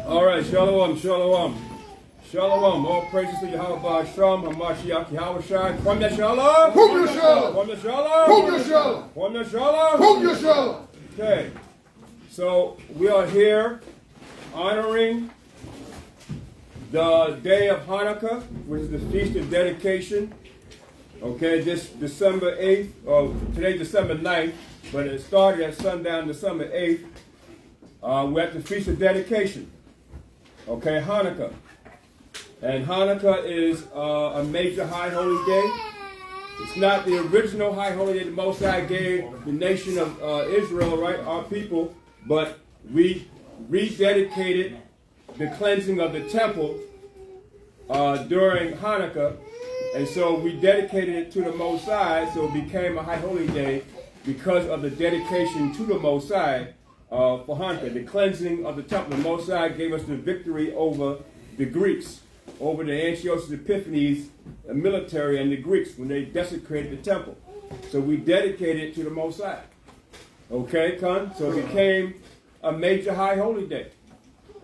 All right, shalom, shalom. Shalom, all praises to Yahweh Shalom, Hamashiach Yahweh Shai. From the shalom. From the shalom. From the shalom. From the shalom. From the shalom. From the shalom. Okay, so we are here honoring the day of Hanukkah, which is the Feast of Dedication. Okay, this December 8th, or today December 9th, but it started at sundown December 8th. We're at the Feast of Dedication. Okay, Hanukkah. And Hanukkah is a major high holy day. It's not the original high holy day the Most High gave the nation of Israel, right, our people, but we rededicated the cleansing of the temple during Hanukkah, and so we dedicated it to the Most High, so it became a high holy day because of the dedication to the Most High for Hanukkah, the cleansing of the temple. The Most High gave us the victory over the Greeks, over the Antiochus Epiphanes military and the Greeks when they desecrated the temple. So we dedicated it to the Most High. Okay, Con? So it became a major high holy day.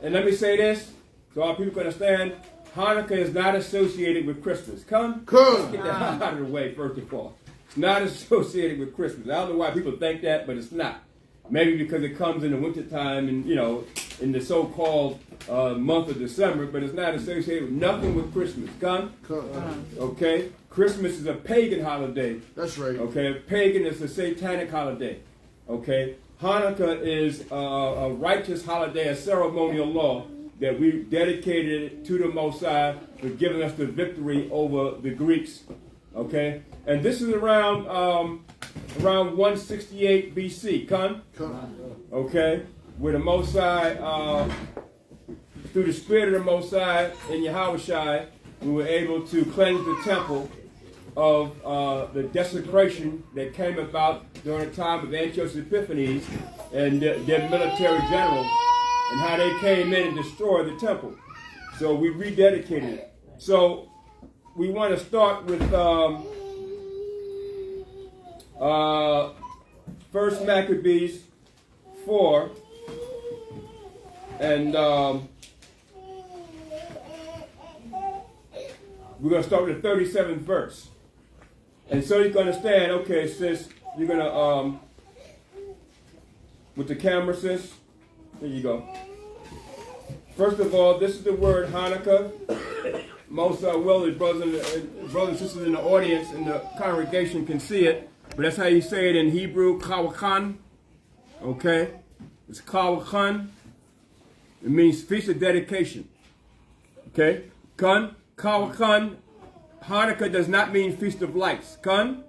And let me say this, so our people can understand, Hanukkah is not associated with Christmas. Come? Let's get that out of the way first of all. It's not associated with Christmas. I don't know why people think that, but it's not. Maybe because it comes in the wintertime and, you know, in the so-called month of December, but it's not associated with nothing with Christmas. Come? Okay? Christmas is a pagan holiday. That's right. Okay? Pagan is a satanic holiday. Okay? Hanukkah is a righteous holiday, a ceremonial law that we dedicated to the Most High for giving us the victory over the Greeks. Okay? And this is around 168 BC. Con? Okay? Where the Most High, through the Spirit of the Most High in Yahweh Shai, we were able to cleanse the temple of the desecration that came about during the time of Antiochus Epiphanes and their military generals, and how they came in and destroyed the temple. So we rededicated it. So we want to start with First Maccabees 4, and we're going to start with the 37th verse. And so you can understand, okay, sis, you're going to, with the camera, sis, there you go. First of all, this is the word Hanukkah. Most well, brothers and sisters in the audience, in the congregation can see it, but that's how you say it in Hebrew, Kawakhan. Okay? It's Kawakhan. It means Feast of Dedication. Okay? Khan, Kawakhan. Hanukkah does not mean Feast of Lights. Khan?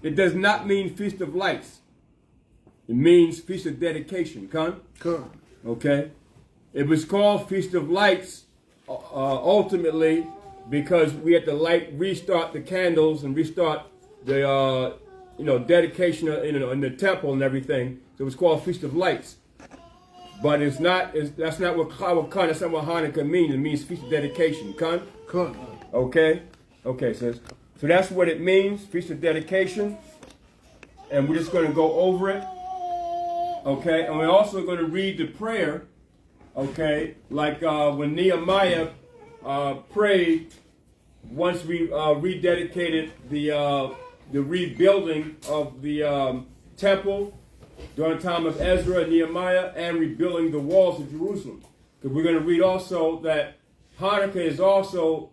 It does not mean Feast of Lights. It means Feast of Dedication. Khan? Khan. Okay? It was called Feast of Lights ultimately because we had to restart the candles and restart the dedication in the temple and everything. So it was called Feast of Lights. But that's not what Khan, that's not what Hanukkah means. It means Feast of Dedication. Khan? Khan. Okay? Okay, sis. So that's what it means, Feast of Dedication. And we're just going to go over it. Okay? And we're also going to read the prayer. Okay? Like when Nehemiah prayed once we rededicated the rebuilding of the temple during the time of Ezra and Nehemiah, and rebuilding the walls of Jerusalem. Because we're going to read also that Hanukkah is also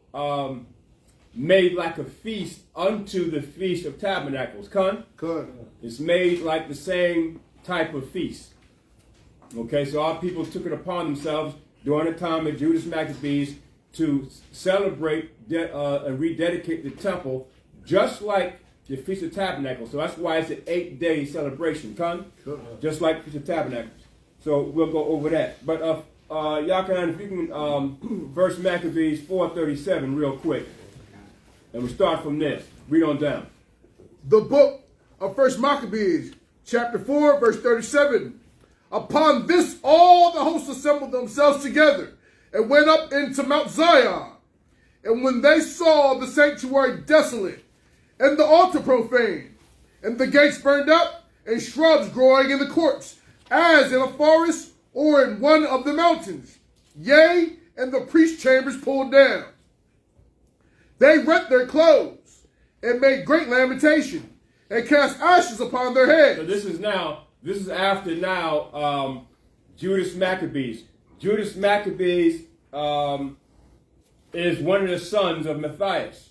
made like a feast unto the Feast of Tabernacles. Con? It's made like the same type of feast. Okay, so our people took it upon themselves during the time of Judas Maccabees to celebrate and rededicate the temple just like the Feast of Tabernacles. So that's why it's an 8-day celebration. Con? Just like Feast of Tabernacles. So we'll go over that. But Yakan, if you can, First Maccabees 4:37 real quick. And we'll start from this. Read on down. The book of First Maccabees, chapter 4, verse 37. Upon this all the hosts assembled themselves together and went up into Mount Zion. And when they saw the sanctuary desolate, and the altar profaned, and the gates burned up, and shrubs growing in the courts, as in a forest or in one of the mountains, yea, and the priest's chambers pulled down. They rent their clothes and made great lamentation and cast ashes upon their heads. So this is after Judas Maccabees. Judas Maccabees is one of the sons of Matthias.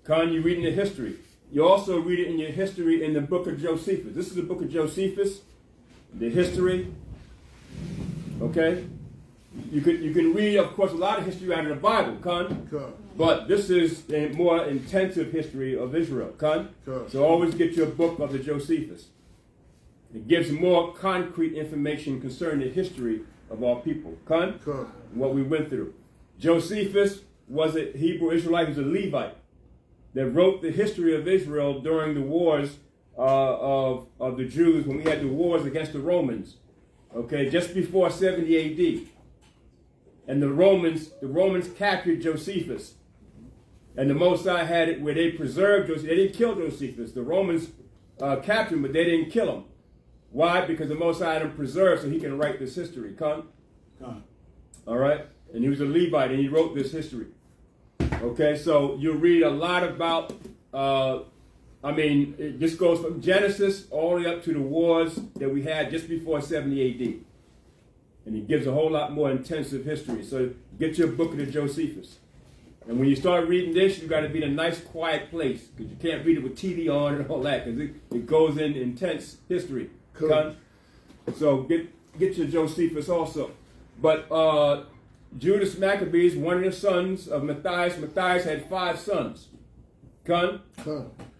You read in the history. You also read it in your history in the book of Josephus. This is the book of Josephus, the history. Okay? You can read, of course, a lot of history out of the Bible, but this is a more intensive history of Israel, So always get your book of the Josephus. It gives more concrete information concerning the history of our people, what we went through. Josephus was a Hebrew Israelite, he was a Levite that wrote the history of Israel during the wars of the Jews, when we had the wars against the Romans, okay, just before 70 A.D. And the Romans captured Josephus. And the Mosai had it where they preserved Josephus. They didn't kill Josephus. The Romans captured him, but they didn't kill him. Why? Because the Mosai had him preserved so he can write this history. All right? And he was a Levite, and he wrote this history. Okay, so you read a lot about, this goes from Genesis all the way up to the wars that we had just before 70 A.D. And it gives a whole lot more intensive history. So get your book of the Josephus. And when you start reading this, you got to be in a nice, quiet place, because you can't read it with TV on and all that, because it goes in intense history. Cool. So get your Josephus also. But Judas Maccabees, one of the sons of Matthias. Matthias had 5 sons.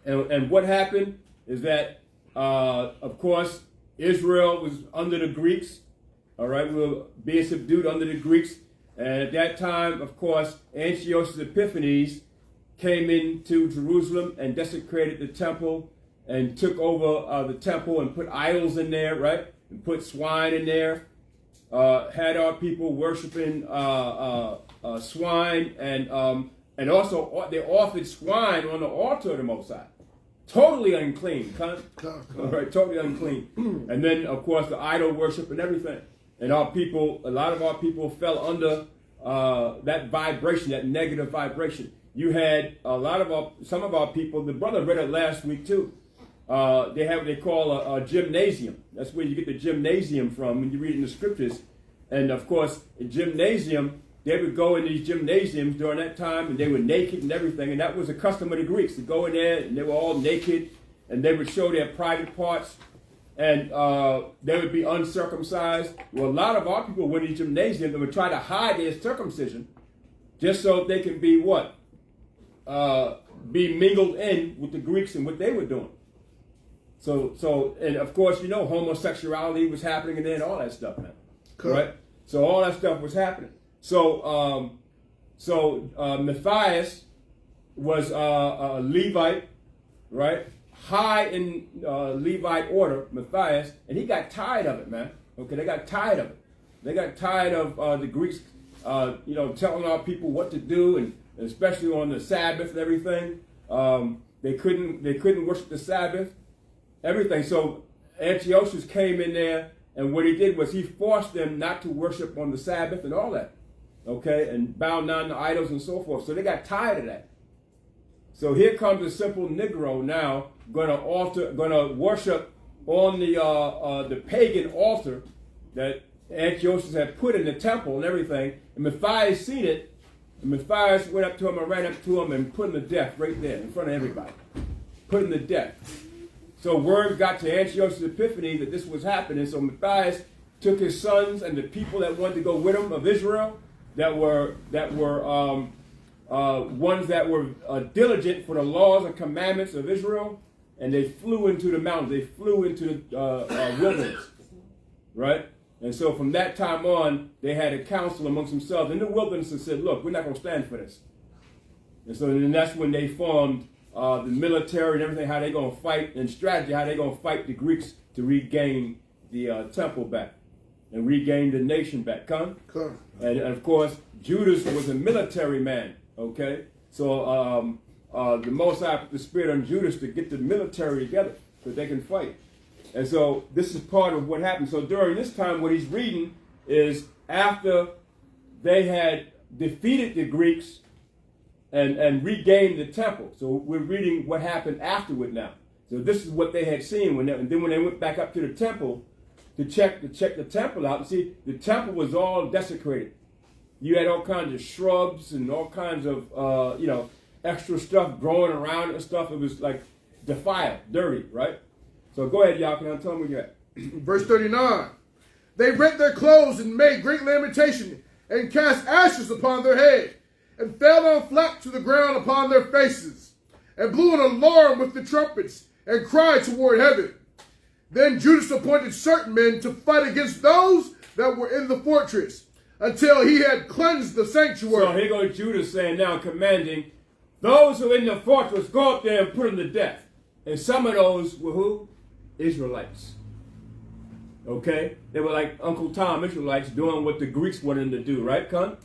And what happened is that, of course, Israel was under the Greeks. All right, we were being subdued under the Greeks. And at that time, of course, Antiochus Epiphanes came into Jerusalem and desecrated the temple and took over the temple and put idols in there, right? And put swine in there. Had our people worshiping swine, and also they offered swine on the altar of the Most High. Totally unclean, all right, totally unclean. And then, of course, the idol worship and everything. And our people, a lot of our people fell under that vibration, that negative vibration. You had some of our people, the brother read it last week too. They have what they call a gymnasium. That's where you get the gymnasium from when you read in the scriptures. And of course, a gymnasium, they would go in these gymnasiums during that time, and they were naked and everything. And that was a custom of the Greeks, to go in there and they were all naked, and they would show their private parts, and they would be uncircumcised. Well, a lot of our people went in the gymnasium and would try to hide their circumcision, just so they can be what? Be mingled in with the Greeks and what they were doing. So, and of course, you know, homosexuality was happening and then all that stuff, man. Correct. Right? So all that stuff was happening. So, Matthias was a Levite, right? High in Levite order, Matthias, and he got tired of it, man. Okay, they got tired of it. They got tired of the Greeks, telling our people what to do, and especially on the Sabbath and everything. They couldn't worship the Sabbath. Everything. So Antiochus came in there, and what he did was he forced them not to worship on the Sabbath and all that, okay, and bow down to idols and so forth. So they got tired of that. So here comes a simple Negro now, gonna worship on the pagan altar that Antiochus had put in the temple and everything. And Matthias seen it, and Matthias went up to him and ran up to him and put him to death right there in front of everybody. Put him to death. So word got to Antiochus Epiphanes that this was happening. So Matthias took his sons and the people that wanted to go with him of Israel, that were ones that were diligent for the laws and commandments of Israel, and they flew into the mountains. They flew into the wilderness, right? And so from that time on, they had a council amongst themselves in the wilderness and said, look, we're not going to stand for this. And so then that's when they formed the military and everything, how they going to fight, and strategy, how they going to fight the Greeks to regain the temple back and regain the nation back. And of course, Judas was a military man, okay? So the Most High put the spirit on Judas to get the military together so they can fight. And so this is part of what happened. So during this time, what he's reading is after they had defeated the Greeks and regained the temple. So we're reading what happened afterward now. So this is what they had seen and then when they went back up to the temple to check the temple out, and see the temple was all desecrated. You had all kinds of shrubs and all kinds of extra stuff growing around it and stuff. It was like defiled, dirty, right? So go ahead, y'all. Can I tell me you're at? Verse 39. They rent their clothes and made great lamentation and cast ashes upon their head and fell down flat to the ground upon their faces and blew an alarm with the trumpets and cried toward heaven. Then Judas appointed certain men to fight against those that were in the fortress until he had cleansed the sanctuary. So here goes Judas saying now, commanding those who are in the fortress, go up there and put them to death. And some of those were who? Israelites. Okay? They were like Uncle Tom Israelites doing what the Greeks wanted them to do, right, Con?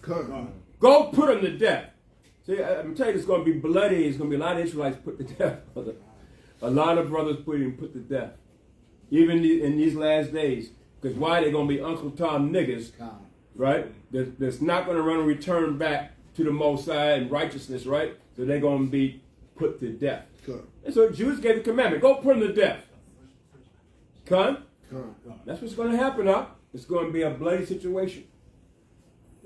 Go put them to death. See, I'm telling you, it's going to be bloody. It's going to be a lot of Israelites put to death, brother. A lot of brothers being put to death. Even in these last days. Because why? They're going to be Uncle Tom niggas, right? That's not going to run and return back to the Most High and righteousness, right? So they're going to be put to death. And so Judas gave the commandment, go put them to death. Con? That's what's going to happen, huh? It's going to be a bloody situation.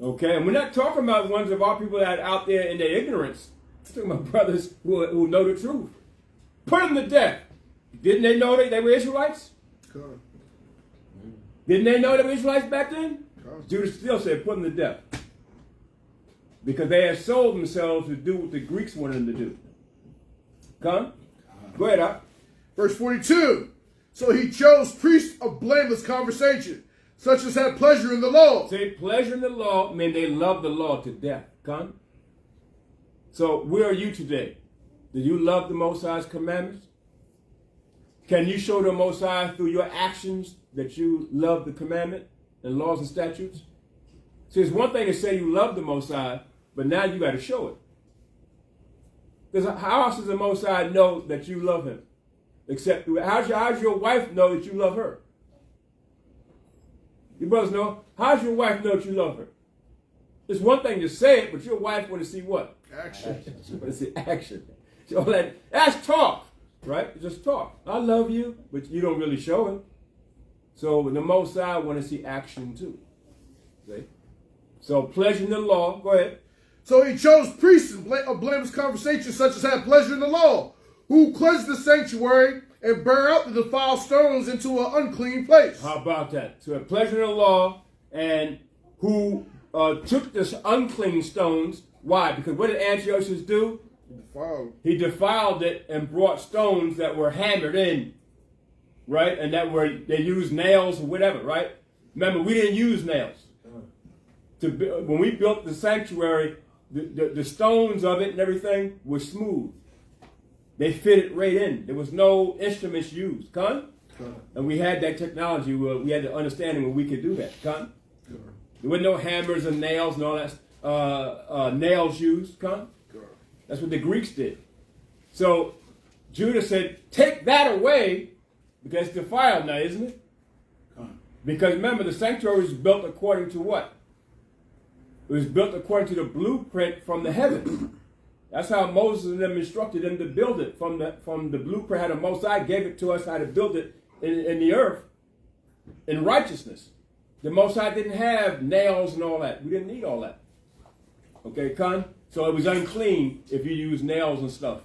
Okay? And we're not talking about ones of our people that are out there in their ignorance. We're talking about brothers who know the truth. Put them to death. Didn't they know that they were Israelites? Didn't they know they were Israelites back then? Judas still said, put them to death. Because they had sold themselves to do what the Greeks wanted them to do. Come? Go ahead, up. Verse 42. So he chose priests of blameless conversation, such as had pleasure in the law. Say pleasure in the law mean they love the law to death. Come? So where are you today? Do you love the Most High's commandments? Can you show the Most High through your actions that you love the commandment and laws and statutes? See, it's one thing to say you love the Most High, but now you got to show it. Because how else does the Most High know that you love him? Except through it. How's your wife know that you love her? You brothers know. How's your wife know that you love her? It's one thing to say it, but your wife want to see what? Action. She want to see action. So that's talk, right? Just talk. I love you, but you don't really show it. So the Most High want to see action too. See? So pleasure in the law. Go ahead. So he chose priests of blameless conversation, such as had pleasure in the law, who cleansed the sanctuary and bear out the defiled stones into an unclean place. How about that? So had pleasure in the law, and who took this unclean stones. Why? Because what did Antiochus do? He defiled it and brought stones that were hammered in, right? And they used nails or whatever, right? Remember, we didn't use nails. When we built the sanctuary, the stones of it and everything were smooth. They fitted right in. There was no instruments used. Con? And we had that technology where we had the understanding where we could do that. Con? There were no hammers and nails and all that nails used. Con? That's what the Greeks did. So Judah said, take that away because it's defiled now, isn't it? Because remember, the sanctuary was built according to what? It was built according to the blueprint from the heavens. That's how Moses and them instructed them to build it from the blueprint. How the Most High gave it to us how to build it in the earth in righteousness. The Most High didn't have nails and all that. We didn't need all that. Okay, Con? So it was unclean if you use nails and stuff.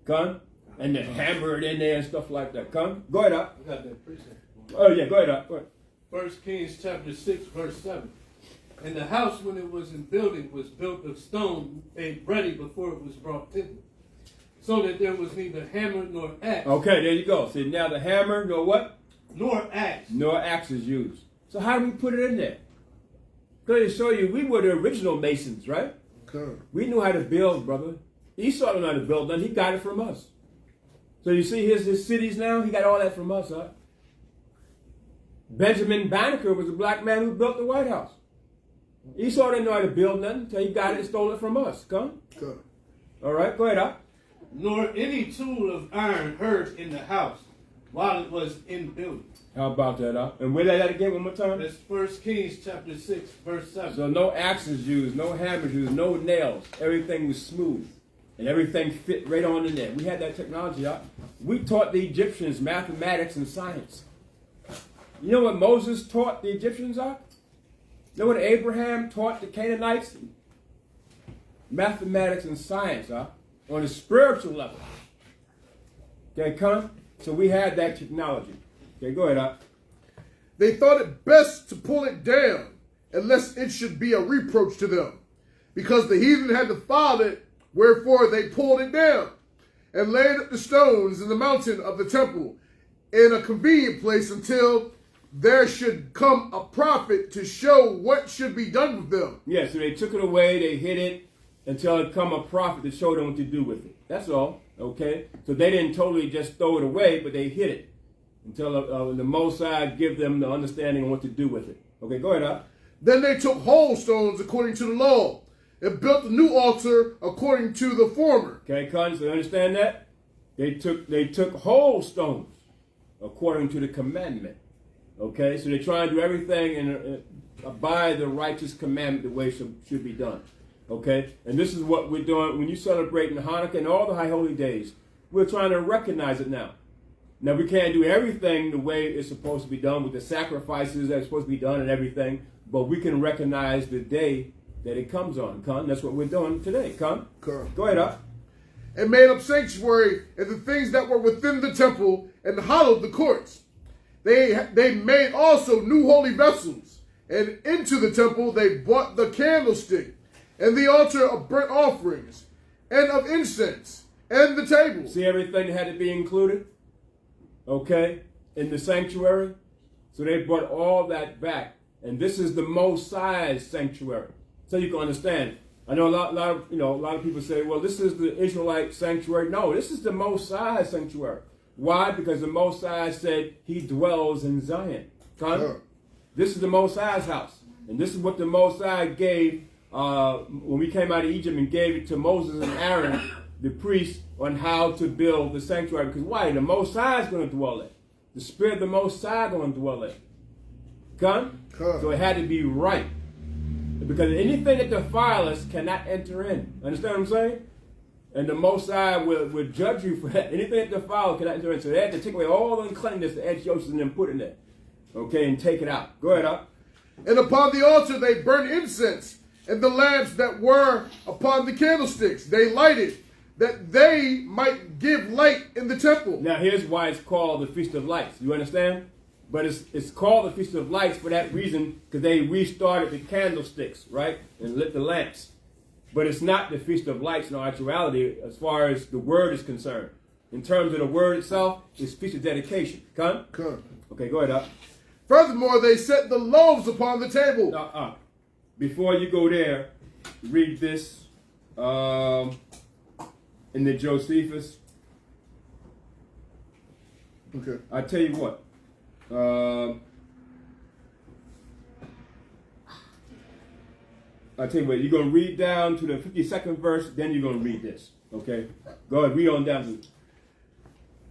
Con? And then hammer it in there and stuff like that. Con? Go ahead, up. I got that precept. Oh, yeah, go ahead, up. Go ahead. 1 Kings chapter 6, verse 7. And the house, when it was in building, was built of stone, made ready before it was brought thither, so that there was neither hammer nor axe. Okay, there you go. See, now the hammer, nor what? Nor axe. Nor axe is used. So how do we put it in there? Going to show you, we were the original masons, right? Okay. We knew how to build, brother. Esau didn't know how to build nothing. He got it from us. So you see his cities now? He got all that from us, huh? Benjamin Banneker was a black man who built the White House. Esau didn't know how to build nothing until he got it and stole it from us. Come? Good. All right, go ahead, up. Nor any tool of iron heard in the house, while it was in building. How about that, huh? And where that again one more time? That's 1 Kings chapter 6, verse 7. So no axes used, no hammers used, no nails. Everything was smooth. And everything fit right on in there. We had that technology, huh? We taught the Egyptians mathematics and science. You know what Moses taught the Egyptians, huh? You know what Abraham taught the Canaanites? Mathematics and science, huh? On a spiritual level. Okay, come? So we had that technology. Okay, go ahead, Doc. They thought it best to pull it down, unless it should be a reproach to them, because the heathen had defiled it, wherefore they pulled it down, and laid up the stones in the mountain of the temple in a convenient place until there should come a prophet to show what should be done with them. Yeah, so they took it away, they hid it, until it come a prophet to show them what to do with it. That's all, okay? So they didn't totally just throw it away, but they hid it until the Most High give them the understanding of what to do with it. Okay, go ahead, Doc. Then they took whole stones according to the law, and built a new altar according to the former. Okay, Con, so you understand that? They took whole stones according to the commandment. Okay, so they try and do everything and abide the righteous commandment the way it should be done. Okay, and this is what we're doing when you celebrate in Hanukkah and all the high holy days. We're trying to recognize it now. Now, we can't do everything the way it's supposed to be done with the sacrifices that's supposed to be done and everything, but we can recognize the day that it comes on. Con, that's what we're doing today. Con, go ahead, up. And made up sanctuary and the things that were within the temple and hollowed the courts. They made also new holy vessels, and into the temple they brought the candlestick and the altar of burnt offerings and of incense and the table. See everything that had to be included, okay, in the sanctuary? So they brought all that back. And this is the Most High's sanctuary. So you can understand. I know a lot of people say, well, this is the Israelite sanctuary. No, this is the Most High's sanctuary. Why? Because the Most High said he dwells in Zion. Sure. This is the Most High's house. And this is what the Most High gave when we came out of Egypt and gave it to Moses and Aaron, the priests, on how to build the sanctuary. Because why? The Most High is going to dwell in. The Spirit of the Most High is going to dwell in. Come? So it had to be right. Because anything that defiles us cannot enter in. Understand what I'm saying? And the Most High will judge you for that. Anything that defiles cannot enter in. So they had to take away all the uncleanness that Antiochus and them put in there. Okay, and take it out. Go ahead, up. And upon the altar they burned incense, and the lamps that were upon the candlesticks they lighted, that they might give light in the temple. Now here's why it's called the Feast of Lights. You understand? But it's called the Feast of Lights for that reason, because they restarted the candlesticks, right? And lit the lamps. But it's not the Feast of Lights in actuality as far as the word is concerned. In terms of the word itself, it's Feast of Dedication. Come? Okay, go ahead, up. Furthermore, they set the loaves upon the table. Before you go there, read this in the Josephus. Okay. I tell you what. I tell you what, you're going to read down to the 52nd verse, then you're going to read this. Okay? Go ahead, read on down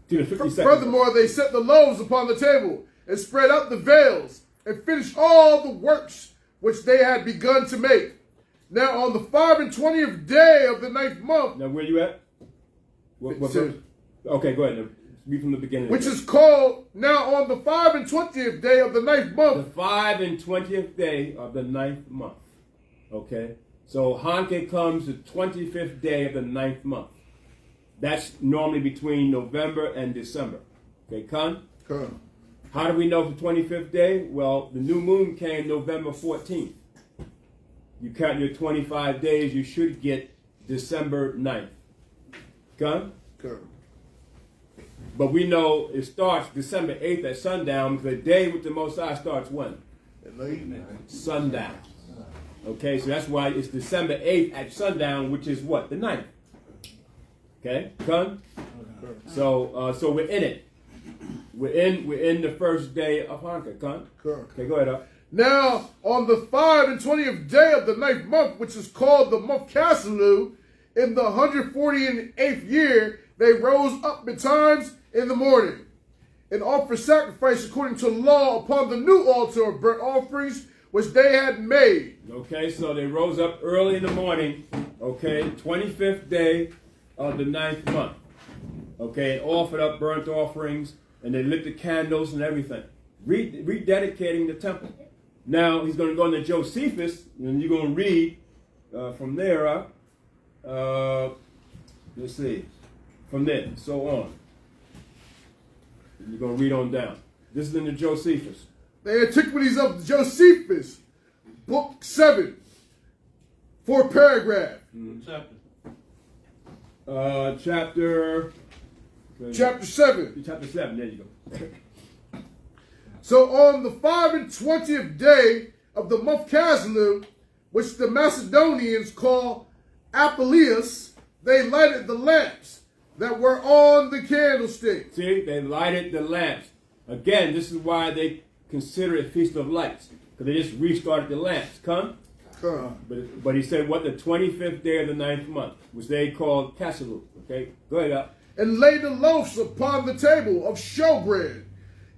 to the 52nd Furthermore, they set the loaves upon the table and spread out the veils and finished all the works which they had begun to make. Now on the 25th day of the 9th month. Now where you at? What verse? Okay, go ahead. Read from the beginning. Which is called, now on the 25th day of the 9th month. The 25th day of the 9th month. Okay? So Hanukkah comes the 25th day of the 9th month. That's normally between November and December. Okay, Con? How do we know the 25th day? Well, the new moon came November 14th. You count your 25 days, you should get December 9th. Con? But we know it starts December 8th at sundown, because the day with the Most High starts when? Sundown. Okay, so that's why it's December 8th at sundown, which is what? The 9th. Okay, Con? So we're in it. We're in the first day of Hanukkah, Con? Okay, go ahead, up. Now, on the 25th day of the 9th month, which is called the month Caselu, in the 148th year, they rose up betimes in the morning, and offer sacrifice according to law upon the new altar of burnt offerings which they had made. Okay, so they rose up early in the morning, okay, 25th day of the 9th month, okay, and offered up burnt offerings, and they lit the candles and everything, rededicating the temple. Now, he's going to go into Josephus, and you're going to read from there, let's see, from there, so on. You're going to read on down. This is in the Josephus. The Antiquities of Josephus, Book 7, 4 paragraph. Chapter. Chapter 7. Chapter 7, there you go. So on the 25th day of the month Caslew, which the Macedonians call Apelius, they lighted the lamps that were on the candlestick. See, they lighted the lamps. Again, this is why they consider it Feast of Lights, because they just restarted the lamps. Come? But he said, what, the 25th day of the 9th month, which they called Caslew. Okay, go ahead up. And laid the loaves upon the table of showbread,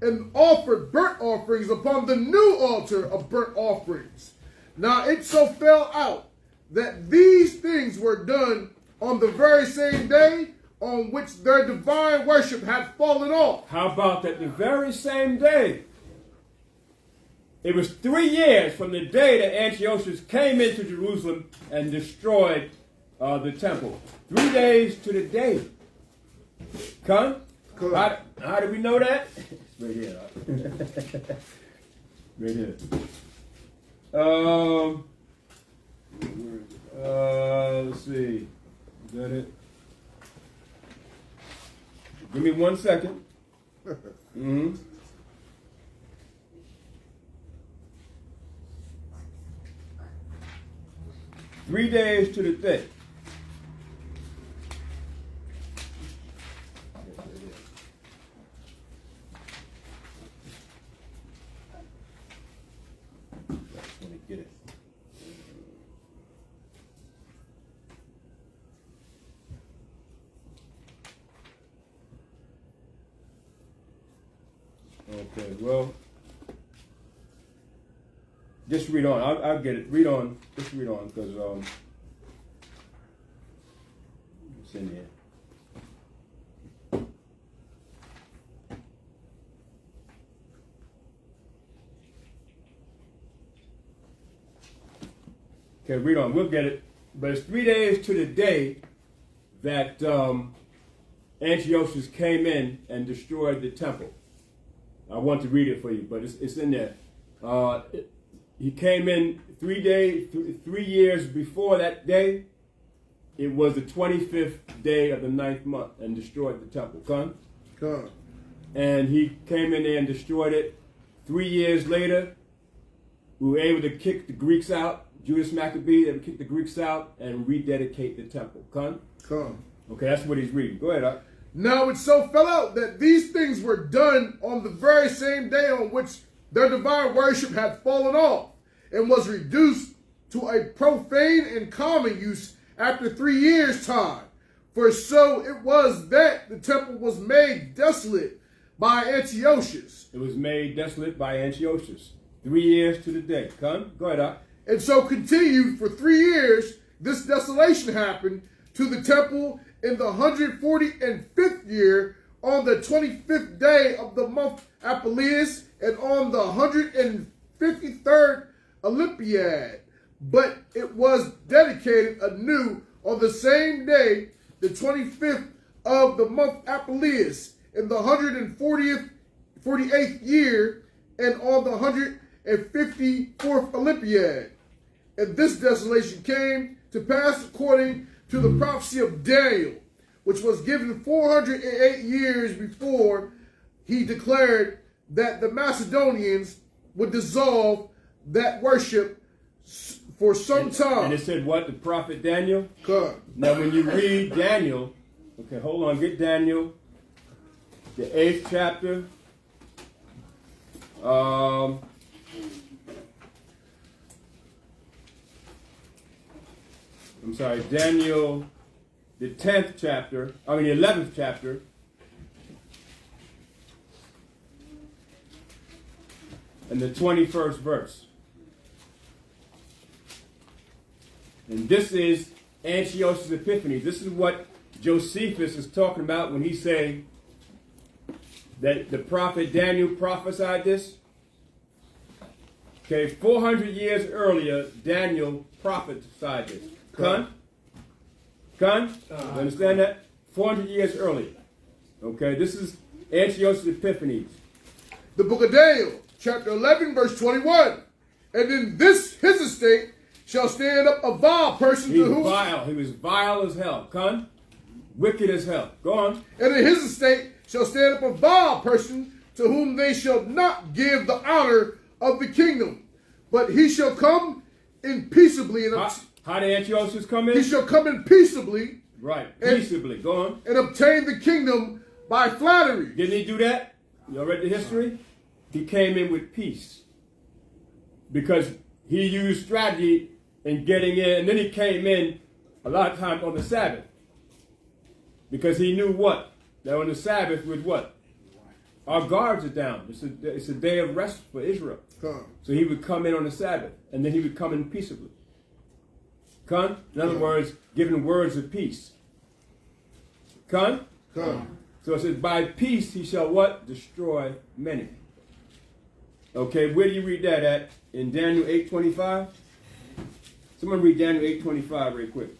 and offered burnt offerings upon the new altar of burnt offerings. Now it so fell out that these things were done on the very same day on which their divine worship had fallen off. How about that the very same day? It was 3 years from the day that Antiochus came into Jerusalem and destroyed the temple. 3 days to the day. Come? How do we know that? Right here. Right here. Let's see. Is that it? Give me 1 second. 3 days to the day. Let me get it. Okay, well, just read on. I'll get it. Read on. Just read on, because it's in here. Okay, read on. We'll get it. But it's 3 days to the day that Antiochus came in and destroyed the temple. I want to read it for you, but it's in there. He came in 3 years before that day. It was the 25th day of the 9th month and destroyed the temple. Come. And he came in there and destroyed it. 3 years later, we were able to kick the Greeks out. Judas Maccabee, they would kick the Greeks out and rededicate the temple. Come. Okay, that's what he's reading. Go ahead, Now it so fell out that these things were done on the very same day on which their divine worship had fallen off, and was reduced to a profane and common use after 3 years' time. For so it was that the temple was made desolate by Antiochus. It was made desolate by Antiochus. 3 years to the day. Come, go ahead, And so continued for 3 years. This desolation happened to the temple in the 145th year, on the 25th day of the month Apelius, and on the 153rd Olympiad. But it was dedicated anew on the same day, the 25th of the month Apelius, in the 148th year, and on the 154th Olympiad. And this desolation came to pass according to the prophecy of Daniel, which was given 408 years before he declared that the Macedonians would dissolve that worship for some time. And it said what? The prophet Daniel? Come. Now when you read Daniel, okay, hold on, get Daniel, the 8th chapter. I'm sorry, Daniel, the 10th chapter, the 11th chapter. in the 21st verse. And this is Antiochus Epiphanes. This is what Josephus is talking about when he's saying that the prophet Daniel prophesied this. Okay, 400 years earlier, Daniel prophesied this. Con? You understand that? 400 years earlier. Okay, this is Antiochus Epiphanes. The book of Daniel, chapter 11, verse 21. And in this his estate shall stand up a vile person He's to whom... vile. He was vile as hell. Con? Wicked as hell. Go on. And in his estate shall stand up a vile person to whom they shall not give the honor of the kingdom, but he shall come in peaceably. And how did Antiochus come in? He shall come in peaceably. Right, peaceably. Go on. And obtain the kingdom by flattery. Didn't he do that? Y'all read the history? He came in with peace. Because he used strategy in getting in, and then he came in a lot of times on the Sabbath. Because he knew what? That on the Sabbath with what? Our guards are down. It's a day of rest for Israel. So he would come in on the Sabbath, and then he would come in peaceably. Con? In other words, giving words of peace. Con? So it says, by peace he shall what? Destroy many. Okay, where do you read that at? In Daniel 8:25? Someone read Daniel 8:25 real quick.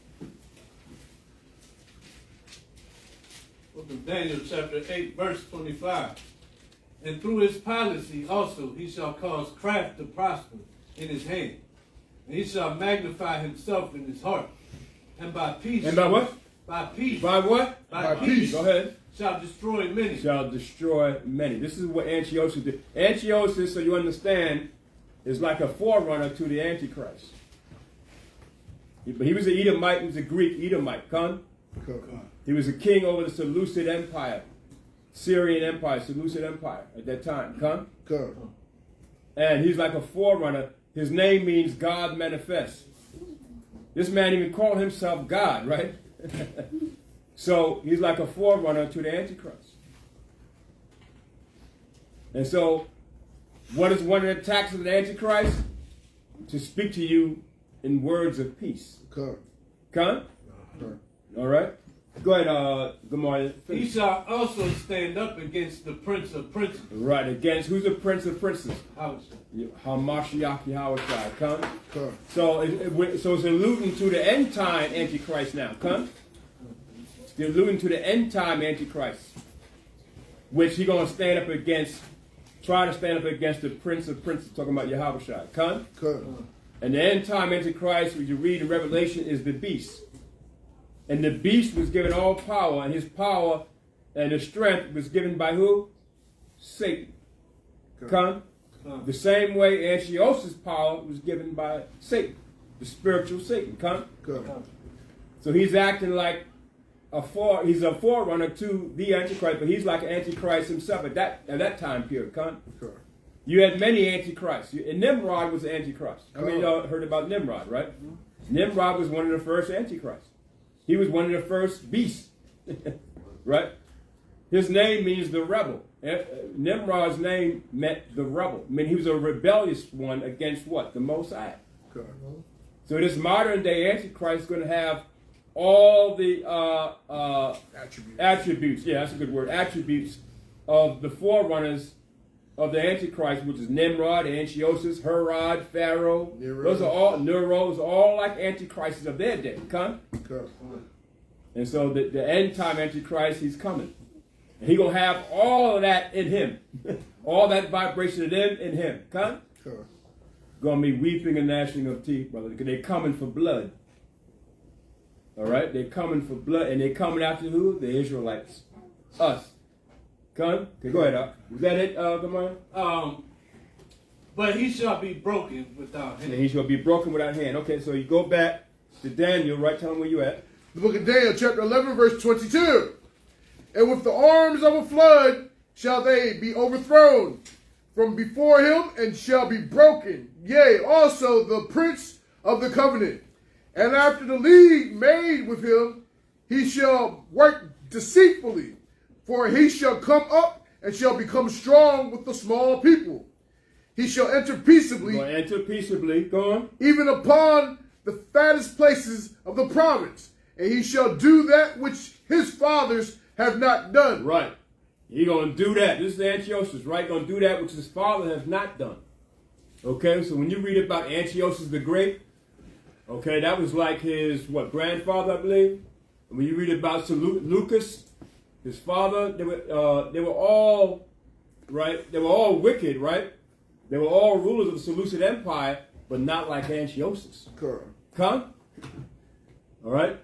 Book of Daniel chapter 8 verse 25. And through his policy also he shall cause craft to prosper in his hand. And he shall magnify himself in his heart. And by peace. And by what? By peace. By what? By peace. Go ahead. Shall destroy many. Shall destroy many. This is what Antiochus did. Antiochus, so you understand, is like a forerunner to the Antichrist. But he was an Edomite. He was a Greek Edomite. Con? He was a king over the Seleucid Empire. Syrian Empire, Seleucid Empire at that time. Con? And he's like a forerunner. His name means God manifest. This man even called himself God, right? So he's like a forerunner to the Antichrist. And so, what is one of the attacks of the Antichrist? To speak to you in words of peace. Con? All right. Go ahead, good morning. He shall also stand up against the prince of princes. Right, against, who's the prince of princes? Hamashiach. Yahweh. Come. So it's alluding to the end time Antichrist now. Come. They're alluding to the end time Antichrist, which he's going to stand up against, try to stand up against the prince of princes, talking about Yahweh. Come. And the end time Antichrist, when you read in Revelation, is the beast. And the beast was given all power, and his power and his strength was given by who? Satan. Come. The same way Antiochus' power was given by Satan, the spiritual Satan. Come. So he's acting like he's a forerunner to the Antichrist, but he's like an Antichrist himself at that time period. Come. You had many Antichrists. And Nimrod was an Antichrist. I mean, y'all heard about Nimrod, right? Nimrod was one of the first Antichrists. He was one of the first beasts, right? His name means the rebel. Nimrod's name meant the rebel. I mean, he was a rebellious one against what? The Most High. So this modern day Antichrist is going to have all the attributes. Yeah, that's a good word. Attributes of the forerunners of the Antichrist, which is Nimrod, Antiochus, Herod, Pharaoh. Those are all Neros, all like Antichrists of their day. Come. And so the end time Antichrist, he's coming. And he's going to have all of that in him. All that vibration of them in him. Come. Going to be weeping and gnashing of teeth, brother. Because they're coming for blood. All right? They're coming for blood. And they're coming after who? The Israelites. Us. Come. Okay, go ahead. Is that it, Gamar? But he shall be broken without hand. And he shall be broken without hand. Okay, so you go back to Daniel, right? Tell him where you at. The book of Daniel, chapter 11, verse 22. And with the arms of a flood shall they be overthrown from before him, and shall be broken. Yea, also the prince of the covenant. And after the league made with him, he shall work deceitfully. For he shall come up and shall become strong with the small people. he shall enter peaceably, Go enter peaceably. Go on. even upon the fattest places of the province, and he shall do that which his fathers have not done. Right. He gonna do that. This is Antiochus, right? Gonna do that which his father has not done. Okay, so when you read about Antiochus the Great, okay, that was like his grandfather, I believe. And when you read about Seleucus, his father, they were all right. They were all wicked, right? They were all rulers of the Seleucid Empire, but not like Antiochus. Correct. Come? All right?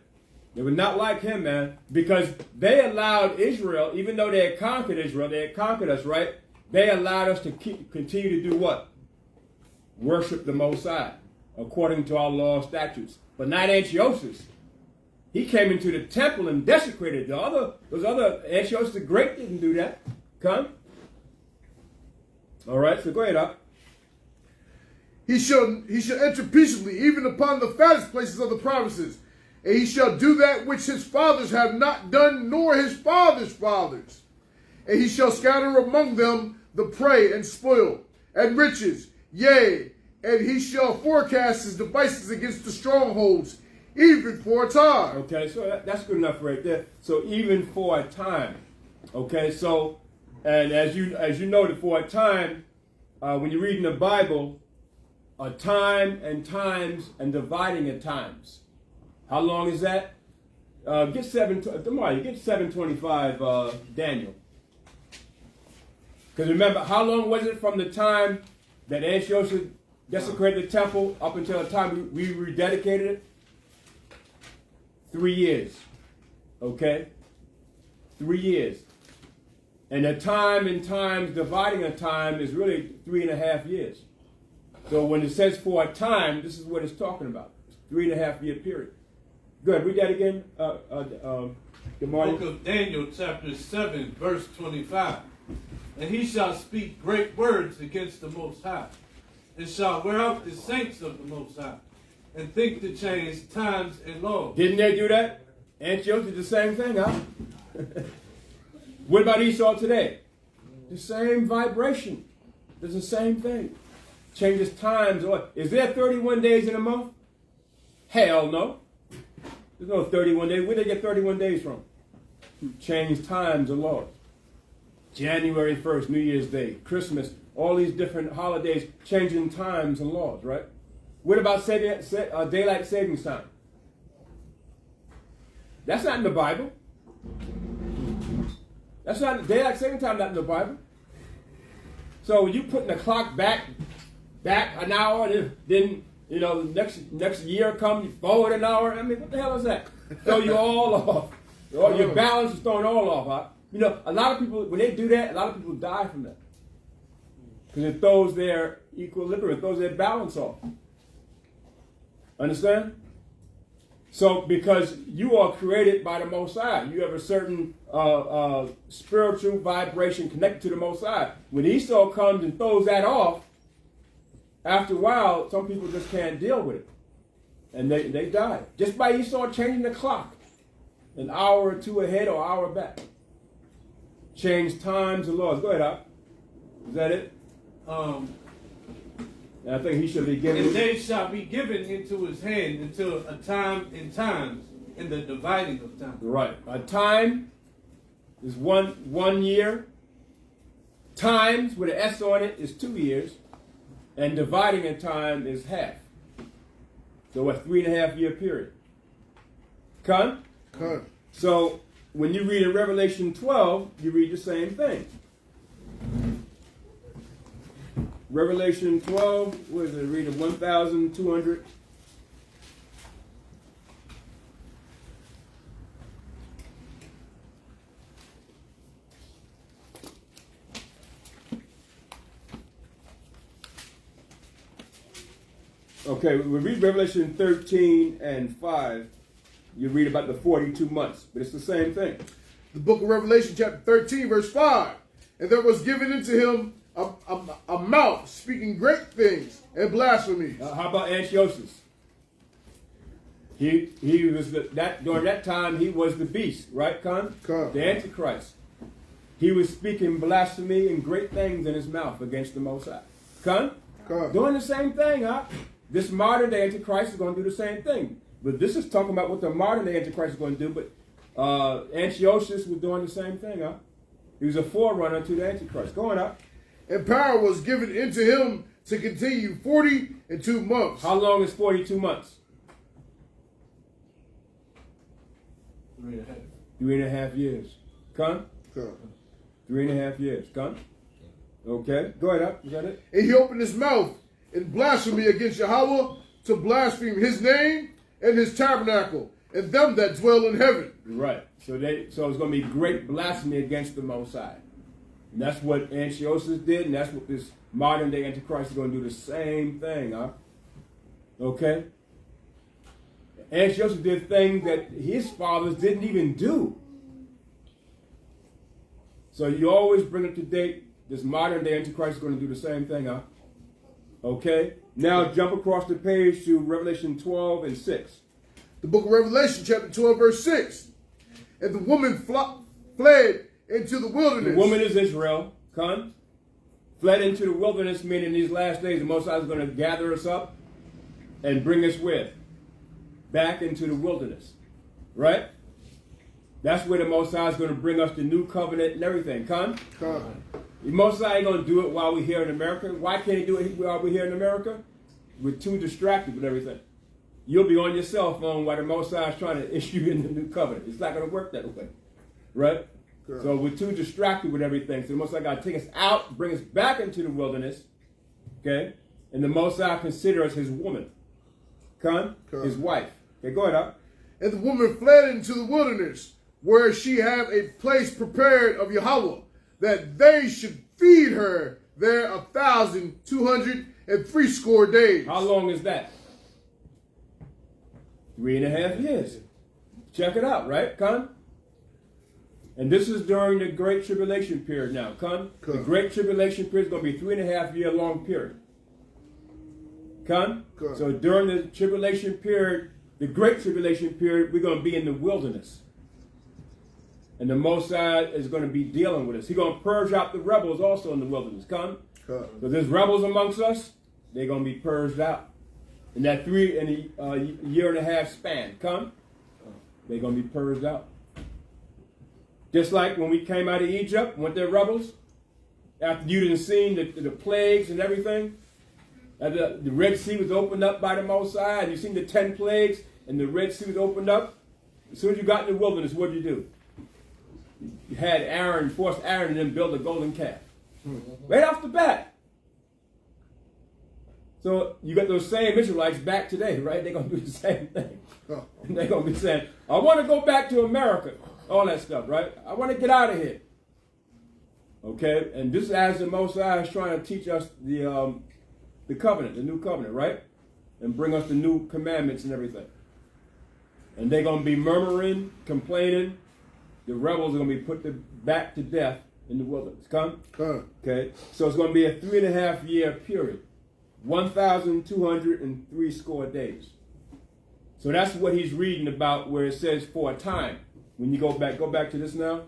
They were not like him, man, because they allowed Israel, even though they had conquered Israel, they had conquered us, right? They allowed us to continue to do what? Worship the Most High, according to our law and statutes. But not Antiochus. He came into the temple and desecrated those other Antiochus the Great didn't do that. Come? All right, so go ahead, up. He shall enter peaceably, even upon the fattest places of the provinces, and he shall do that which his fathers have not done, nor his fathers' fathers. And he shall scatter among them the prey and spoil and riches, yea, and he shall forecast his devices against the strongholds, even for a time. Okay, so that's good enough right there. So even for a time. Okay, so, and as you noted, for a time, when you read in the Bible, a time and times and dividing at times. How long is that? Get 725, Daniel. Because remember, how long was it from the time that Antiochus desecrated the temple up until the time we rededicated it? 3 years. Okay? 3 years. And the time and times dividing a time is really 3.5 years. So when it says for a time, this is what it's talking about. 3.5 year period. Good. Read that again. Good morning. Book of Daniel, chapter 7, verse 25. And he shall speak great words against the Most High, and shall wear out the saints of the Most High, and think to change times and laws. Didn't they do that? Antioch did the same thing, huh? What about Esau today? The same vibration. It's the same thing. Changes times. Is there 31 days in a month? Hell no. There's no 31 days. Where did they get 31 days from? Change times and laws. January 1st, New Year's Day, Christmas, all these different holidays, changing times and laws, right? What about daylight savings time? That's not in the Bible. That's not daylight saving time. Not in the Bible. So you putting the clock back an hour, and then next year come forward an hour. I mean, what the hell is that? Throw you all off. Your balance is thrown all off. Huh? A lot of people, when they do that, a lot of people die from that. Because it throws their equilibrium, it throws their balance off. Understand? So, because you are created by the Most High, you have a certain spiritual vibration connected to the Most High. When Esau comes and throws that off, after a while, some people just can't deal with it. And they die. Just by Esau changing the clock. An hour or two ahead or hour back. Change times and laws. Go ahead, Op. Is that it? And I think he should be given. And they shall be given into his hand until a time in times, in the dividing of time. Right. A time is one year. Times with an S on it is 2 years. And dividing a time is half. So a 3.5 year period. Come? Come. So when you read in Revelation 12, you read the same thing. Revelation 12, what is it? Read it 1,200. Okay, we read Revelation 13 and 5. You read about the 42 months, but it's the same thing. The book of Revelation, chapter 13, verse 5. And there was given into him a mouth speaking great things and blasphemies. How about Antiochus? He was during that time he was the beast, right, Con? The Antichrist. He was speaking blasphemy and great things in his mouth against the Most High. Come? Come. Doing the same thing, huh? This modern day Antichrist is going to do the same thing. But this is talking about what the modern day Antichrist is going to do. But Antiochus was doing the same thing, huh? He was a forerunner to the Antichrist. Going up. And power was given into him to continue 42 months. How long is 42 months? 3.5. 3.5 years. Come? Come. 3.5 years. Come? Okay. Go ahead up. Is that it? And he opened his mouth in blasphemy against Yahweh to blaspheme his name and his tabernacle and them that dwell in heaven. Right. So it's going to be great blasphemy against the Most High. And that's what Antiochus did, and that's what this modern day Antichrist is going to do the same thing, huh? Okay? Antiochus did things that his fathers didn't even do. So you always bring it to date. This modern day Antichrist is going to do the same thing, huh? Okay? Now jump across the page to Revelation 12 and 6. The book of Revelation, chapter 12, verse 6. And the woman fled into the wilderness. The woman is Israel, come, fled into the wilderness, meaning in these last days the Most High is going to gather us up and bring us where? Back into the wilderness, right? That's where the Most High is going to bring us the new covenant and everything, come. Come. The Most High ain't going to do it while we're here in America. Why can't he do it while we're here in America? We're too distracted with everything. You'll be on your cell phone while the Most High is trying to issue in the new covenant. It's not going to work that way, right? Good. So we're too distracted with everything. So the Most High got to take us out, bring us back into the wilderness, okay? And the Most High consider us his woman, his wife. Okay, go ahead, up. And the woman fled into the wilderness, where she had a place prepared of Yahweh, that they should feed her there 1,260 days. How long is that? 3.5 years. Check it out, right, Con? And this is during the Great Tribulation period now, Con. The Great Tribulation period is going to be 3.5 year long period. Con? So during the tribulation period, the Great Tribulation period, we're going to be in the wilderness. And the Most High is going to be dealing with us. He's going to purge out the rebels also in the wilderness, Con. So there's rebels amongst us, they're going to be purged out. In that 3.5 year span, Con. They're going to be purged out. Just like when we came out of Egypt, went there rebels, after you didn't see the plagues and everything, and the Red Sea was opened up by the Most High, and you seen the 10 plagues, and the Red Sea was opened up. As soon as you got in the wilderness, what did you do? You had Aaron, forced Aaron and then build a golden calf. Right off the bat. So you got those same Israelites back today, right? They're going to do the same thing. And they're going to be saying, I want to go back to America. All that stuff, right? I want to get out of here. Okay? And this is as the Most High is trying to teach us the covenant, the new covenant, right? And bring us the new commandments and everything. And they're going to be murmuring, complaining. The rebels are going to be put back to death in the wilderness. Come? Okay? So it's going to be a 3.5 year period. 1,260 days. So that's what he's reading about where it says for a time. When you go back to this now.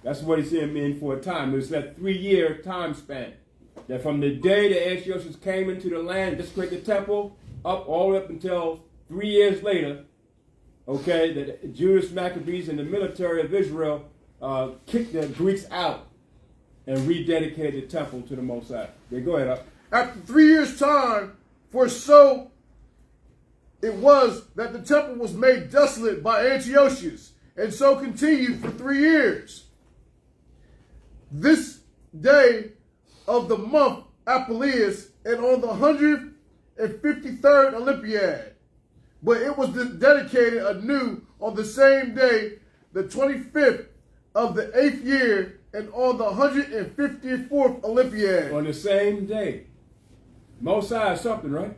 That's what he's saying mean for a time. It's that 3 year time span. That from the day the Antiochus came into the land, desecrated the temple, all the way up until 3 years later, okay, the Jewish Maccabees and the military of Israel kicked the Greeks out and rededicated the temple to the Most High. Yeah, go ahead. Up. After 3 years' time, for so it was that the temple was made desolate by Antiochus, and so continued for 3 years. This day of the month Apelius, and on the 153rd Olympiad. But it was dedicated anew on the same day, the 25th of the 8th year, and on the 154th Olympiad. On the same day. Most High is something, right?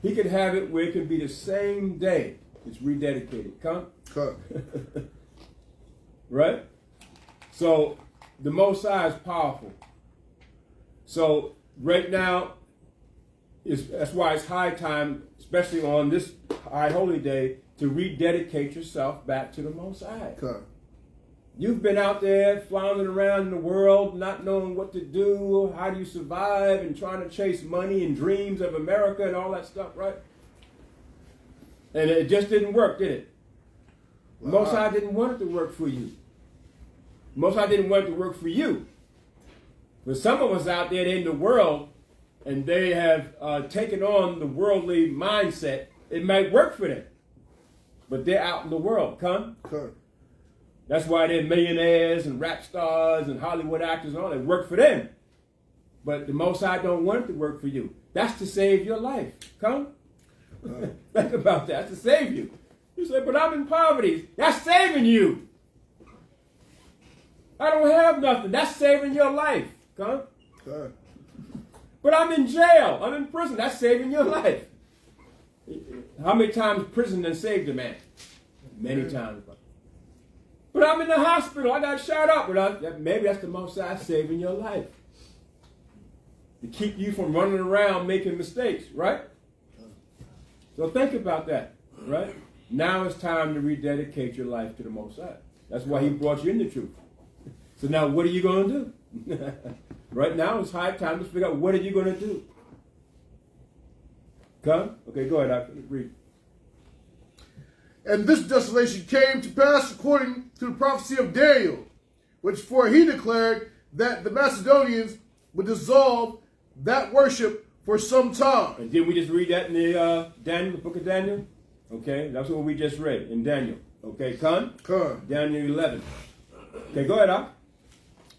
He could have it where it could be the same day it's rededicated. Come? Right? So the Most High is powerful. So right now, that's why it's high time, especially on this high holy day, to rededicate yourself back to the Most High. You've been out there floundering around in the world, not knowing what to do, how do you survive, and trying to chase money and dreams of America and all that stuff, right? And it just didn't work, did it? Most High didn't want it to work for you. Most High didn't want it to work for you. But some of us out there in the world, and they have taken on the worldly mindset, it might work for them. But they're out in the world, come? Come. That's why they're millionaires and rap stars and Hollywood actors and all that. Work for them. But the Most High don't want it to work for you. That's to save your life. Come? Think about that. That's to save you. You say, but I'm in poverty. That's saving you. I don't have nothing. That's saving your life. Come? But I'm in jail. I'm in prison. That's saving your life. How many times prison has saved a man? Many times. But I'm in the hospital. I got shot up. But maybe that's the Most High saving your life. To keep you from running around making mistakes, right? So think about that, right? Now it's time to rededicate your life to the Most High. That's why He brought you in the truth. So now what are you going to do? Right now it's high time to figure out what are you going to do. Come? Okay, go ahead. I can read. And this desolation came to pass according to the prophecy of Daniel, which for he declared that the Macedonians would dissolve that worship for some time. And didn't we just read that in the book of Daniel? Okay, that's what we just read in Daniel. Okay, come? Daniel 11. Okay, go ahead, Al.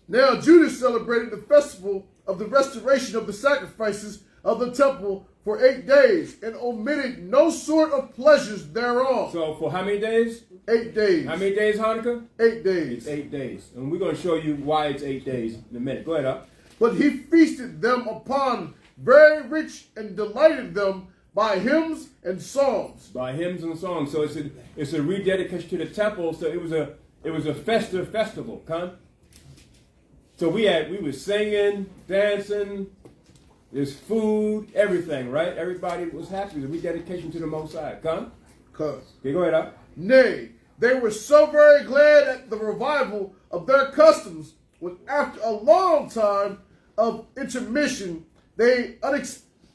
Now Judas celebrated the festival of the restoration of the sacrifices of the temple for 8 days, and omitted no sort of pleasures thereon. So for how many days? 8 days. How many days, Hanukkah? 8 days. It's 8 days. And we're going to show you why it's 8 days in a minute. Go ahead, Al. But he feasted them upon very rich and delighted them by hymns and songs. By hymns and songs. So it's a rededication to the temple. So it was a festive festival, huh? So we were singing, dancing, there's food, everything, right? Everybody was happy. It was a rededication to the Most High. Come? Okay, go ahead, Al. Nay, they were so very glad at the revival of their customs, when after a long time of intermission, they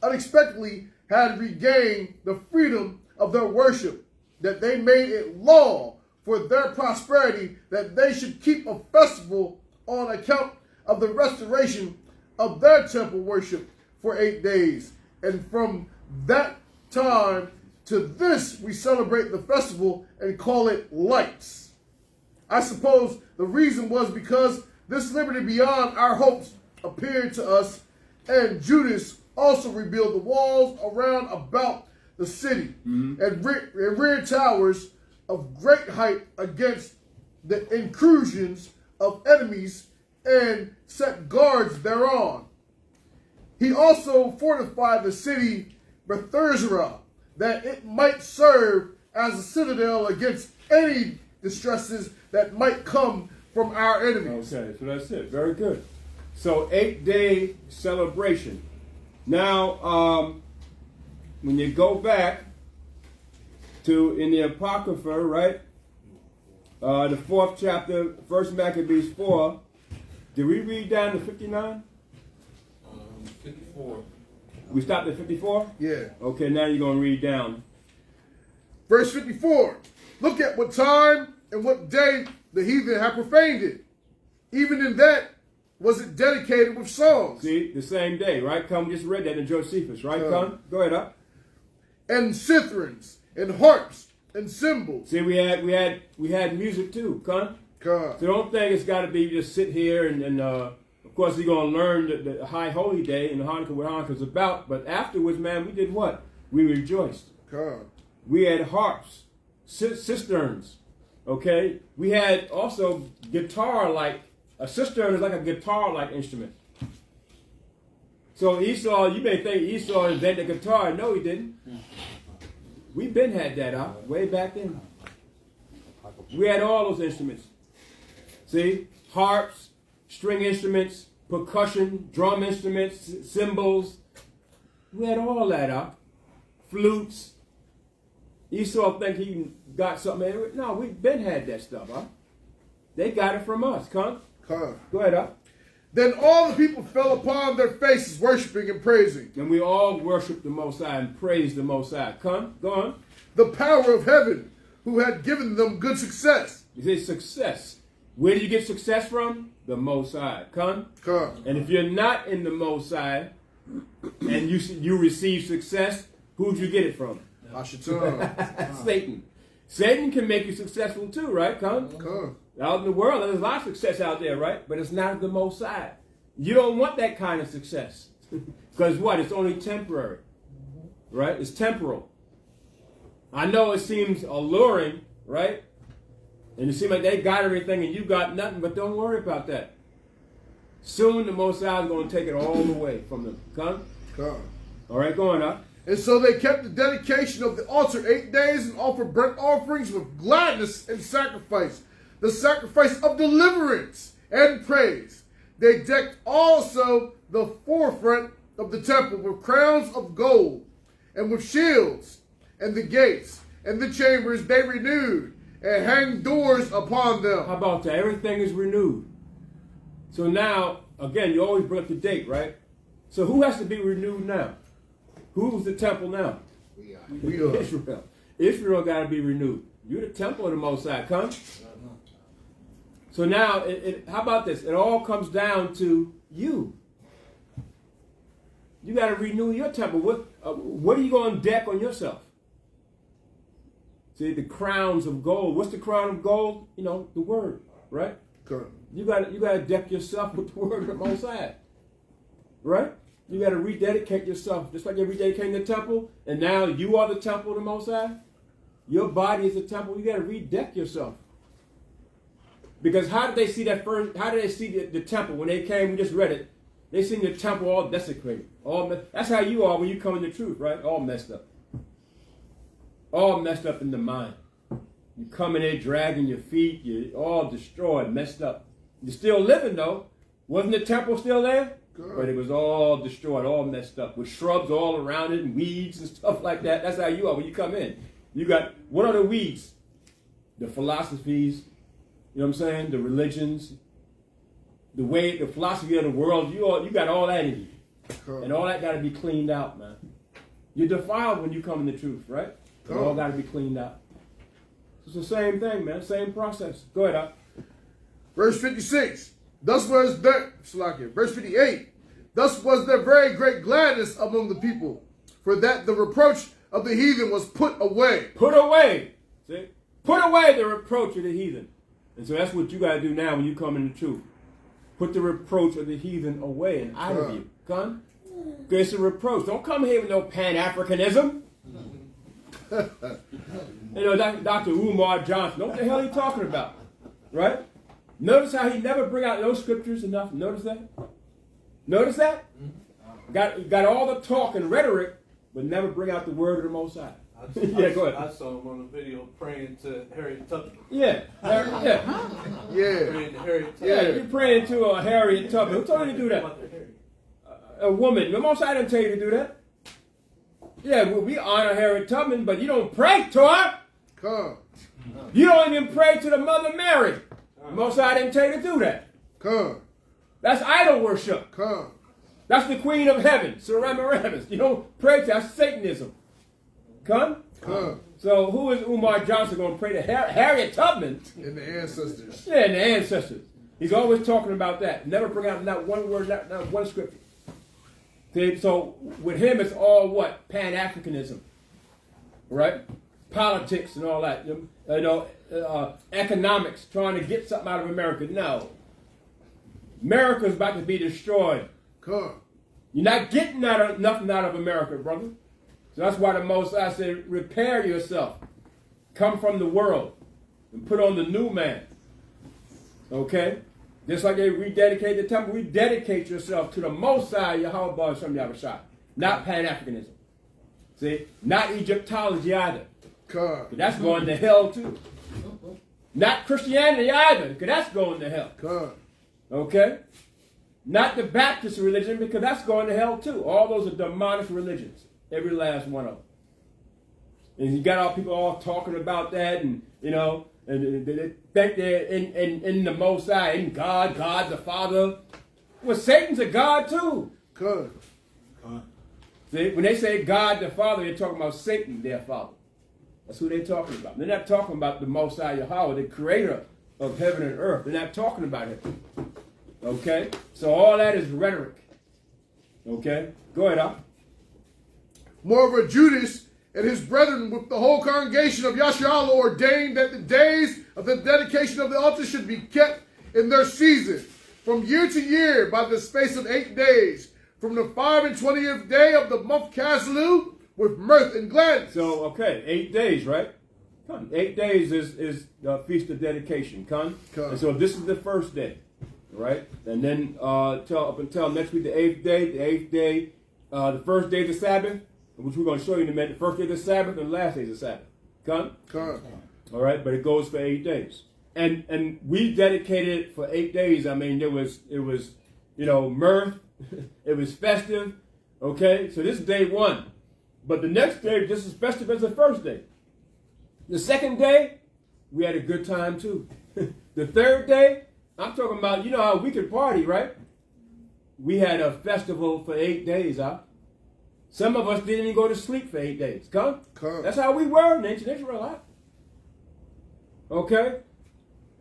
unexpectedly had regained the freedom of their worship, that they made it law for their prosperity that they should keep a festival on account of the restoration of their temple worship for 8 days. And from that time to this, we celebrate the festival and call it lights. I suppose the reason was because this liberty beyond our hopes appeared to us, and Judas also rebuilt the walls around about the city, and reared towers of great height against the intrusions of enemies, and set guards thereon. He also fortified the city Bethesda, that it might serve as a citadel against any distresses that might come from our enemies. Okay, so that's it. Very good. So 8-day celebration. Now, when you go back to in the Apocrypha, right? The 4th chapter, 1 Maccabees 4. Did we read down to 59? 54. We stopped at 54? Yeah. Okay, now you're going to read down. Verse 54. Look at what time and what day the heathen have profaned it. Even in that was it dedicated with songs. See, the same day, right? Come, just read that in Josephus, right? Come, go ahead, up. And citharans and harps and cymbals. See, we had music too, come. So don't think it's got to be just sit here and of course you're going to learn the high holy day and Hanukkah, what Hanukkah is about. But afterwards, man, we did what? We rejoiced. We had harps, cisterns, okay? We had also guitar-like. A cistern is like a guitar-like instrument. So Esau, you may think Esau invented guitar. No, he didn't. We've been had that out way back then. We had all those instruments. See? Harps, string instruments, percussion, drum instruments, cymbals. We had all that out. Flutes. Esau think he got something. No, we've been had that stuff, huh? They got it from us. Come. Come. Go ahead, up. Then all the people fell upon their faces, worshiping and praising. And we all worship the Most High and praise the Most High. Come. Go on. The power of heaven, who had given them good success. You say success. Where do you get success from? The Most High. Come. Come. And if you're not in the Most High and you receive success, who'd you get it from? Hashatan. Satan. Satan can make you successful too, right? Come. Come. Out in the world, there's a lot of success out there, right? But it's not the Most High. You don't want that kind of success. Because what? It's only temporary. Right? It's temporal. I know it seems alluring, right? And it seems like they got everything and you got nothing, but don't worry about that. Soon the Most High is going to take it all away from them. Come? Come. All right, going up. And so they kept the dedication of the altar 8 days and offered burnt offerings with gladness and sacrifice, the sacrifice of deliverance and praise. They decked also the forefront of the temple with crowns of gold and with shields, and the gates and the chambers they renewed and hanged doors upon them. How about that? Everything is renewed. So now, again, you always bring up the date, right? So who has to be renewed now? Who's the temple now? We are. Israel. Israel got to be renewed. You're the temple of the Most High. Come. So now, how about this? It all comes down to you. You got to renew your temple. What are you going to deck on yourself? See, the crowns of gold. What's the crown of gold? You know, the word, right? Come. You got to deck yourself with the word of the Most High, right? You got to rededicate yourself, just like you're rededicating the temple, and now you are the temple of the Most High. Your body is the temple. You got to redeck yourself. Because how did they see that first? How did they see the temple when they came? We just read it. They seen the temple all desecrated. That's how you are when you come in the truth, right? All messed up. All messed up in the mind. You come in there dragging your feet. You're all destroyed, messed up. You're still living though. Wasn't the temple still there? Good. But it was all destroyed, all messed up, with shrubs all around it and weeds and stuff like that. That's how you are when you come in. You got, what are the weeds? The philosophies, you know what I'm saying? The religions, the philosophy of the world. You got all that in you. Come. And all that got to be cleaned out, man. You're defiled when you come in the truth, right? It all got to be cleaned out. It's the same thing, man. Same process. Go ahead, up. Verse 56. Thus was there, verse 58. Thus was there very great gladness among the people, for that the reproach of the heathen was put away. Put away. See? Put away the reproach of the heathen. And so that's what you got to do now when you come in the truth. Put the reproach of the heathen away and out of you. Come? It's a reproach. Don't come here with no Pan-Africanism. You know, Dr. Umar Johnson, know what the hell he talking about? Right? Notice how he never bring out those scriptures enough. Notice that? Notice that? Got all the talk and rhetoric, but never bring out the word of the Most High. Yeah, go ahead. I saw him on a video praying to Harriet Tubman. Yeah. Yeah. Yeah. Praying to Harriet Tubman. Yeah, you're praying to a Harriet Tubman. Who told you to do that? A woman. The Most High didn't tell you to do that. Yeah, well, we honor Harriet Tubman, but you don't pray to her. Come. You don't even pray to the Mother Mary. The Most High didn't tell you to do that. Come. That's idol worship. Come. That's the Queen of Heaven, Semiramis. You don't pray to, that's Satanism. Come? Come. So who is Umar Johnson going to pray to? Harriet Tubman? And the ancestors. Yeah, and the ancestors. He's always talking about that. Never bring out not one word, not one scripture. See, so with him, it's all what? Pan-Africanism. Right? Politics and all that. You know, economics, trying to get something out of America. No. America's about to be destroyed. Come. You're not getting nothing out of America, brother. So that's why the Most High said, repair yourself. Come from the world and put on the new man. Okay? Just like they rededicate the temple, rededicate yourself to the Most High, Yahweh Shem Yahushua. Not Pan-Africanism. See? Not Egyptology either. Come. That's going to hell too. Not Christianity either, because that's going to hell. Come. Okay? Not the Baptist religion, because that's going to hell too. All those are demonic religions. Every last one of them. And you got all people all talking about that, and you know, And they think they're in the Most High, in God, God the Father. Well, Satan's a God too. Good. See, when they say God the Father, they're talking about Satan, their father. That's who they're talking about. They're not talking about the Most High Yahweh, the creator of heaven and earth. They're not talking about him. Okay? So all that is rhetoric. Okay? Go ahead, Al. Moreover, Judas and his brethren with the whole congregation of Yasharallah ordained that the days of the dedication of the altar should be kept in their season, from year to year, by the space of 8 days, from the 25th day of the month Caslu, with mirth and gladness. So, okay, 8 days, right? Come. 8 days is the Feast of Dedication. Come. And so this is the first day, right? And then up until next week, the 8th day. The 8th day, the first day of the Sabbath, which we're going to show you in a minute. The first day of the Sabbath and the last day of the Sabbath. Come. All right, but it goes for 8 days. And we dedicated it for 8 days. I mean, it was mirth. It was festive. Okay, so this is day one. But the next day, just as festive as the first day. The second day, we had a good time too. The third day, I'm talking about, you know how we could party, right? We had a festival for 8 days, huh? Some of us didn't even go to sleep for 8 days. Come? That's how we were in ancient Israel, huh? Okay?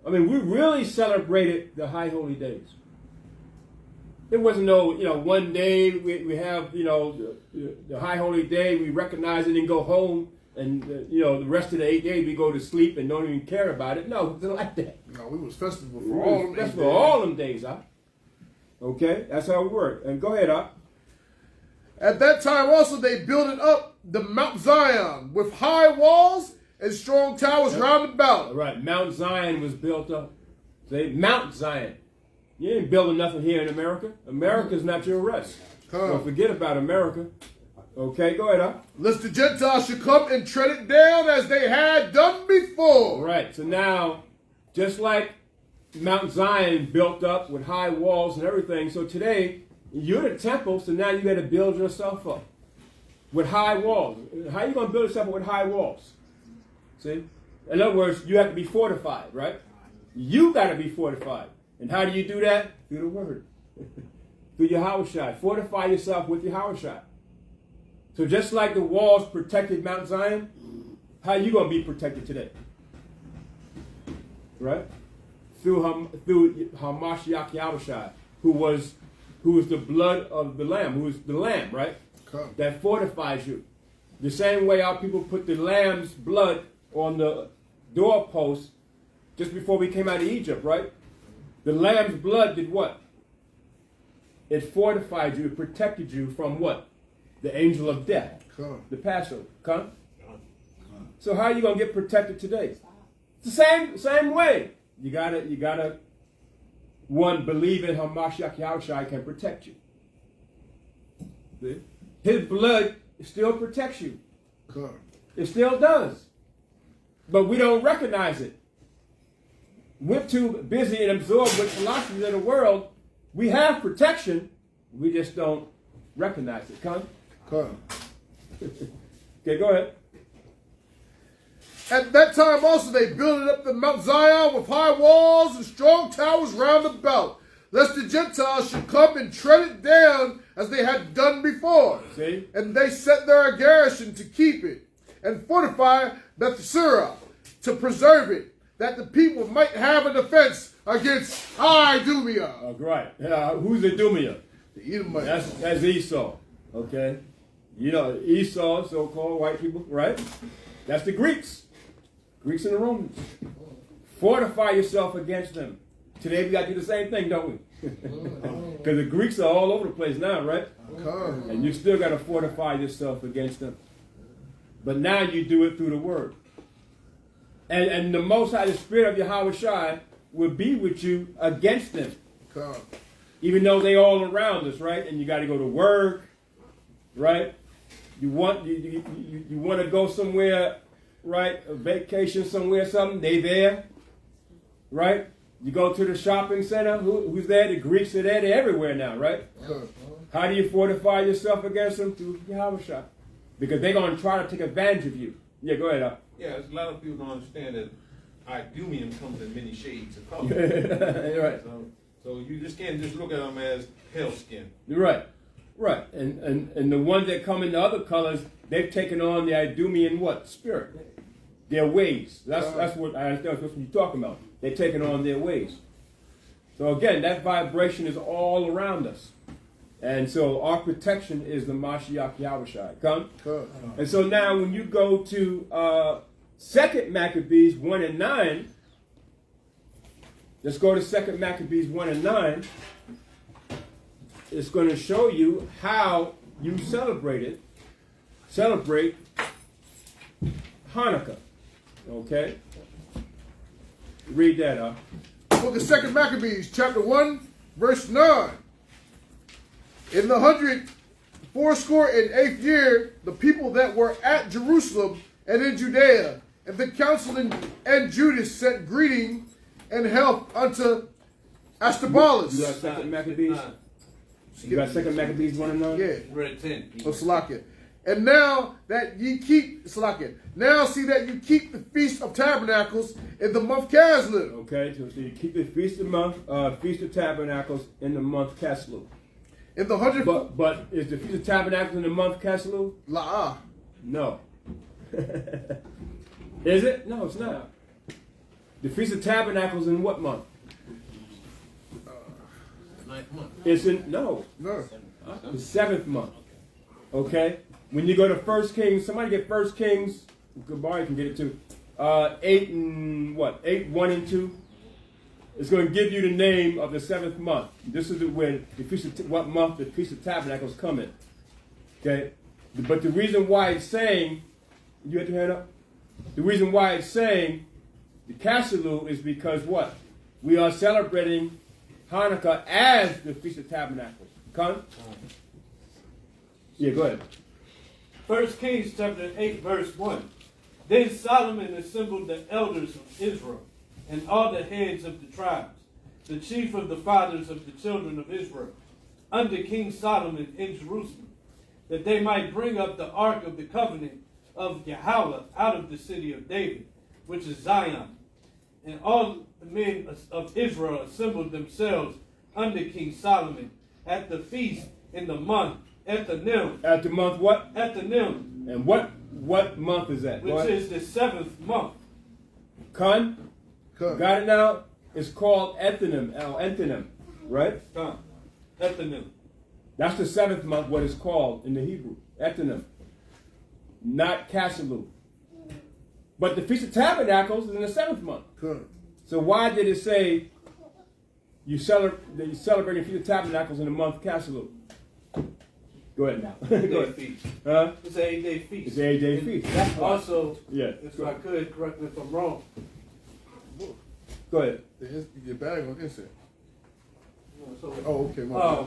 I mean, we really celebrated the high holy days. There wasn't no, one day we have, the high holy day, we recognize it and go home. And, the rest of the 8 days we go to sleep and don't even care about it. No, it wasn't like that. No, we was festival for all them days. For all them days, huh? Okay, that's how it worked. And go ahead, huh? At that time also they builded up the Mount Zion with high walls and strong towers round about. Right, Mount Zion was built up. See, Mount Zion. You ain't building nothing here in America. America's not your rest. Don't forget about America. Okay, go ahead, huh? Lest the Gentiles should come and tread it down as they had done before. Right, so now, just like Mount Zion built up with high walls and everything, so today, you're the temple, so now you got to build yourself up with high walls. How are you going to build yourself up with high walls? See? In other words, you have to be fortified, right? You got to be fortified. And how do you do that? Through the word. Through your Yahushua. Fortify yourself with your Yahushua. So just like the walls protected Mount Zion, how are you going to be protected today? Right? Through Hamashiach Yahushua, who was the blood of the Lamb, who is the Lamb, right? That fortifies you. The same way our people put the Lamb's blood on the doorpost just before we came out of Egypt, right? The Lamb's blood did what? It fortified you, it protected you from what? The angel of death. The Passover. Come? So how are you going to get protected today? It's the same way. You gotta one, believe in Hamashiach Yahushua can protect you. See? His blood still protects you. It still does. But we don't recognize it. We're too busy and absorbed with philosophies of the world. We have protection. We just don't recognize it. Come? Okay, go ahead. At that time also they built up the Mount Zion with high walls and strong towers round about, lest the Gentiles should come and tread it down as they had done before. See? And they set there a garrison to keep it, and fortify Bethsura to preserve it, that the people might have a defense against Idumea. Right. Who's Idumea? The Edomites. That's Esau. Okay? Esau, so-called white people, right? That's the Greeks. Greeks and the Romans. Fortify yourself against them. Today we got to do the same thing, don't we? Because the Greeks are all over the place now, right? And you still got to fortify yourself against them. But now you do it through the word. And the Most High, the Spirit of Yahushua, will be with you against them. Even though they all around us, right? And you got to go to work, right? You want to go somewhere, right? A vacation somewhere, something. They there, right? You go to the shopping center. Who's there? The Greeks are there. They're everywhere now, right? How do you fortify yourself against them? Through Yahushua. Because they're going to try to take advantage of you. Yeah, go ahead. Yeah, a lot of people don't understand that Idumean comes in many shades of color. Right. So you just can't just look at them as pale skin. Right. Right. And the ones that come in the other colors, they've taken on the Idumean what? Spirit. Their ways. That's what I understand. That's what you're talking about. They're taking on their ways. So again, that vibration is all around us. And so our protection is the Mashiach Yahushai. Come? And so now when you go to 2 Maccabees 1 and 9, let's go to 2 Maccabees 1 and 9. It's going to show you how you celebrate Hanukkah. Okay? Read that up. Book of 2 Maccabees, chapter 1, verse 9. In the 184th year, the people that were at Jerusalem and in Judea, and the council and Judas sent greeting and health unto Ashtabalus. You got 2 Maccabees? You got 2 Maccabees 1 and 9? Yeah. Read 10. Oh, Salakia. And now that ye keep, Salakia, now see that you keep the Feast of Tabernacles in the month Caslu. Okay, so you keep the Feast of Tabernacles in the month Caslu. In the 100th. But is the Feast of Tabernacles in the month Caslu? La'ah. No. Is it? No, it's not. The Feast of Tabernacles in what month? 9th month. It's in, no. No. The 7th month. Okay? When you go to 1 Kings, somebody get 1 Kings, goodbye, you can get it too. 8 and what? 8, 1 and 2. It's going to give you the name of the 7th month. This is when the Feast of, what month the Feast of Tabernacles come in. Okay? But the reason why it's saying, you had your hand up? The reason why it's saying the Caselu is because what? We are celebrating Hanukkah as the Feast of Tabernacles. Come? Yeah, go ahead. 1 Kings chapter 8, verse 1. Then Solomon assembled the elders of Israel and all the heads of the tribes, the chief of the fathers of the children of Israel, under King Solomon in Jerusalem, that they might bring up the ark of the covenant of Yahweh out of the city of David, which is Zion. And all the men of Israel assembled themselves under King Solomon at the feast in the month Ethanim. At the month what? Ethanim. And what month is that? Which is the 7th month. Got it now? It's called Ethanim, right? Ethanim. That's the 7th month, what it's called in the Hebrew. Ethanim. Not Caselu. But the Feast of Tabernacles is in the 7th month. So why did it say you're celebrating the Feast of Tabernacles in the month Caselu? Go ahead now. Go ahead. Feast. Huh? It's an 8-day feast. It's an 8-day feast. That's also, yeah. if I could, correct me if I'm wrong. Go ahead. Your bag on insert. So, Oh, okay. My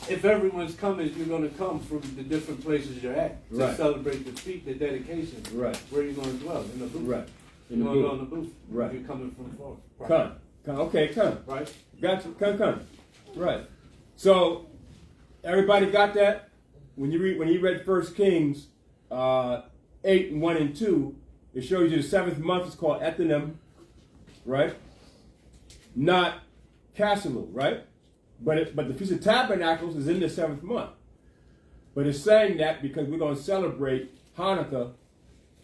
if everyone's coming, you're going to come from the different places you're at to Right. celebrate the feast, the dedication. Right. Where you're going to dwell? In the booth. Right. You're going to go in the booth. Right. If you're coming from far. Come. Okay, come. Right. Gotcha. Come. Right. So everybody got that? When he read 1 Kings 8 and 1 and 2, it shows you the 7th month is called Ethanim, right? Not Caselu, right? But the Feast of Tabernacles is in the 7th month. But it's saying that because we're going to celebrate Hanukkah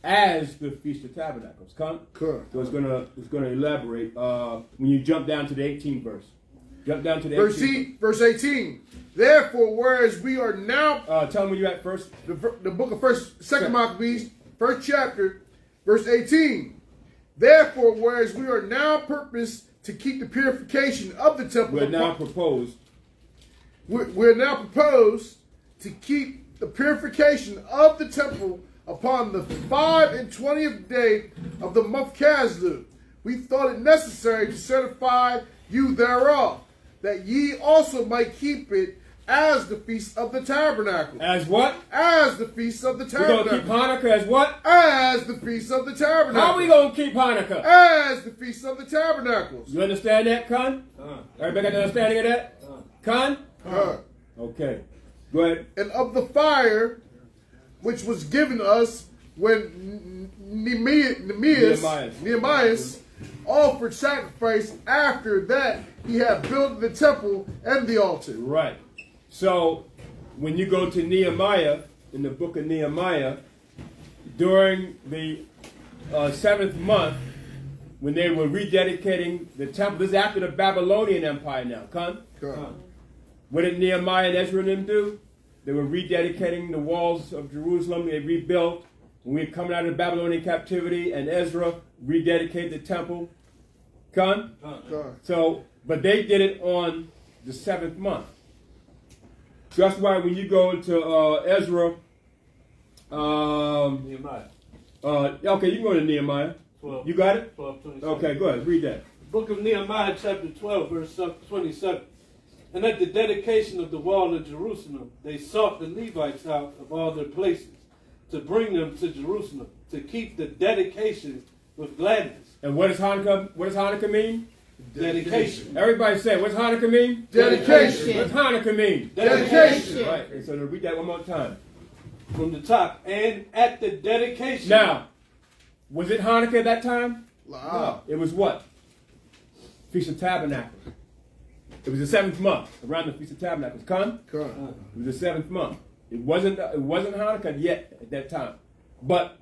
as the Feast of Tabernacles. Come? Correct. So it's gonna elaborate when you jump down to the 18th verse. Jump down to the 18th verse 18. Therefore, whereas we are now, tell them where you at first. the book of Second Maccabees, 1st chapter, verse 18. Therefore, whereas we are now purposed to keep the purification of the temple, We're now proposed to keep the purification of the temple upon the 25th day of the month Caslu. We thought it necessary to certify you thereof, that ye also might keep it as the Feast of the Tabernacle. as what? As the Feast of the We're gonna keep Tabernacle. Hanukkah as what? As the Feast of the Tabernacle. How are we gonna keep Hanukkah? As the Feast of the Tabernacles. You understand that, Khan? Everybody got the understanding of that? Khan? Okay. Go ahead. And of the fire which was given us when Nehemiah offered sacrifice after that he had built the temple and the altar. Right. So when you go to Nehemiah, in the book of Nehemiah, during the 7th month, when they were rededicating the temple, this is after the Babylonian Empire now. What did Nehemiah and Ezra and them do? They were rededicating the walls of Jerusalem. They rebuilt. When we were coming out of the Babylonian captivity, and Ezra rededicated the temple. So, but they did it on the 7th month. So that's why when you go into Ezra, Nehemiah. Okay, you can go to Nehemiah. 12. You got it? 12:27. Okay, go ahead. Read that. Book of Nehemiah, chapter 12, verse 27. And at the dedication of the wall of Jerusalem, they sought the Levites out of all their places to bring them to Jerusalem, to keep the dedication with gladness. And what does Hanukkah mean? Dedication. Everybody say, what's Hanukkah mean? Dedication. What's Hanukkah mean? Dedication. Right. And so to read that one more time. From the top. And at the dedication. Now, was it Hanukkah at that time? Wow. No. It was what? Feast of Tabernacles. It was the 7th month, around the Feast of Tabernacles. It was the 7th month. It wasn't Hanukkah yet at that time. But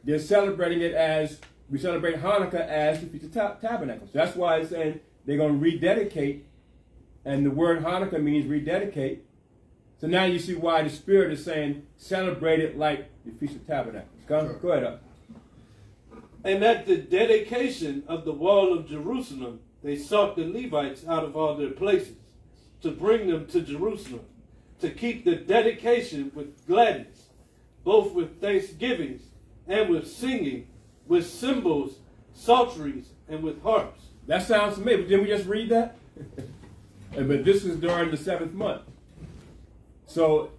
they're celebrating it as, we celebrate Hanukkah as the Feast of Tabernacles. That's why it's saying they're going to rededicate, and the word Hanukkah means rededicate. So now you see why the Spirit is saying celebrate it like the Feast of Tabernacles. Go ahead up. And at the dedication of the wall of Jerusalem, they sought the Levites out of all their places to bring them to Jerusalem, to keep the dedication with gladness, both with thanksgivings and with singing, with cymbals, psalteries, and with harps. That sounds familiar, but didn't we just read that? But this is during the 7th month. So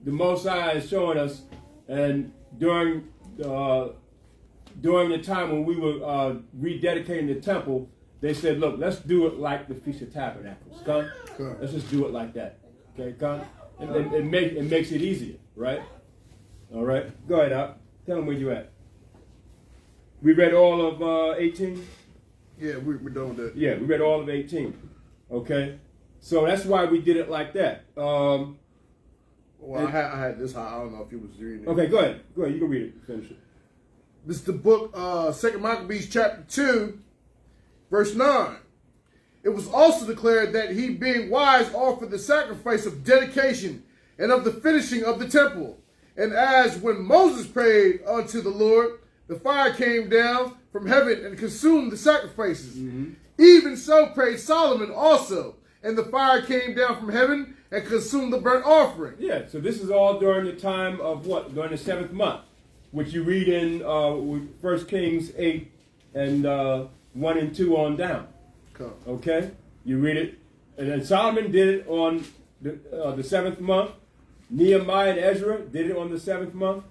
the Most High is showing us, and during the time when we were rededicating the temple, they said, look, let's do it like the Feast of Tabernacles. Let's just do it like that. Okay, it makes it easier, right? All right. Go ahead, Al. Tell them where you at. We read all of 18? Yeah, we're done with that. Yeah, we read all of 18. Okay? So that's why we did it like that. Well, I had this. I don't know if you was reading it. Okay, go ahead. Go ahead. You can read it. Finish it. This is the book, 2 Maccabees chapter 2, verse 9. It was also declared that he, being wise, offered the sacrifice of dedication and of the finishing of the temple. And as when Moses prayed unto the Lord, the fire came down from heaven and consumed the sacrifices. Even so prayed Solomon also, and the fire came down from heaven and consumed the burnt offering. Yeah, so this is all during the time of what? During the 7th month, which you read in 1 Kings 8 and 1 and 2 on down. Okay? You read it. And then Solomon did it on the 7th month. Nehemiah and Ezra did it on the 7th month.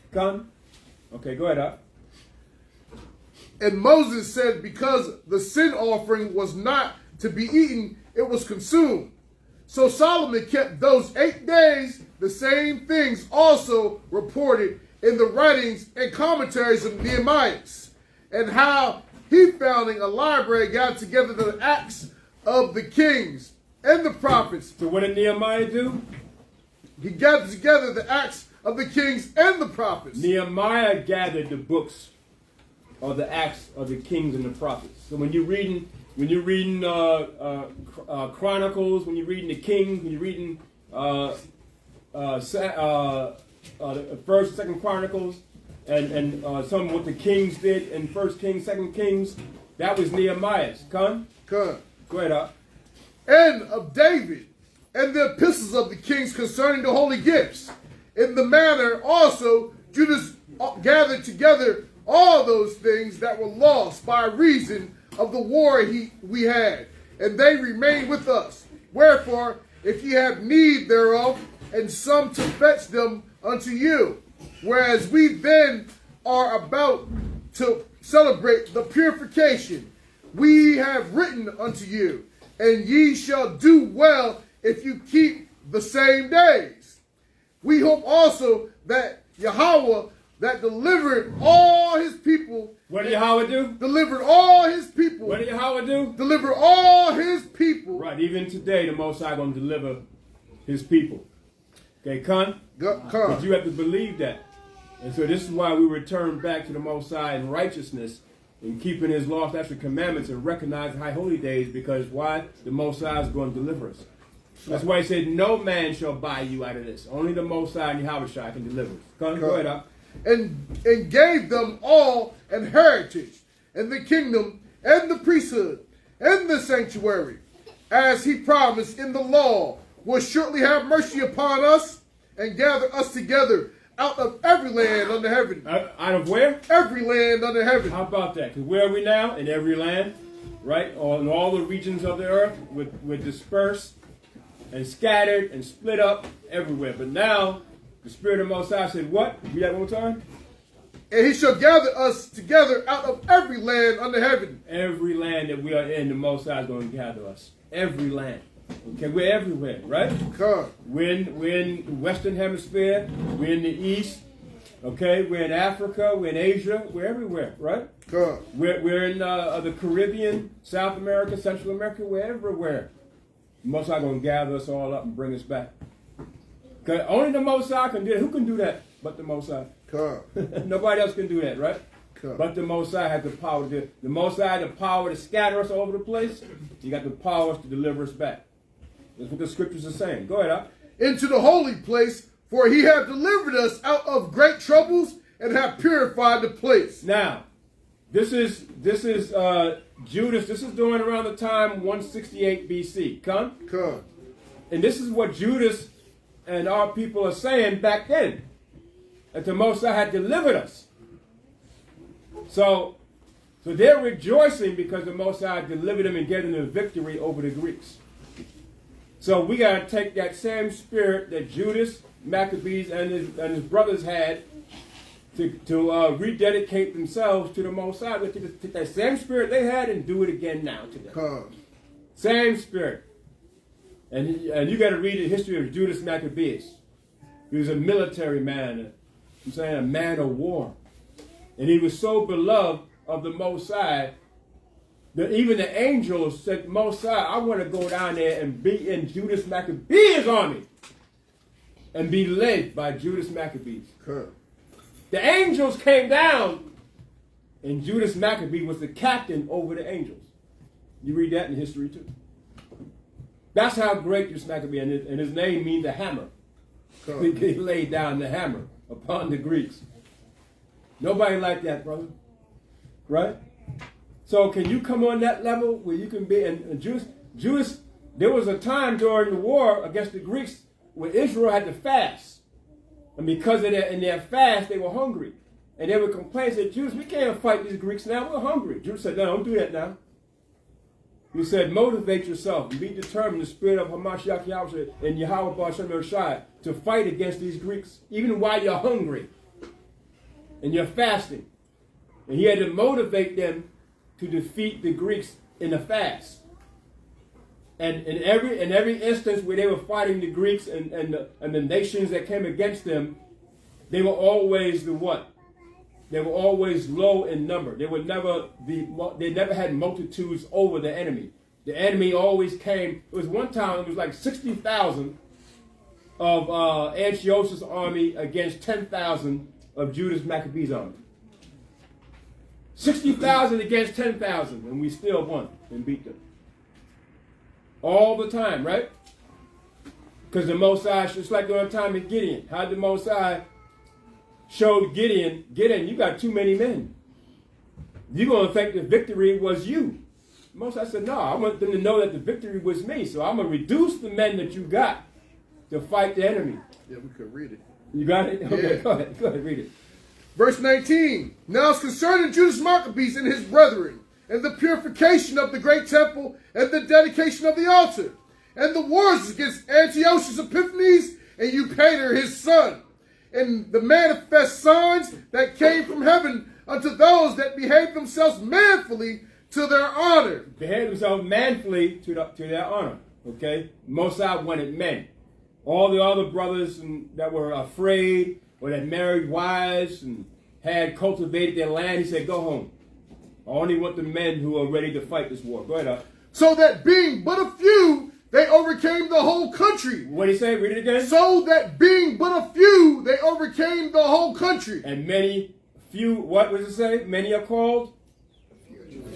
Okay, go ahead, Up. And Moses said, because the sin offering was not to be eaten, it was consumed. So Solomon kept those 8 days, the same things also reported in the writings and commentaries of Nehemiah, and how he, founding a library, got together the acts of the kings and the prophets. So what did Nehemiah do? He gathered together the acts of the kings and the prophets. Nehemiah gathered the books of the acts of the kings and the prophets. So when you're reading Chronicles, when you're reading the Kings, when you're reading the 1st, 2nd Chronicles, and some of what the kings did in 1 Kings, 2 Kings, that was Nehemiah's. Go ahead, up. And of David, and the epistles of the kings concerning the holy gifts. In the manner also Judas gathered together all those things that were lost by reason of the war we had, and they remain with us. Wherefore, if ye have need thereof, and some to fetch them unto you, whereas we then are about to celebrate the purification, we have written unto you, and ye shall do well if you keep the same days. We hope also that Yahweh that delivered all his people. What did Yahweh do? Delivered all his people. What did Yahweh do? Deliver all his people. Right, even today, the Most High going to deliver his people. Okay, Con? But you have to believe that. And so this is why we return back to the Most High in righteousness, in keeping his law, statutes, and commandments, and recognize high holy days, because why? The Most High is going to deliver us. That's why he said, no man shall buy you out of this. Only the Most High and Yahweh Shai can deliver us. Go ahead, up. And gave them all an heritage, and the kingdom, and the priesthood, and the sanctuary, as he promised in the law, will shortly have mercy upon us, and gather us together out of every land under heaven. Out of where? Every land under heaven. How about that? Because where are we now? In every land, right? In all the regions of the earth, we're dispersed and scattered and split up everywhere. But now, the Spirit of the Most High said, what? Read that one more time. And he shall gather us together out of every land under heaven. Every land that we are in, the Most High is going to gather us. Every land. Okay, we're everywhere, right? God. We're in the Western Hemisphere. We're in the East. Okay, we're in Africa. We're in Asia. We're everywhere, right? God. We're in the Caribbean, South America, Central America. We're everywhere. The Most High going to gather us all up and bring us back. Because only the Most High can do that. Who can do that but the Most High? God. Nobody else can do that, right? God. But the Most High has the power to do it. The Most High has the power to scatter us all over the place. He got the power to deliver us back. That's what the scriptures are saying. Go ahead, Up. Into the holy place, for he hath delivered us out of great troubles and hath purified the place. Now, this is Judas. This is during around the time 168 BC. Come? Come. And this is what Judas and our people are saying back then. That the Most High had delivered us. So they're rejoicing because the Most High delivered them and gave them the victory over the Greeks. So we got to take that same spirit that Judas, Maccabees, and his brothers had to rededicate themselves to the Most High. We have to take that same spirit they had and do it again now today. Same spirit. And you got to read the history of Judas Maccabees. He was a military man, I'm saying a man of war. And he was so beloved of the Most High that even the angels said, Most High, I want to go down there and be in Judas Maccabees' army and be led by Judas Maccabees. The angels came down and Judas Maccabee was the captain over the angels. You read that in history too. That's how great Judas Maccabee, and his name means the hammer. He laid down the hammer upon the Greeks. Nobody like that, brother. Right? So can you come on that level where you can be, and Judas, there was a time during the war against the Greeks where Israel had to fast. And because of that, in their fast, they were hungry. And they would complain, said, Judas, we can't fight these Greeks now, we're hungry. Judas said, no, don't do that now. He said, motivate yourself and be determined, the spirit of Hamashiach Yahweh and Yahweh Ba'Shem Shai, to fight against these Greeks, even while you're hungry and you're fasting. And he had to motivate them to defeat the Greeks in a fast. And in every instance where they were fighting the Greeks and the nations that came against them, they were always the what? They were always low in number. They never had multitudes over the enemy. The enemy always came. It was one time, it was like 60,000 of Antiochus' army against 10,000 of Judas Maccabees' army. 60,000 against 10,000, and we still won and beat them. All the time, right? Because the Most High, just like during the time of Gideon, how the Most High showed Gideon, you got too many men. You're going to think the victory was you. Most High said, no, I want them to know that the victory was me, so I'm going to reduce the men that you got to fight the enemy. Yeah, we could read it. You got it? Okay, Yeah. go ahead, read it. Verse 19. Now it's concerning Judas Maccabees and his brethren, and the purification of the great temple, and the dedication of the altar, and the wars against Antiochus Epiphanes and Eupator his son, and the manifest signs that came from heaven unto those that behaved themselves manfully to their honor. Behaved themselves manfully to their honor. Okay? Most High wanted men. All the other brothers that were afraid or that married wives and had cultivated their land, he said, go home. I only want the men who are ready to fight this war. Go ahead, up. So that being but a few, they overcame the whole country. What did he say? Read it again. So that being but a few, they overcame the whole country. And many, few, what does it say? Many are called?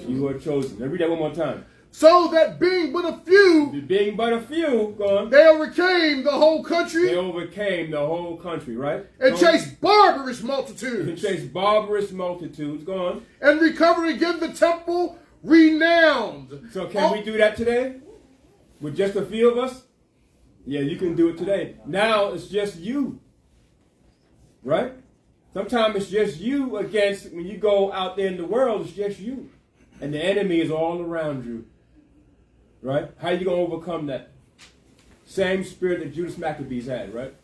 Few are chosen. Now read that one more time. So that being but a few, Being but a few, go on. they overcame the whole country. They overcame the whole country, right? And Go on. chased barbarous And multitudes. chased barbarous multitudes. Go on. And recovered again the temple renowned. So can we do that today? With just a few of us? Yeah, you can do it today. Now it's just you. Right? Sometimes it's just you against, when you go out there in the world, it's just you. And the enemy is all around you. Right? How you going to overcome that? Same spirit that Judas Maccabees had, right?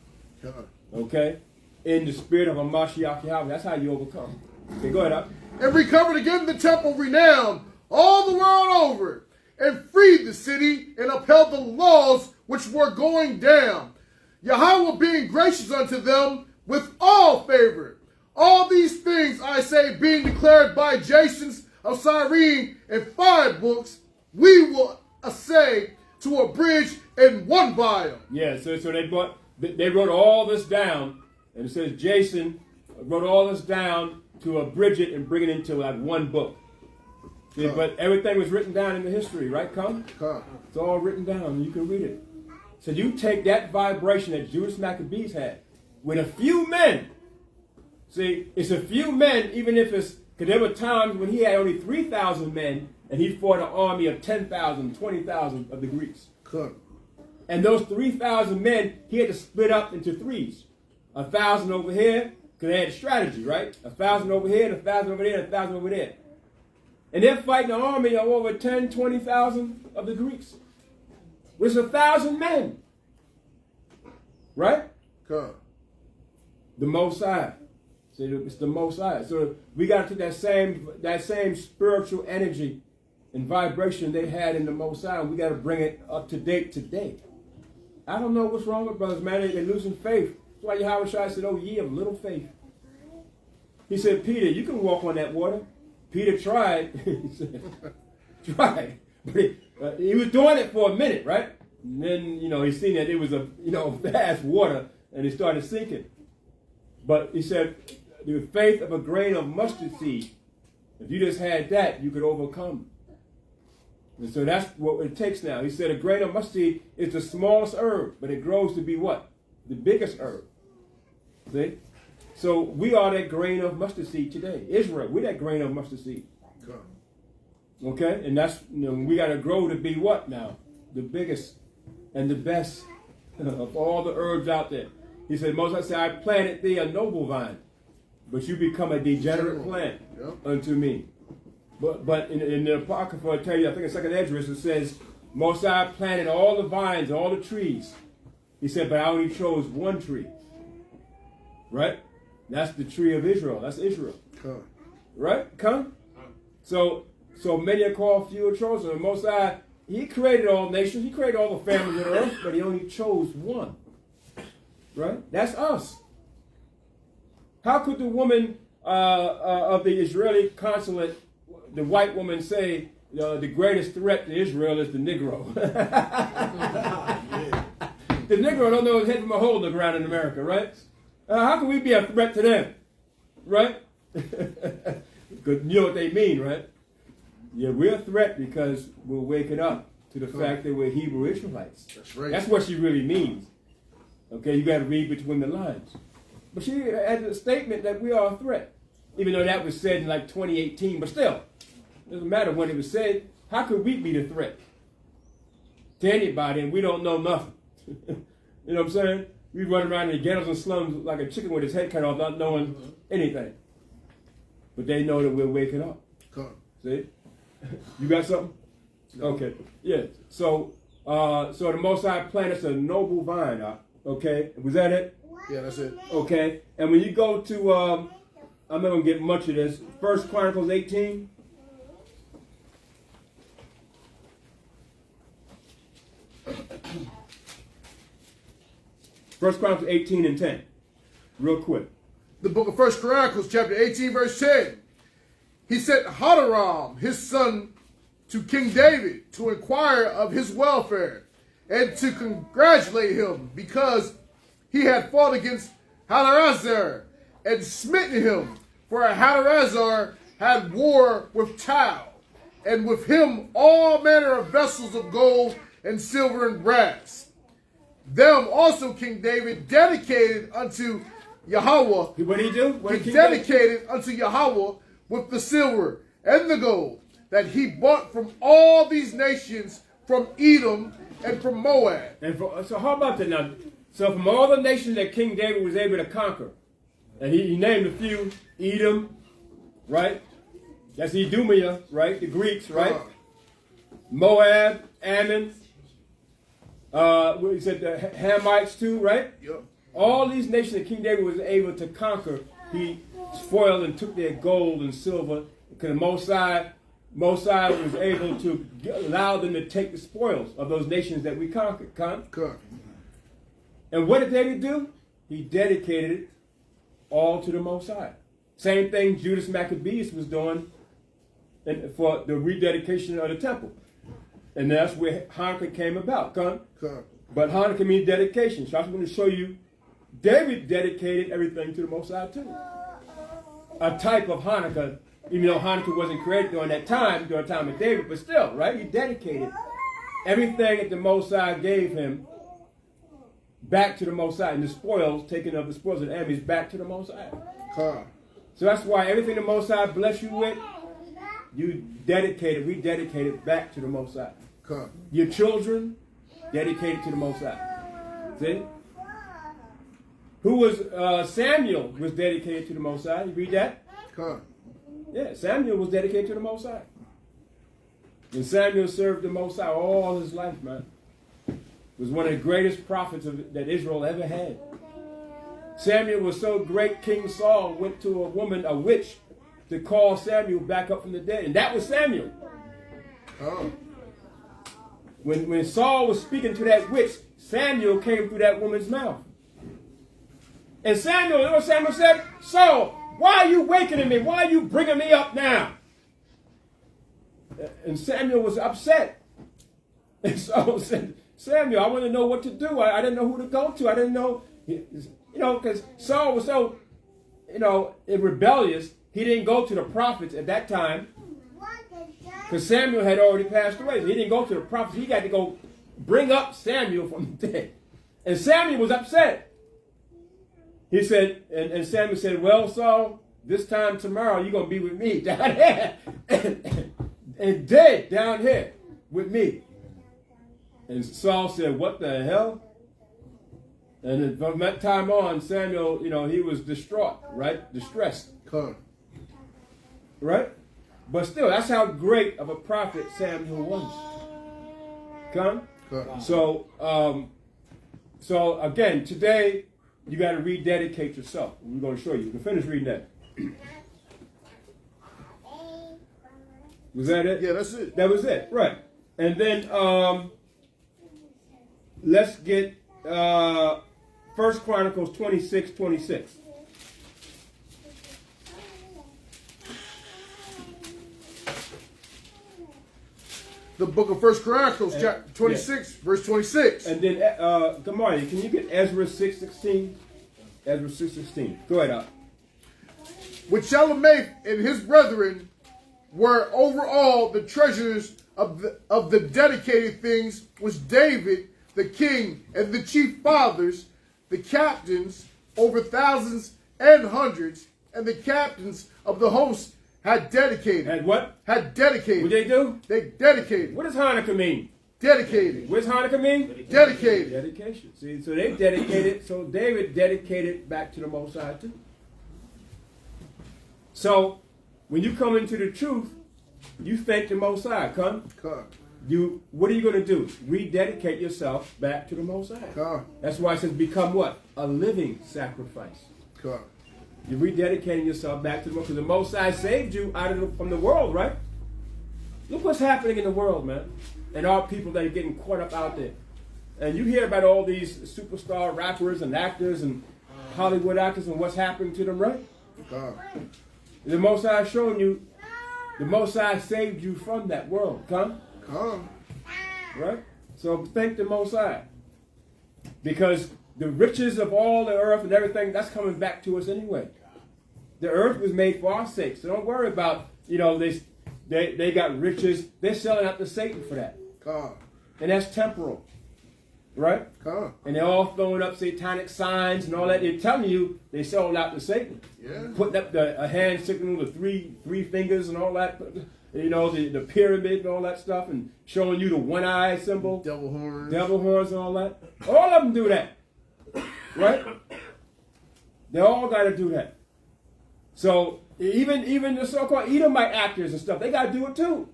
Okay? In the spirit of a Mashiach Yahweh. That's how you overcome. Okay, go ahead, up. And recovered again the temple renowned all the world over. And freed the city and upheld the laws which were going down. Yahweh being gracious unto them with all favor. All these things I say being declared by Jasons of Cyrene in 5 books, we will essay to abridge in 1 volume. Yeah, so they wrote all this down, and it says Jason wrote all this down to abridge it and bring it into like 1 book. See, but everything was written down in the history, right? It's all written down. You can read it. So you take that vibration that Judas Maccabees had with a few men. See, it's a few men, even if it's, because there were times when he had only 3,000 men and he fought an army of 10,000, 20,000 of the Greeks. And those 3,000 men, he had to split up into threes. 1,000 over here, because they had a strategy, right? 1,000 over here, and 1,000 over there, and 1,000 over there. And they're fighting an army of over 10, 20,000 of the Greeks. Which is 1,000 men. Right? The Most High. See, it's the Most High. So we got to take that same spiritual energy and vibration they had in the Most High, and we got to bring it up to date today. I don't know what's wrong with brothers, man. They're losing faith. That's why Yahweh Shai said, oh, ye of little faith. He said, Peter, you can walk on that water. Peter tried. He said, tried. But he was doing it for a minute, right? And then, he seen that it was vast water, and he started sinking. But he said, the faith of a grain of mustard seed, if you just had that, you could overcome. And so that's what it takes now. He said a grain of mustard seed is the smallest herb, but it grows to be what? The biggest herb. See? So we are that grain of mustard seed today. Israel, we're that grain of mustard seed. Okay? And that's, we got to grow to be what now? The biggest and the best of all the herbs out there. He said, Moses said, I planted thee a noble vine, but you become a degenerate plant unto me. But in the Apocrypha, I tell you, I think in 2nd Esdras, it says, Moses planted all the vines, all the trees. He said, but I only chose 1 tree. Right? That's the tree of Israel. That's Israel. Right? Come? So many are called, few are chosen. And Most High, he created all nations. He created all the families of the earth, but he only chose 1. Right? That's us. How could the woman of the Israeli consulate, the white woman, say the greatest threat to Israel is the Negro? The Negro don't know his head from a hole in the ground in America, right? How can we be a threat to them? Right? Because you know what they mean, right? Yeah, we're a threat because we're waking up to the fact that we're Hebrew Israelites. That's right. That's what she really means. Okay, you got to read between the lines. But she had a statement that we are a threat. Even though that was said in like 2018, but still, it doesn't matter when it was said. How could we be the threat to anybody and we don't know nothing? You know what I'm saying? We run around in the ghettos and slums like a chicken with his head cut off, not knowing anything. But they know that we're waking up. See? You got something? No. Okay. Yeah. So the Most High planted a noble vine. Okay. Was that it? Yeah, that's it. Okay. And when you go to, I'm not going to get much of this. 1 Chronicles 18. First Chronicles 18 and 10. real quick. The book of 1 Chronicles, chapter 18, verse 10. He sent Hanukkah, his son, to King David to inquire of his welfare and to congratulate him because he had fought against Hadarezer and smitten him. For Hadarezer had war with Tau, and with him all manner of vessels of gold and silver and brass. Them also King David dedicated unto Yahweh. What did he do? What did He King David- dedicated unto Yahweh with the silver and the gold that he bought from all these nations, from Edom and from Moab. And so how about that now? So from all the nations that King David was able to conquer, and he named a few, Edom, right? That's Idumea, right? The Greeks, right? Moab, Ammon. We said the Hamites too, right? Yep. All these nations that King David was able to conquer, he spoiled and took their gold and silver, because Mosai was able to allow them to take the spoils of those nations that we conquered. And what did David do? He dedicated it all to the Mosai. Same thing Judas Maccabeus was doing for the rededication of the temple. And that's where Hanukkah came about. But Hanukkah means dedication. So I'm going to show you David dedicated everything to the Mosai too. A type of Hanukkah, even though Hanukkah wasn't created during that time, during the time of David, but still, right? He dedicated everything that the Mosai gave him back to the Mosai, and the spoils, taking of the spoils of the enemies back to the Mosai. So that's why everything the Mosai bless you with, you dedicate it, rededicate it back to the Mosai. Your children, dedicated to the Mosai. See? Who was, Samuel was dedicated to the Mosai. You read that? Yeah, Samuel was dedicated to the Mosai. And Samuel served the Mosai all his life, man. Was one of the greatest prophets that Israel ever had. Samuel was so great, King Saul went to a witch, to call Samuel back up from the dead. And that was Samuel. When Saul was speaking to that witch, Samuel came through that woman's mouth. And Samuel, you know what Samuel said? Saul, why are you wakening me? Why are you bringing me up now? And Samuel was upset. And Saul said, Samuel, I want to know what to do. I didn't know who to go to. I didn't know, because Saul was so, rebellious. He didn't go to the prophets at that time because Samuel had already passed away. So he didn't go to the prophets. He got to go bring up Samuel from the dead. And Samuel was upset. He said, and Samuel said, well, Saul, this time tomorrow you're going to be with me down here and dead down here with me. And Saul said, what the hell? And from that time on, Samuel, he was distraught, right? Distressed. Right? But still, that's how great of a prophet Samuel was. So again, today, you got to rededicate yourself. We're going to show you. You can finish reading that. Was that it? Yeah, that's it. That was it, right. And then let's get 1 Chronicles 26:26. The book of 1 Chronicles, chapter 26, verse 26. And then, Gamari, can you get Ezra 6:16? Ezra 6:16. Go ahead, With Shalomith and his brethren were over all the treasures of the dedicated things which David, the king, and the chief fathers, the captains, over thousands and hundreds, and the captains of the host had dedicated. Had what? Had dedicated. What they do? They dedicated. What does Hanukkah mean? Dedicated. What does Hanukkah mean? Dedicated. Dedication. See, so they dedicated. So David dedicated back to the Most High too. So when you come into the truth, you thank the Most High. What are you going to do? Rededicate yourself back to the Most High. That's why it says become what? A living sacrifice. You're rededicating yourself back to the Most High. Because the Most High saved you from the world, right? Look what's happening in the world, man. And our people that are getting caught up out there. And you hear about all these superstar rappers and actors and Hollywood actors and what's happening to them, right? God. The Most High showing you, the Most High saved you from that world, come? Come. Right? So thank the Most High. Because the riches of all the earth and everything, that's coming back to us anyway. The earth was made for our sake. So don't worry about, they got riches. They're selling out to Satan for that. God. And that's temporal. Right? God. And they're all throwing up satanic signs and all that. They're telling you they sold out to Satan. Yeah. Putting up a hand signal with three fingers and all that. The pyramid and all that stuff. And showing you the one-eye symbol. Devil horns. Devil horns and all that. All of them do that. Right? They all got to do that. So even the so-called Edomite actors and stuff, they got to do it too.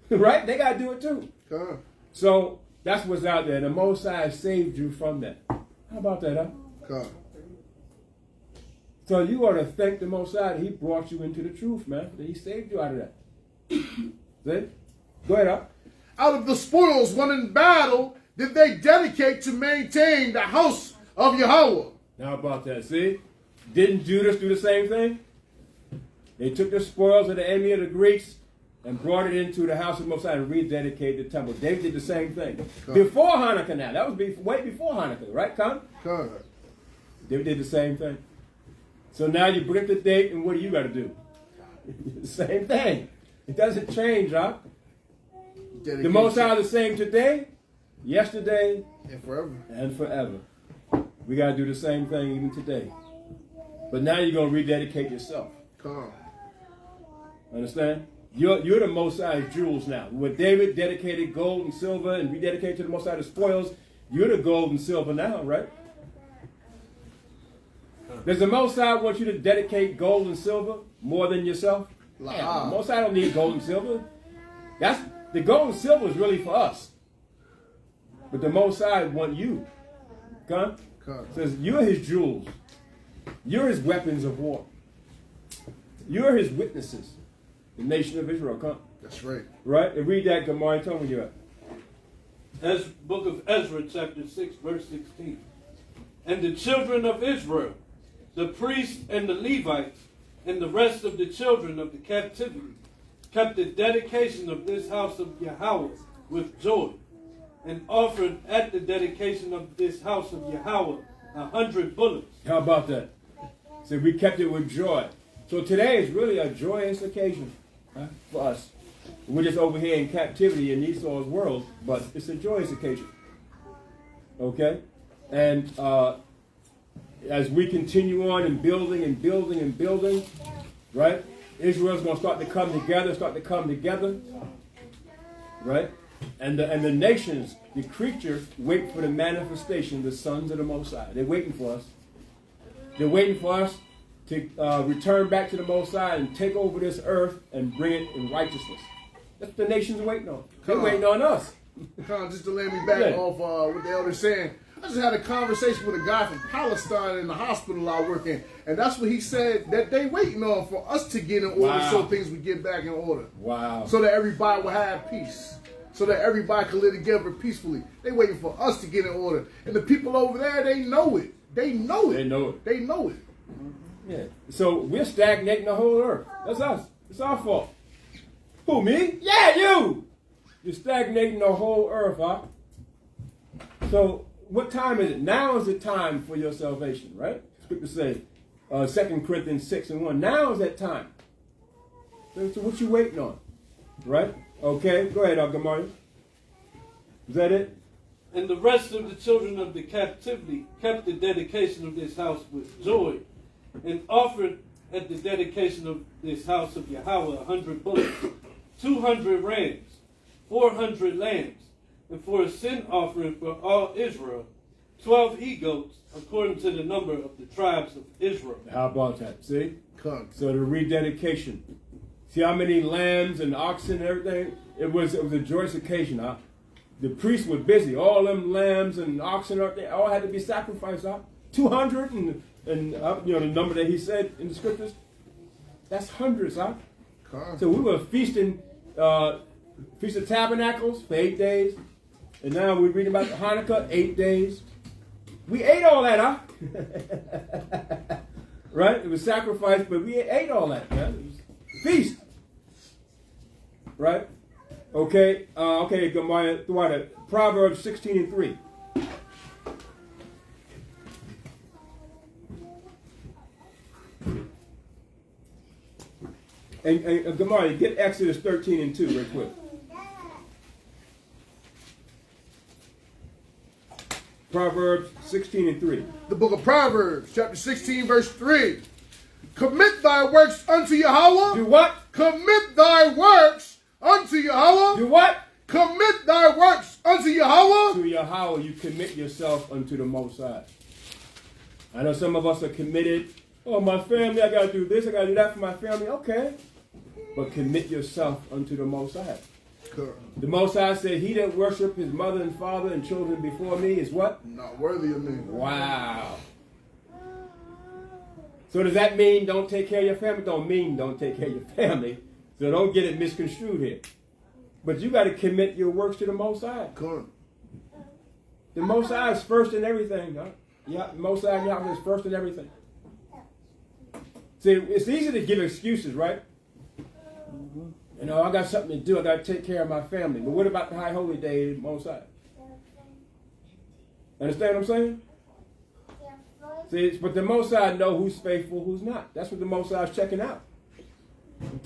Right? They got to do it too. God. So that's what's out there. The Most High saved you from that. How about that, huh? God. So you ought to thank the Most High that He brought you into the truth, man. That He saved you out of that. See? Go ahead, huh? Out of the spoils won in battle did they dedicate to maintain the house of Yahweh. How about that? See? Didn't Judas do the same thing? They took the spoils of the enemy of the Greeks and brought it into the house of Most High and rededicated the temple. David did the same thing. God. Before Hanukkah now. That was way before Hanukkah, right, Con? God. David did the same thing. So now you bring up the date, and what do you got to do? The same thing. It doesn't change, huh? The Most High is the same today, yesterday, and forever. And forever. We got to do the same thing even today. But now you're going to rededicate yourself. Come. Understand? You're the Most High's jewels now. When David dedicated gold and silver and rededicated to the Most High the spoils, you're the gold and silver now, right? Does the Most High want you to dedicate gold and silver more than yourself? Yeah, the Most High don't need gold and silver. The gold and silver is really for us. But the Most High want you. Come? Says you're His jewels. You're His weapons of war. You're His witnesses. The nation of Israel. Come. That's right. Right? And read that, Gemara. Tell me where you're at. Book of Ezra, chapter 6, verse 16. And the children of Israel, the priests and the Levites, and the rest of the children of the captivity, kept the dedication of this house of Yahweh with joy, and offered at the dedication of this house of Yahweh 100 bullocks. How about that? So we kept it with joy. So today is really a joyous occasion for us. We're just over here in captivity in Esau's world, but it's a joyous occasion. Okay? And as we continue on and building and building and building, right? Israel's going to start to come together, right? And the nations, the creatures, wait for the manifestation of the sons of the Most High. They're waiting for us. They're waiting for us to return back to the Most High and take over this earth and bring it in righteousness. That's what the nations are waiting on. They're waiting on us. Just to let me back off what the elder's saying, I just had a conversation with a guy from Palestine in the hospital I work in, and that's what he said that they waiting on for us to get in order so things would get back in order. Wow. So that everybody will have peace. So that everybody can live together peacefully. They waiting for us to get in order. And the people over there, they know it. They know it. Yeah. So we're stagnating the whole earth. That's us. It's our fault. Who, me? Yeah, you! You're stagnating the whole earth, huh? So what time is it? Now is the time for your salvation, right? Scripture say, 2 Corinthians 6:1. Now is that time. So what you waiting on? Right? Okay, go ahead, Gemara. Is that it? And the rest of the children of the captivity kept the dedication of this house with joy, and offered at the dedication of this house of Yahweh 100 bullocks, 200 rams, 400 lambs, and for a sin offering for all Israel, 12 he-goats, according to the number of the tribes of Israel. How about that? See? So the rededication. See how many lambs and oxen and everything? It was a joyous occasion, huh? The priests were busy. All them lambs and oxen, they all had to be sacrificed, huh? 200 and the number that he said in the scriptures. That's hundreds, huh? So we were feasting, Feast of Tabernacles for 8 days. And now we're reading about Hanukkah, 8 days. We ate all that, huh? Right? It was sacrificed, but we ate all that, man. It was feast. Right? Okay, Gamaya, Proverbs 16:3. And Gamaya, get Exodus 13:2 real quick. Proverbs 16:3. The book of Proverbs, chapter 16, verse 3. Commit thy works unto Yahweh. Do what? Commit thy works unto Yahweh. Do what? Commit thy works unto Yahweh. To Yahweh, you commit yourself unto the Most High. I know some of us are committed. Oh, my family, I got to do this, I got to do that for my family. Okay. But commit yourself unto the Most High. The Most High said, he that worship his mother and father and children before me is what? Not worthy of me. Wow. So does that mean don't take care of your family? Don't mean don't take care of your family. So don't get it misconstrued here. But you got to commit your works to the Most High. The Most High is first in everything. Huh? Yeah, the Most High Yahweh is first in everything. See, it's easy to give excuses, right? You know, I got something to do. I got to take care of my family. But what about the high holy day, Most High? Understand what I'm saying? See, but the Most High know who's faithful, who's not. That's what the Most High is checking out.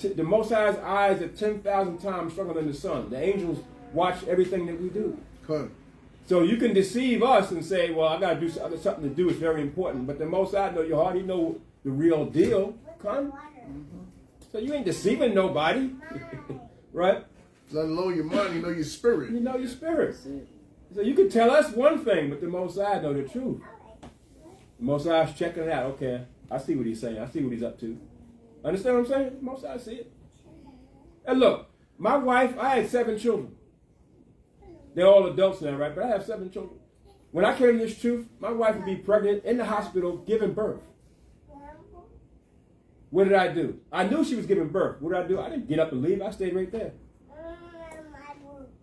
The Most High's eyes are 10,000 times stronger than the sun. The angels watch everything that we do. So you can deceive us and say, well, I got something to do. It's very important. But the Most High know your heart. He know the real deal. So you ain't deceiving nobody. Right? Let alone your mind, you know your spirit. You know your spirit. So you can tell us one thing, but the Most High know the truth. The Most High is checking it out. Okay, I see what he's saying. I see what he's up to. Understand what I'm saying? The Most High see it. And look, my wife, I had 7 children. They're all adults now, right? But I have 7 children. When I came to this truth, my wife would be pregnant in the hospital giving birth. What did I do? I knew she was giving birth. What did I do? I didn't get up and leave. I stayed right there.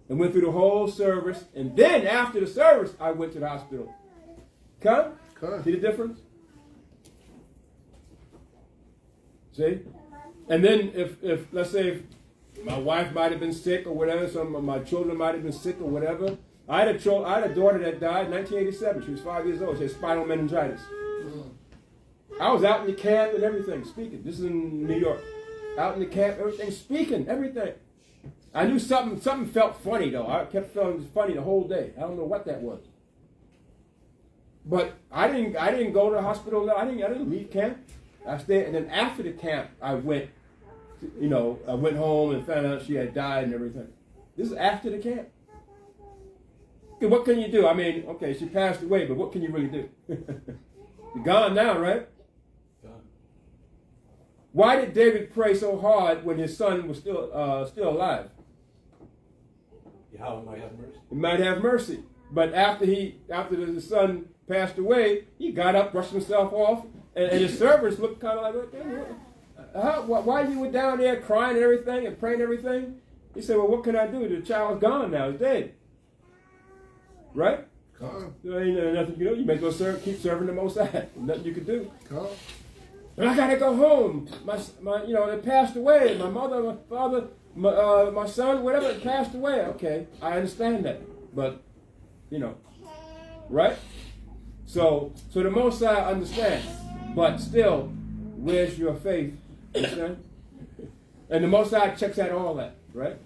And went through the whole service. And then after the service, I went to the hospital. Come? See the difference? See? And then if let's say if my wife might have been sick or whatever, some of my children might have been sick or whatever. I had a daughter that died in 1987. She was 5 years old. She had spinal meningitis. I was out in the camp and everything, speaking. This is in New York. Out in the camp, everything, speaking, everything. I knew something felt funny, though. I kept feeling funny the whole day. I don't know what that was. But I didn't go to the hospital. No, I didn't leave camp. I stayed, and then after the camp, I went home and found out she had died and everything. This is after the camp. Okay, what can you do? I mean, okay, she passed away, but what can you really do? You're gone now, right? Why did David pray so hard when his son was still alive? Yahweh might have mercy. He might have mercy. But after the son passed away, he got up, brushed himself off, and his servants looked kind of like, why you were down there crying and everything and praying and everything? He said, well, what can I do? The child's gone now. He's dead. Right? There ain't nothing you do. You may go keep serving the Most High. Nothing you can do. But I gotta go home. They passed away. My mother, my father, my son, whatever, passed away. Okay, I understand that. But, right? So the Most High understands. But still, where's your faith? Understand? And the Most High checks out all that, right?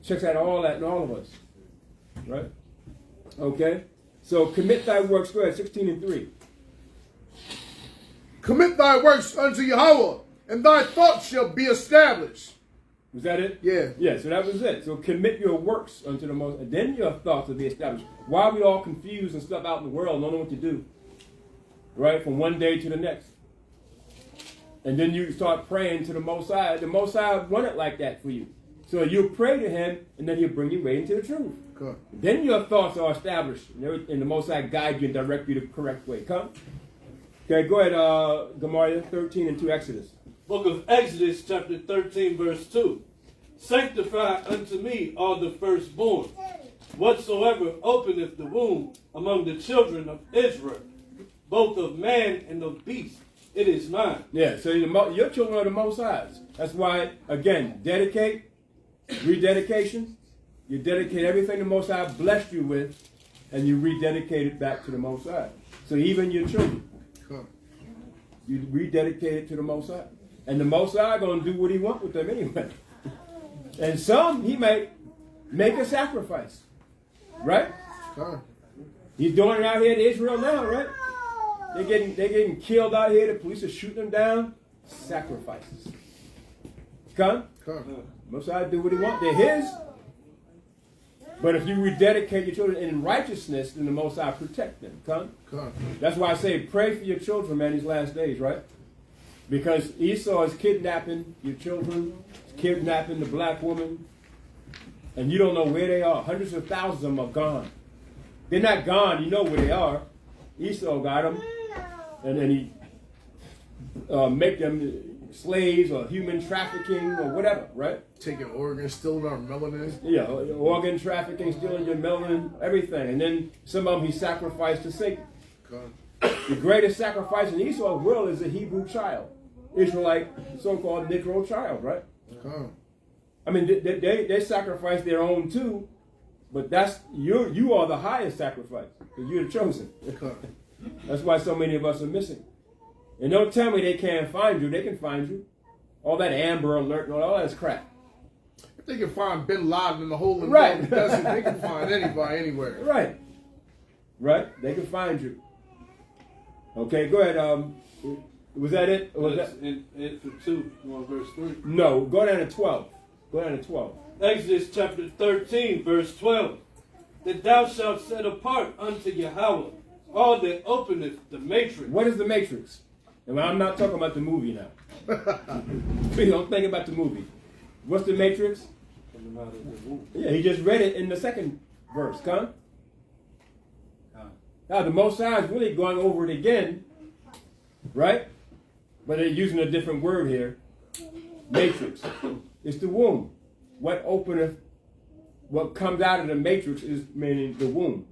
Checks out all that in all of us. Right? Okay? So commit thy works. Go ahead, 16:3. Commit thy works unto Yahweh, and thy thoughts shall be established. Was that it? Yeah. Yeah, so that was it. So commit your works unto the Most, and then your thoughts will be established. Why are we all confused and stuff out in the world, don't know what to do? Right? From one day to the next. And then you start praying to the Most High. The Most High want it like that for you. So you pray to him, and then he'll bring you right into the truth. Come. Then your thoughts are established, and the Most High guide you and direct you the correct way. Come. Okay, go ahead, Gemara 13:2, Exodus. Book of Exodus, chapter 13, verse 2. Sanctify unto me all the firstborn, Whatsoever openeth the womb among the children of Israel, both of man and of beast, it is mine. Yeah, so your children are the Most High's. That's why, again, dedicate, rededication. You dedicate everything the Most High blessed you with, and you rededicate it back to the Most High. So even your children, you rededicate it to the Most High. And the Most High going to do what he wants with them anyway. And some, he may make a sacrifice. Right? He's doing it out here in Israel now, right? They're getting killed out here. The police are shooting them down. Sacrifices. Come? Most High do what he wants. They're his. But if you rededicate your children in righteousness, then the Most High protect them. Come? That's why I say pray for your children, man, these last days, right? Because Esau is kidnapping your children, kidnapping the black woman, and you don't know where they are. Hundreds of thousands of them are gone. They're not gone. You know where they are. Esau got them, and then he make them slaves or human trafficking or whatever, right? Taking organs, stealing our melanin. Yeah, organ trafficking, stealing your melanin, everything. And then some of them he sacrificed to Satan. The greatest sacrifice in Esau's world is a Hebrew child. Israelite, so-called Negro child, right? I mean, they sacrifice their own too, but that's you are the highest sacrifice because you're the chosen. That's why so many of us are missing. And don't tell me they can't find you. They can find you. All that Amber Alert and all that is crap. If they can find Bin Laden in the hole in Right. the desert, they can find anybody anywhere. Right. Right. They can find you. Okay, go ahead. Was that it? Or was that? In for 2, verse 3. No, go down to 12. Go down to 12. Exodus chapter 13, verse 12. That thou shalt set apart unto Yahweh all that openeth the matrix. What is the Matrix? And I'm not talking about the movie now. Please don't think about the movie. What's the Matrix? Yeah, he just read it in the second verse. Come. Now the Most High is really going over it again, right? But they're using a different word here. Matrix. It's the womb. What openeth, what comes out of the matrix is meaning the womb.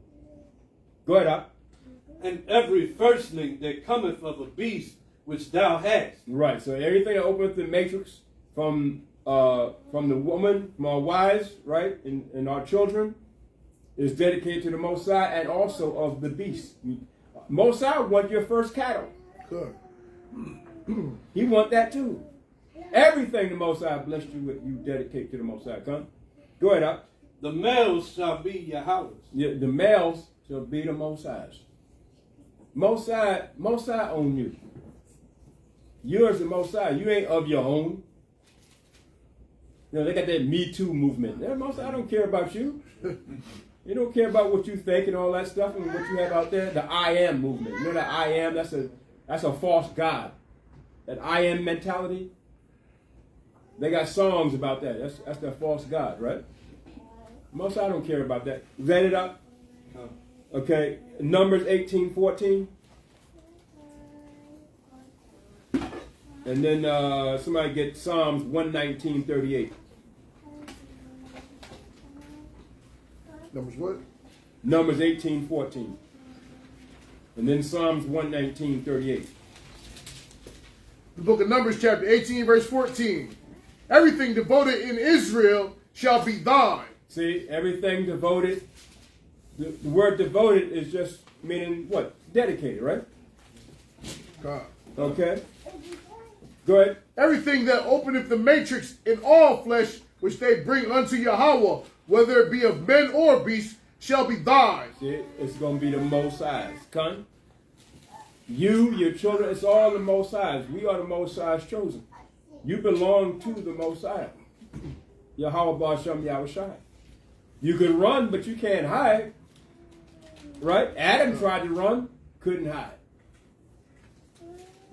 Go ahead, up. And every firstling that cometh of a beast which thou hast. Right. So everything that openeth the matrix from the woman, from our wives, right, and our children, is dedicated to the Most High and also of the beast. Most High want your first cattle. Good. He want that too. Everything the Most High blessed you with, you dedicate to the Most High. Come. Go ahead, up. The males shall be Yahweh's. Yeah, the males shall be the Most High's. Most High own you. Yours the Most High. You ain't of your own. You know, they got that Me Too movement. The Most High don't care about you. They don't care about what you think and all that stuff and what you have out there. The I am movement. You know that I am, that's a false god. That I am mentality. They got songs about that. That's their false god, right? Most I don't care about that. Is that it up? Okay. Numbers 18:14. And then somebody get Psalms 119:38. Numbers what? Numbers 18:14. And then Psalms 119:38. The book of Numbers, chapter 18, verse 14. Everything devoted in Israel shall be thine. See, everything devoted. The word devoted is just meaning what? Dedicated, right? God. Okay. Go ahead. Everything that openeth the matrix in all flesh, which they bring unto Yahweh, whether it be of men or beasts, shall be thine. See, it's going to be the Most High's. Con? You, your children, it's all the Most High's. We are the Most High's chosen. You belong to the Most High. Yahweh Ba'ashem Yahushai. You can run, but you can't hide. Right? Adam tried to run, couldn't hide.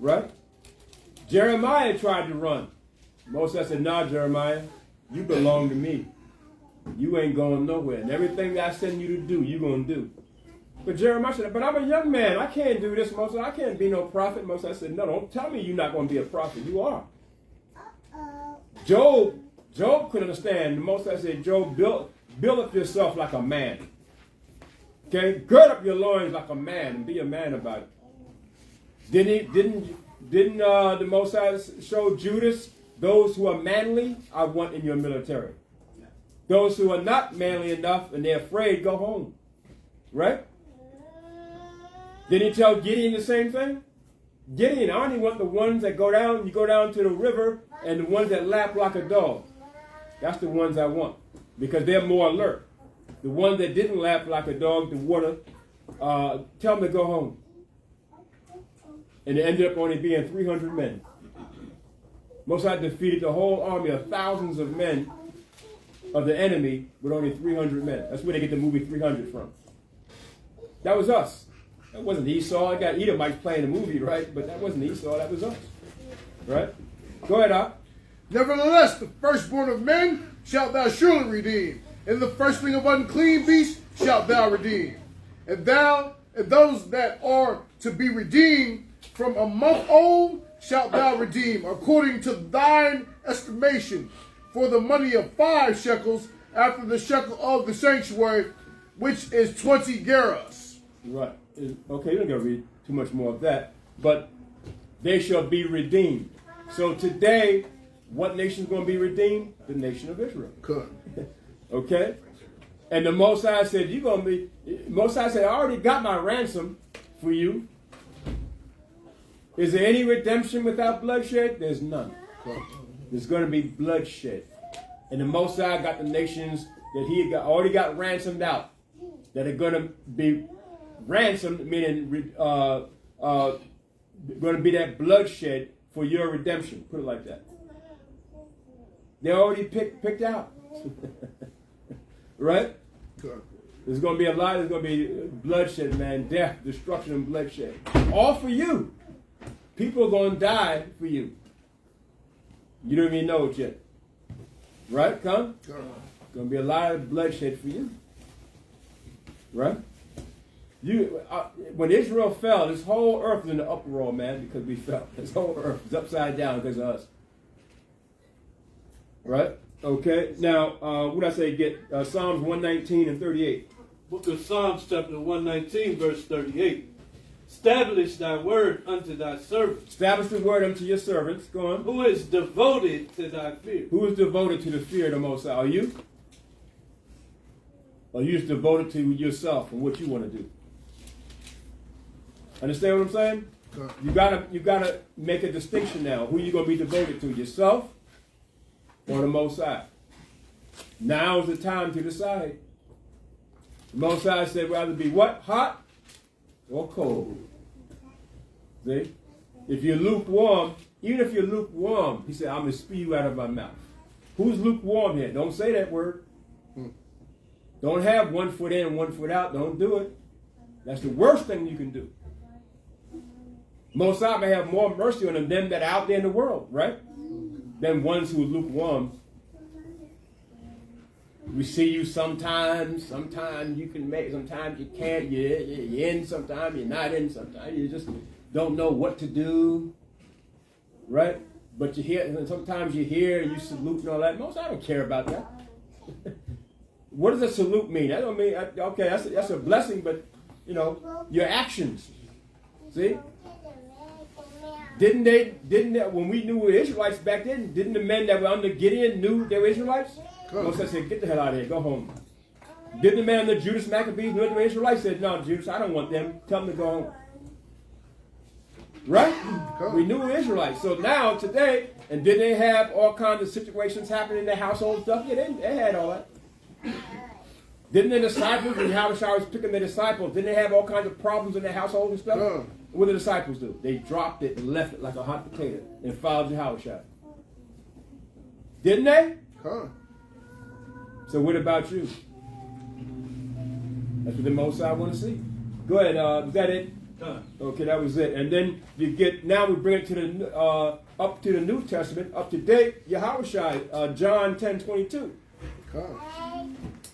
Right? Jeremiah tried to run. Moses said, nah, Jeremiah, you belong to me. You ain't going nowhere. And everything that I send you to do, you're going to do. But Jeremiah said, but I'm a young man. I can't do this, Moses. I can't be no prophet. Moses said, no, don't tell me you're not going to be a prophet. You are. Job couldn't understand. Moses said, Job, build build up yourself like a man. Okay? Gird up your loins like a man and be a man about it. Didn't the Most High show Judas, those who are manly, I want in your military. Those who are not manly enough and they're afraid, go home. Right? Didn't he tell Gideon the same thing? Gideon, I only want the ones that go down, you go down to the river, and the ones that lap like a dog. That's the ones I want. Because they're more alert. The ones that didn't lap like a dog, the water, tell them to go home. And it ended up only being 300 men. Mosai defeated the whole army of thousands of men of the enemy with only 300 men. That's where they get the movie 300 from. That was us. That wasn't Esau. I got Edomites playing the movie, right? But that wasn't Esau. That was us. Right? Go ahead, Op. Nevertheless, the firstborn of men shalt thou surely redeem, and the firstling of unclean beasts shalt thou redeem. And thou and those that are to be redeemed from a month old shalt thou redeem, according to thine estimation, for the money of 5 shekels after the shekel of the sanctuary, which is 20 gerahs. Right. Okay, you're not going to read too much more of that. But they shall be redeemed. So today, what nation is going to be redeemed? The nation of Israel. Good. Okay? And the Most High said, you're going to be... Most High said, I already got my ransom for you. Is there any redemption without bloodshed? There's none. There's going to be bloodshed. And the Most High got the nations that he already got ransomed out. That are going to be ransomed, meaning going to be that bloodshed for your redemption. Put it like that. They're already picked out. Right? Good. There's going to be a lot. There's going to be bloodshed, man. Death, destruction, and bloodshed. All for you. People are going to die for you. You don't even know it yet. Right? Come? Good. Going to be a lot of bloodshed for you. Right? When Israel fell, this whole earth was in the uproar, man, because we fell. This whole earth was upside down because of us. Right? Okay. Now, what did I say? Get Psalms 119 and 38. Book of Psalms, chapter 119, verse 38. Establish thy word unto thy servants. Establish the word unto your servants. Go on. Who is devoted to thy fear? Who is devoted to the fear of the Most High? Are you? Or are you just devoted to yourself and what you want to do? Understand what I'm saying? You gotta make a distinction now. Who you gonna be devoted to? Yourself or the Most High? Now is the time to decide. The Most High said rather be what? Hot or cold. See? If you're lukewarm, even if you're lukewarm, he said, I'm going to spew you out of my mouth. Who's lukewarm here? Don't say that word. Don't have 1 foot in and 1 foot out. Don't do it. That's the worst thing you can do. Most High may have more mercy on them that are out there in the world, right? Than ones who are lukewarm. We see you sometimes you can make, sometimes you can't, you're in, sometimes you're not in, sometimes you just don't know what to do, right? But you hear, and sometimes you hear and you salute and all that. Most I don't care about that. What does a salute mean? That don't mean, okay, that's a blessing, but, you know, your actions, see? Didn't they, when we knew we were Israelites back then, didn't the men that were under Gideon knew they were Israelites? Moses said, get the hell out of here, go home. Didn't the man under Judas Maccabees knew they were Israelites? Said, no, Judas, I don't want them. Tell them to go home. Right? We knew we were Israelites. So now, today, and did they have all kinds of situations happening in their household stuff? Yeah, they had all that. Didn't the disciples, when Yahushua was picking their disciples, didn't they have all kinds of problems in their household and stuff? What did the disciples do? They dropped it and left it like a hot potato and followed Yahushua. Didn't they? So what about you? That's what the Most High want to see. Go ahead. Was that it? Okay, that was it. And then you get, now we bring it to the up to the New Testament, up to date. Yahushua, John 10:22.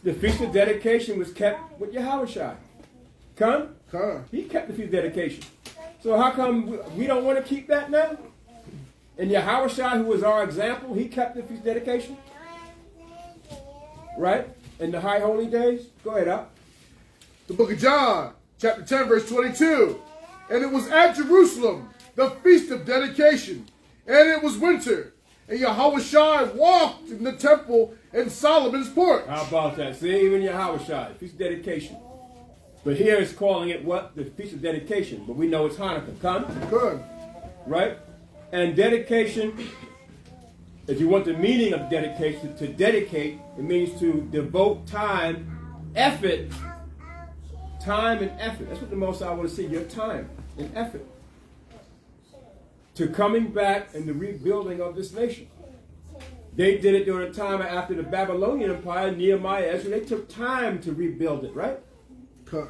The Feast of Dedication was kept with Yahushua. He kept the Feast of Dedication. So how come we don't want to keep that now? And Yahushua, who was our example, he kept the Feast of Dedication. Right? in the high holy days? Go ahead, up. The book of John, chapter 10, verse 22. And it was at Jerusalem, the feast of dedication, and it was winter. And Yahushua walked in the temple in Solomon's porch. How about that? See, even Yahushua, feast of dedication. But here it's calling it what? The feast of dedication. But we know it's Hanukkah. Come? Good. Right? And dedication, if you want the meaning of dedication, to dedicate, it means to devote time, effort. Time and effort. That's what the most I want to see, your time and effort. To coming back and the rebuilding of this nation. They did it during the time after the Babylonian Empire, Nehemiah, Ezra. They took time to rebuild it, right? Good.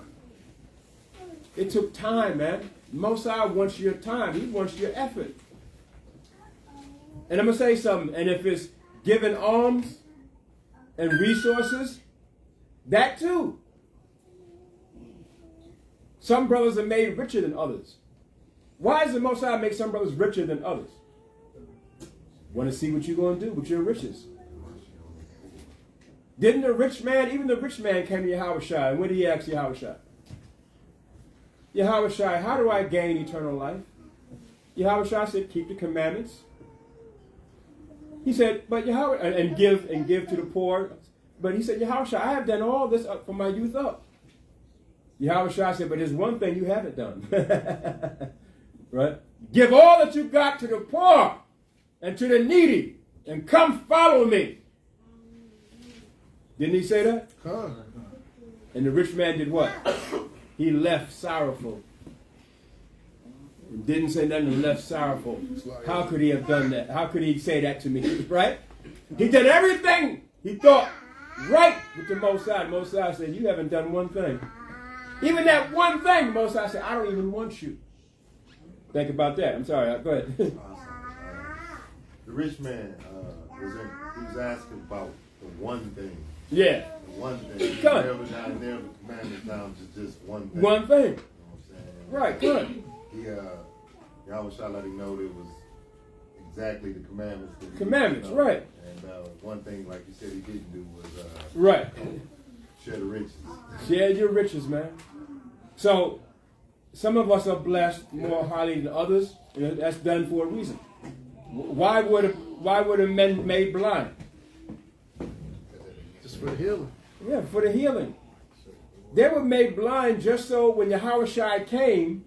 It took time, man. Mosai wants your time. He wants your effort. And I'm going to say something. And if it's giving alms and resources, that too. Some brothers are made richer than others. Why does the Most High make some brothers richer than others? Want to see what you're going to do with your riches. Didn't the rich man, even the rich man came to Yahushua, and what did he ask Yahushua? Yahushua, how do I gain eternal life? Yahushua said, keep the commandments. He said, but Yahweh, and give to the poor. But he said, Yahushua, I have done all this up from my youth up. Yahushua said, but there's one thing you haven't done. Right? Give all that you got to the poor and to the needy, and come follow me. Didn't he say that? And the rich man did what? He left sorrowful. And didn't say nothing and left sorrowful. How could he have done that? How could he say that to me? Right? He did everything he thought right with the Most High. The Most High said, you haven't done one thing. Even that one thing, the Most High said, I don't even want you. Think about that. I'm sorry. Go ahead. The rich man he was asking about the one thing. Yeah. The one thing. Good. Never the commandment down to just one thing. One thing. You know what I'm saying? Right, good. Yahushua let him know there was exactly the commandments. Commandments, right. And one thing, like you said, he didn't do was right. share the riches. Share your riches, man. So, some of us are blessed more highly than others. You know, that's done for a reason. Why were the men made blind? Just for the healing. Yeah, for the healing. They were made blind just so when Yahushua came,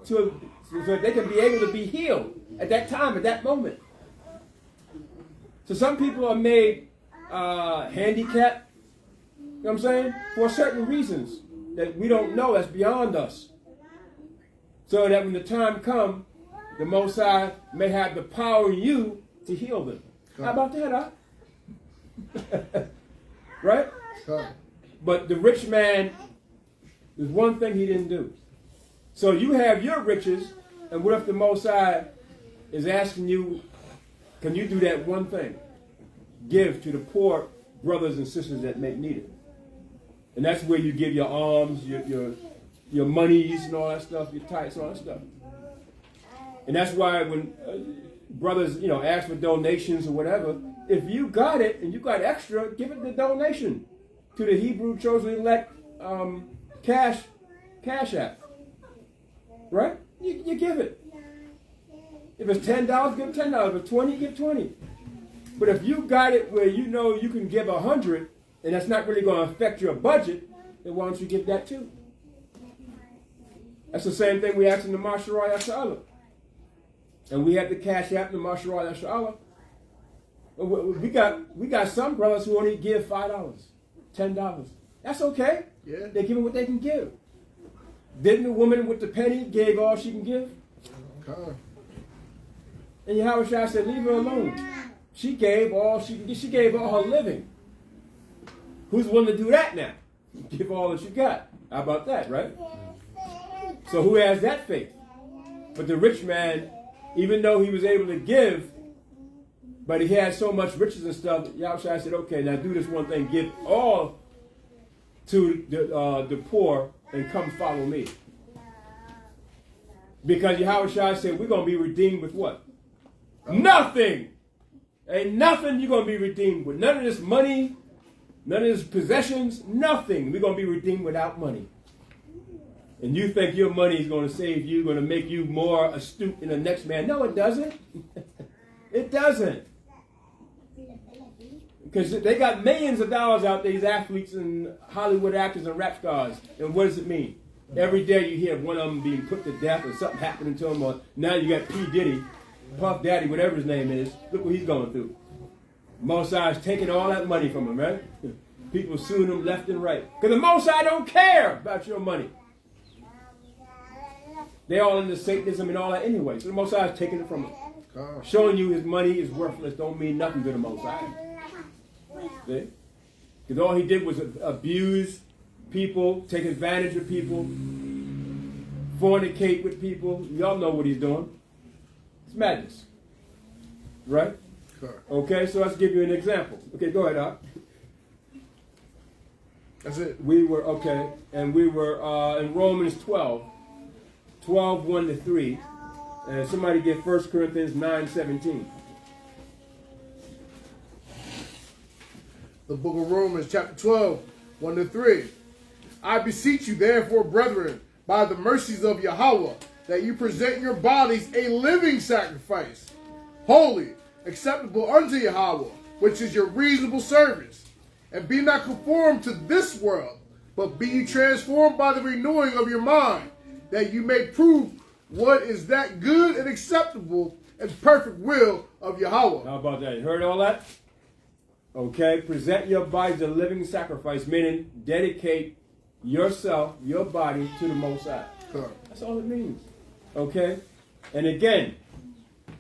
so they can be able to be healed at that time, at that moment. So some people are made handicapped, you know what I'm saying, for certain reasons that we don't know, that's beyond us. So that when the time comes, the Most High may have the power in you to heal them. How about that, huh? Right? But the rich man, there's one thing he didn't do. So you have your riches, and what if the Most High is asking you, can you do that one thing? Give to the poor brothers and sisters that may need it. And that's where you give your alms, your monies and all that stuff, your tithes and all that stuff. And that's why when brothers, ask for donations or whatever, if you got it and you got extra, give it the donation to the Hebrew chosen elect cash app. Right? You give it. If it's $10, give $10. If it's 20, give 20. But if you got it where you know you can give 100, and that's not really going to affect your budget, then why don't you give that too? That's the same thing we asked in the Masharai Yasha'Allah. And we had the cash app in the Masharai Yasha'Allah. We got some brothers who only give $5, $10. That's okay. Yeah. They're giving what they can give. Didn't the woman with the penny gave all she can give? And Yahushua said, leave her alone. She gave all she can give. She gave all her living. Who's willing to do that now? Give all that you got. How about that, right? So who has that faith? But the rich man, even though he was able to give, but he had so much riches and stuff, Yahushua said, okay, now do this one thing. Give all to the poor and come follow me. Because Yahushua said, we're going to be redeemed with what? Nothing. Ain't nothing you're going to be redeemed with. None of this money, None of his possessions, nothing. We're going to be redeemed without money. And you think your money is going to save you, going to make you more astute than the next man. No, it doesn't. It doesn't. Because they got millions of dollars out there, these athletes and Hollywood actors and rap stars. And what does it mean? Every day you hear one of them being put to death or something happening to them. Or now you got P. Diddy, Puff Daddy, whatever his name is. Look what he's going through. Mosai's taking all that money from him, right? People suing him left and right. Because the Mosai don't care about your money. They're all into Satanism and all that anyway. So the Mosai is taking it from him. Showing you his money is worthless don't mean nothing to the Mosai. See? Because all he did was abuse people, take advantage of people, fornicate with people. Y'all know what he's doing. It's madness. Right? Okay, so let's give you an example. Okay, go ahead, Doc. That's it. We were, okay, and we were in Romans 12, 1 to 3. And somebody get 1 Corinthians 9:17. The book of Romans, chapter 12, 1 to 3. I beseech you, therefore, brethren, by the mercies of Yahweh, that you present your bodies a living sacrifice, holy, acceptable unto Yahweh, which is your reasonable service. And be not conformed to this world, but be ye transformed by the renewing of your mind, that you may prove what is that good and acceptable and perfect will of Yahweh. How about that? You heard all that? Okay, present your body as a living sacrifice, meaning dedicate yourself, your body to the Most High. That's all it means. Okay? And again,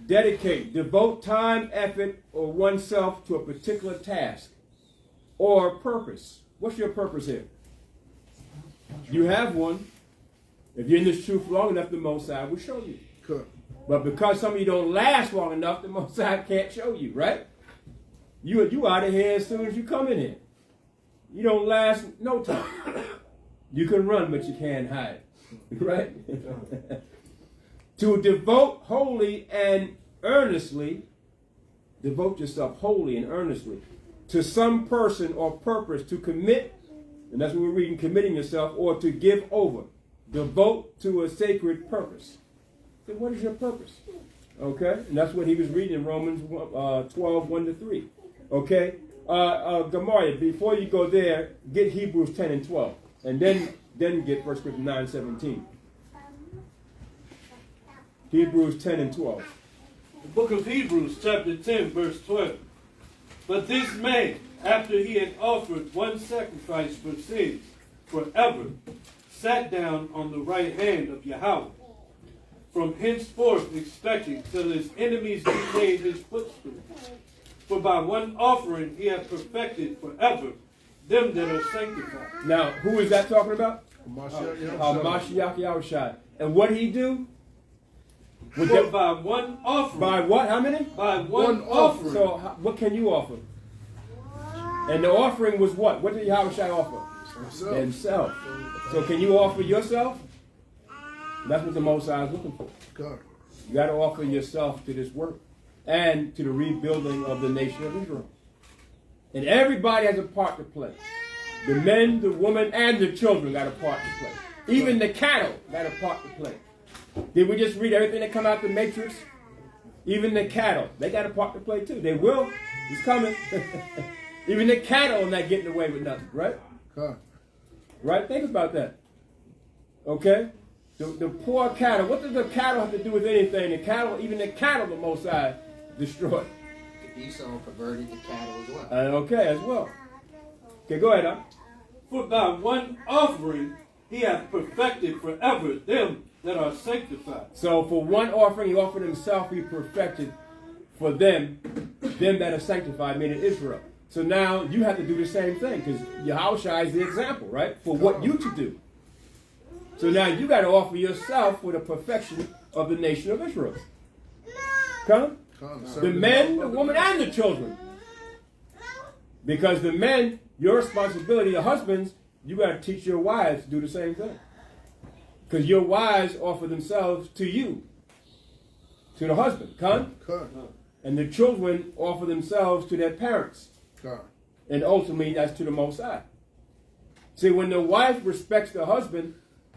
dedicate, devote time, effort, or oneself to a particular task or purpose. What's your purpose here? You have one. If you're in this truth long enough, the Most High will show you. But because some of you don't last long enough, the Most High can't show you, right? You out of here as soon as you come in here. You don't last no time. You can run, but you can't hide. Right? To devote wholly and earnestly, devote yourself wholly and earnestly to some person or purpose, to commit, and that's what we're reading, committing yourself, or to give over. Devote to a sacred purpose. So what is your purpose? Okay? And that's what he was reading in Romans 12, 1 to 3. Okay? Gamaliel, before you go there, get Hebrews 10 and 12. And then get 1 Corinthians 9, 17. Hebrews 10 and 12. The book of Hebrews, chapter 10, verse 12. But this man, after he had offered one sacrifice for sins forever, sat down on the right hand of Yahweh, from henceforth expecting till his enemies be made his footstool. For by one offering he hath perfected forever them that are sanctified. Now, who is that talking about? Mashiach Yahushua. And what did he do? For by one offering. By what? How many? By one offering. So what can you offer? And the offering was what? What did Yahushua offer? Himself. So can you offer yourself? That's what the Most High is looking for. You got to offer yourself to this work and to the rebuilding of the nation of Israel. And everybody has a part to play. The men, the women, and the children got a part to play. Even the cattle got a part to play. Did we just read everything that come out the Matrix? Even the cattle, they got a part to play too. They will. It's coming. Even the cattle are not getting away with nothing, right? Right? Think about that. Okay? The poor cattle, what does the cattle have to do with anything? The cattle, even the cattle, the Most High destroyed. Esau perverted the cattle as well. Okay, as well. Okay, go ahead, For by one offering he hath perfected forever them that are sanctified. So for one offering, he offered himself, he perfected for them that are sanctified, meaning Israel. So now you have to do the same thing, because Yahushua is the example, right? For what you to do. So now you got to offer yourself for the perfection of the nation of Israel. Come? The men, the woman, and the children. Because the men, your responsibility, the husbands, you got to teach your wives to do the same thing. Because your wives offer themselves to you, to the husband. Come? And the children offer themselves to their parents. And ultimately, that's to the Most High. See, when the wife respects the husband,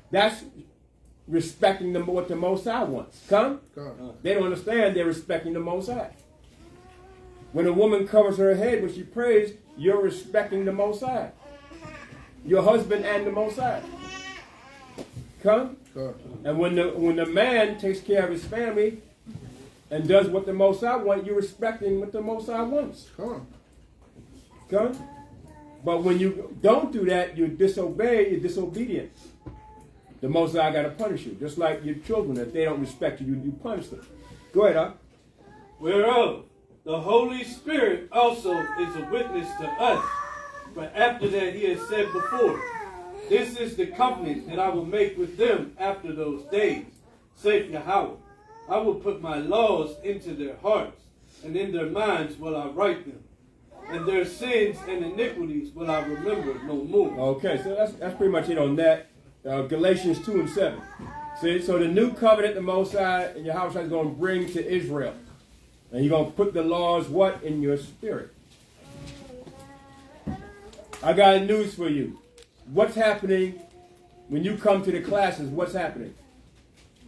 that's respecting what the Most High wants. Come? They don't understand they're respecting the Most High. When a woman covers her head when she prays, you're respecting the Most High. Your husband and the Most High. Come? And when the man takes care of his family and does what the Most High wants, you're respecting what the Most High wants. Come? But when you don't do that, you disobey, you're disobedient. The Most High got to punish you. Just like your children, if they don't respect you, you punish them. Go ahead, Whereof the Holy Spirit also is a witness to us. But after that he has said before, this is the covenant that I will make with them after those days, saith Yahweh. I will put my laws into their hearts, and in their minds will I write them. And their sins and iniquities will I remember no more. Okay, so that's pretty much it on that. Galatians 2 and 7. See, so the new covenant the Most High and Yahweh is going to bring to Israel. And you're going to put the laws, what? In your spirit. I got news for you. What's happening when you come to the classes? What's happening?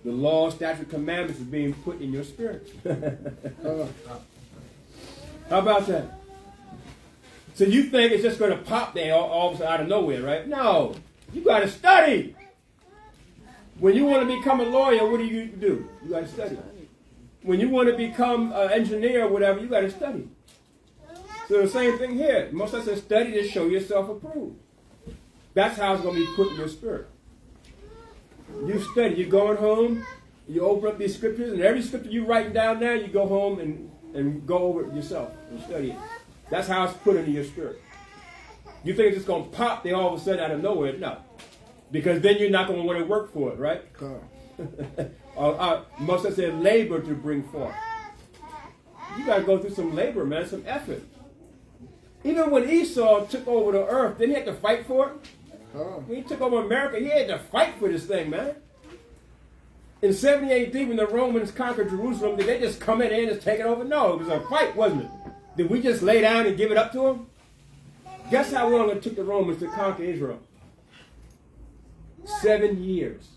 The law, statute, commandments is being put in your spirit. How about that? So you think it's just going to pop there all of a sudden out of nowhere, right? No. You got to study. When you want to become a lawyer, what do? You got to study. When you want to become an engineer or whatever, you got to study. So the same thing here. Most of us say study to show yourself approved. That's how it's going to be put in your spirit. You study. You're going home. You open up these scriptures, and every scripture you write down now, you go home and go over it yourself and study it. That's how it's put into your spirit. You think it's just going to pop there all of a sudden out of nowhere? No. Because then you're not going to want to work for it, right? Most of us say labor to bring forth. You got to go through some labor, man, some effort. Even when Esau took over the earth, didn't he have to fight for it? When he took over America, he had to fight for this thing, man. In 70 AD, when the Romans conquered Jerusalem, did they just come in and just take it over? No, it was a fight, wasn't it? Did we just lay down and give it up to them? Guess how long it took the Romans to conquer Israel? 7 years.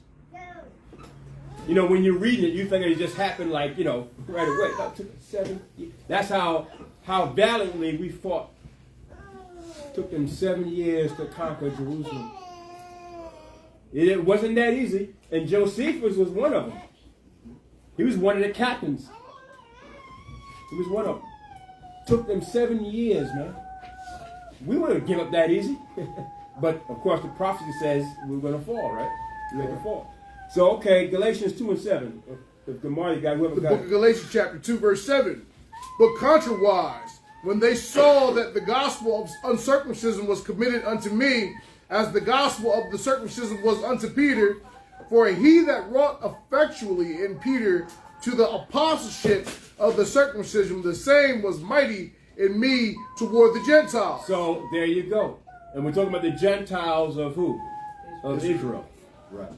You know, when you're reading it, you think it just happened like, right away. That took 7 years. That's how valiantly we fought. It took them 7 years to conquer Jerusalem. It wasn't that easy. And Josephus was one of them. He was one of the captains. He was one of them. Took them 7 years, man. We wouldn't give up that easy. But, of course, the prophecy says we're going to fall, right? We're going to fall. So, okay, Galatians 2 and 7. If Gamar, you got whoever the got book of Galatians chapter 2, verse 7. But contrariwise, when they saw that the gospel of uncircumcision was committed unto me, as the gospel of the circumcision was unto Peter, for he that wrought effectually in Peter to the apostleship of the circumcision, the same was mighty in me toward the Gentiles. So there you go. And we're talking about the Gentiles of who? Of Israel. Right.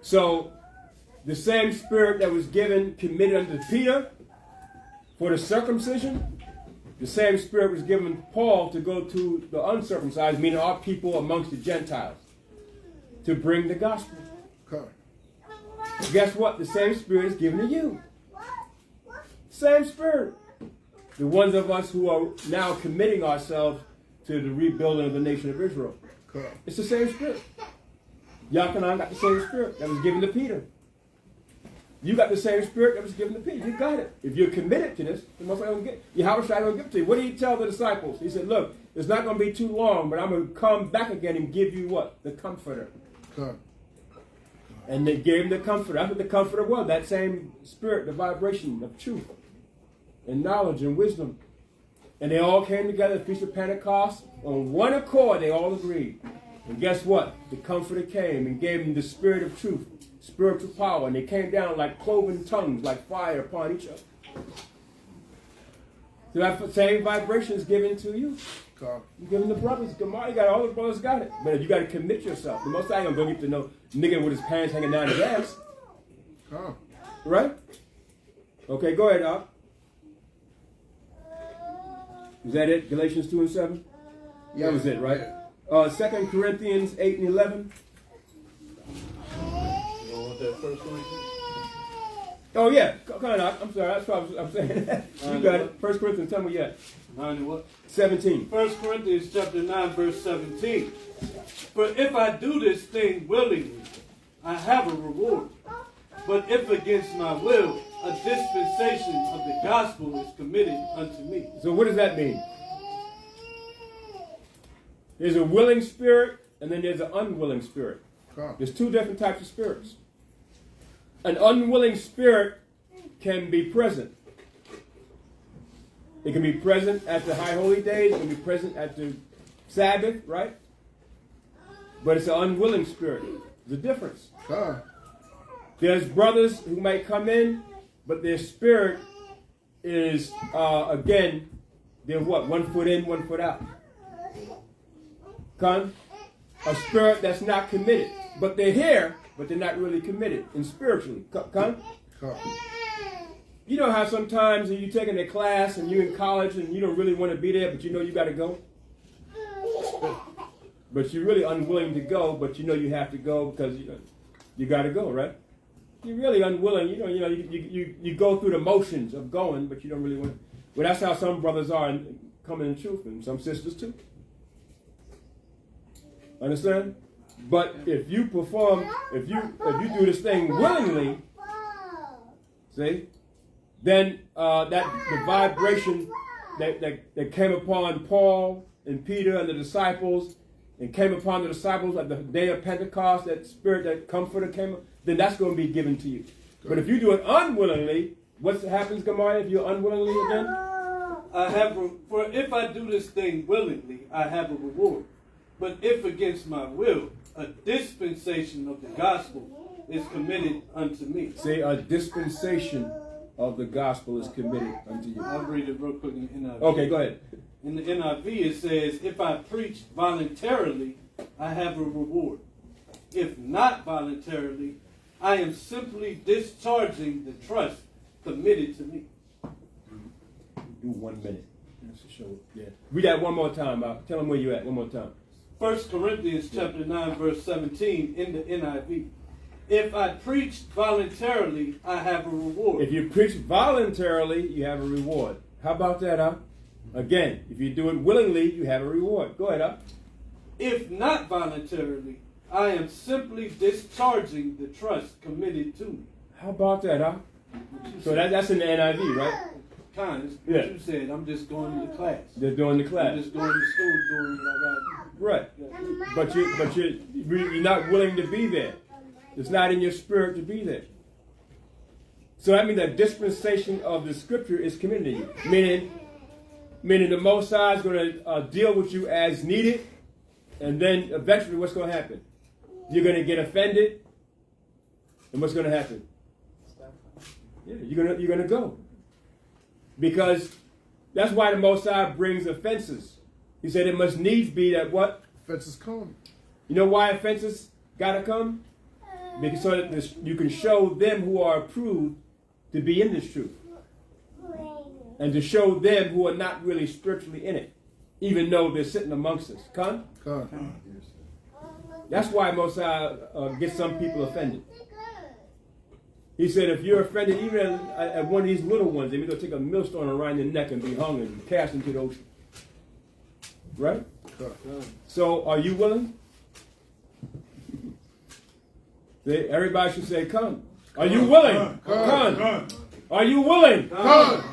So the same spirit that was given, committed unto Peter for the circumcision, the same spirit was given Paul to go to the uncircumcised, meaning our people amongst the Gentiles, to bring the gospel. Okay. Guess what? The same spirit is given to you. Same spirit. The ones of us who are now committing ourselves to the rebuilding of the nation of Israel. Okay. It's the same spirit. Yachanan got the same spirit that was given to Peter. You got the same spirit that was given to Peter. You got it. If you're committed to this, the Most High will get Yahweh will give it to you. What did he tell the disciples? He said, look, it's not going to be too long, but I'm going to come back again and give you what? The Comforter. Okay. And they gave him the Comforter. That's what the Comforter was. That same spirit, the vibration of truth and knowledge and wisdom. And they all came together at the Feast of Pentecost. On one accord, they all agreed. And guess what? The Comforter came and gave them the spirit of truth, spiritual power. And they came down like cloven tongues, like fire upon each other. So that same vibration is given to you. Okay. You're giving the brothers. Gamar, you got all the brothers got it. But you got to commit yourself. The Most High ain't going to get to know nigga with his pants hanging down his ass. Okay. Right? Okay, go ahead, Doc. Is that it? Galatians 2 and 7? That was it, right? 2 Corinthians 8 and 11. You don't want that first one? Oh, yeah. Come on, I'm sorry. That's what I'm saying. You got it. 1 Corinthians, tell me yet. 9 and what? 17. 1 Corinthians chapter 9, verse 17. For if I do this thing willingly, I have a reward. But if against my will, a dispensation of the gospel is committed unto me. So what does that mean? There's a willing spirit, and then there's an unwilling spirit. There's two different types of spirits. An unwilling spirit can be present. It can be present at the high holy days. It can be present at the Sabbath, right? But it's an unwilling spirit. There's a difference. There's brothers who might come in, but their spirit is, again, they're what? 1 foot in, 1 foot out. A spirit that's not committed. But they're here, but they're not really committed and spiritually. You know how sometimes you're taking a class and you're in college and you don't really want to be there, but you know you got to go? But you're really unwilling to go, but you know you have to go because you got to go, right? You're really unwilling. You go through the motions of going, but you don't really want to. Well, that's how some brothers are coming in truth, and some sisters too. Understand? But if you perform, if you do this thing willingly, see, then the vibration that came upon Paul and Peter and the disciples, and came upon the disciples at the day of Pentecost, that spirit, that comforter came, then that's going to be given to you. But if you do it unwillingly, what happens, Gamaliel, if you're unwillingly again? For if I do this thing willingly, I have a reward. But if against my will, a dispensation of the gospel is committed unto me. Say, a dispensation of the gospel is committed unto you. I'll read it real quick in the NIV. Okay, go ahead. In the NIV it says, if I preach voluntarily, I have a reward. If not voluntarily, I am simply discharging the trust committed to me. Do 1 minute. That's a show. Yeah. Read that one more time, Bob. Tell them where you're at one more time. 1 Corinthians chapter 9, verse 17 in the NIV. If I preach voluntarily, I have a reward. If you preach voluntarily, you have a reward. How about that, huh? Again, if you do it willingly, you have a reward. Go ahead, huh? If not voluntarily, I am simply discharging the trust committed to me. How about that, huh? So that's in the NIV, right? Kind of what you said. I'm just going to the class. They're doing the class. I'm just going to school doing what I got to do. Right. But you're not willing to be there. It's not in your spirit to be there. So that means that dispensation of the scripture is committed to you. Meaning the Most High is going to deal with you as needed, and then eventually what's going to happen? You're going to get offended, and what's going to happen? Yeah, you're going to go. Because that's why the Most High brings offenses. He said it must needs be that what? Offenses come. You know why offenses got to come? Because so that you can show them who are approved to be in this truth. And to show them who are not really spiritually in it, even though they're sitting amongst us. Come? That's why Most High gets some people offended. He said, if you're offended even at one of these little ones, they're going to take a millstone around your neck and be hung and cast into the ocean. Right? So, are you willing? Everybody should say, come. Are you willing? Come. Are you willing? Come.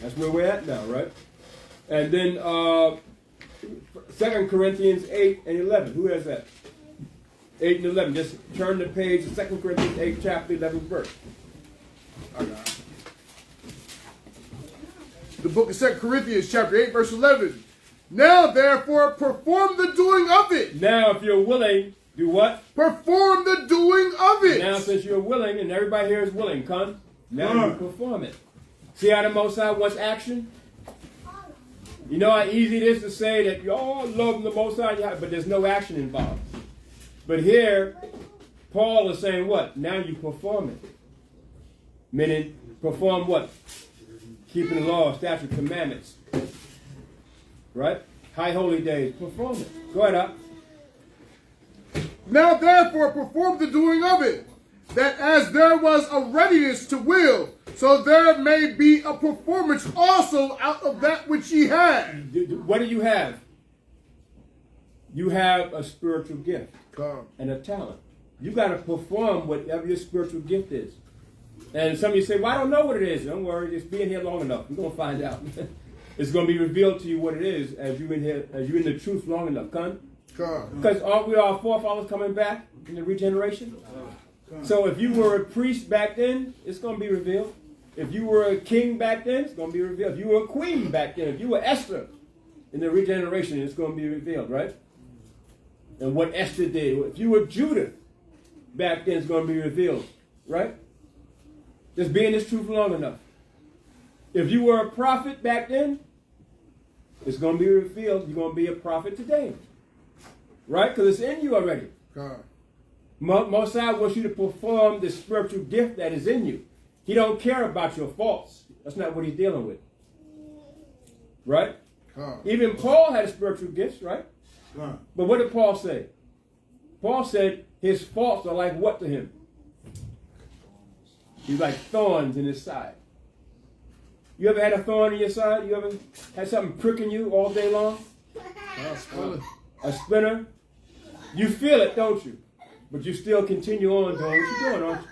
That's where we're at now, right? And then 2 Corinthians 8 and 11. Who has that? 8 and 11. Just turn the page to 2 Corinthians 8, chapter 11, verse. The book of 2 Corinthians, chapter 8, verse 11. Now, therefore, perform the doing of it. Now, if you're willing, do what? Perform the doing of it. Now, since you're willing, and everybody here is willing, come. Now you perform it. See how the Most High wants action? You know how easy it is to say that you all love the Most High, but there's no action involved. But here, Paul is saying what? Now you perform it. Meaning, perform what? Keeping the law, statute, commandments. right? High holy days, perform it. Go ahead, up. Now therefore perform the doing of it, that as there was a readiness to will, so there may be a performance also out of that which ye had. What do you have? You have a spiritual gift Come. and a talent. You got to perform whatever your spiritual gift is. And some of you say, well, I don't know what it is. Don't worry, just being here long enough. We're going to find out. It's going to be revealed to you what it is as you're in here, as you're in the truth long enough. Come. Because aren't we our forefathers coming back in the regeneration? So if you were a priest back then, it's going to be revealed. If you were a king back then, it's going to be revealed. If you were a queen back then, if you were Esther in the regeneration, it's going to be revealed, right? And what Esther did. If you were Judith back then, it's going to be revealed, right? Just be in this truth long enough. If you were a prophet back then, it's going to be revealed. You're going to be a prophet today, right? Because it's in you already. Mosiah wants you to perform the spiritual gift that is in you. He don't care about your faults. That's not what he's dealing with, right? Even Paul had spiritual gifts, right? But what did Paul say? Paul said his faults are like what to him? He's like thorns in his side. You ever had a thorn in your side? You ever had something pricking you all day long? A splinter? You feel it, don't you? But you still continue on doing what you're doing, aren't you?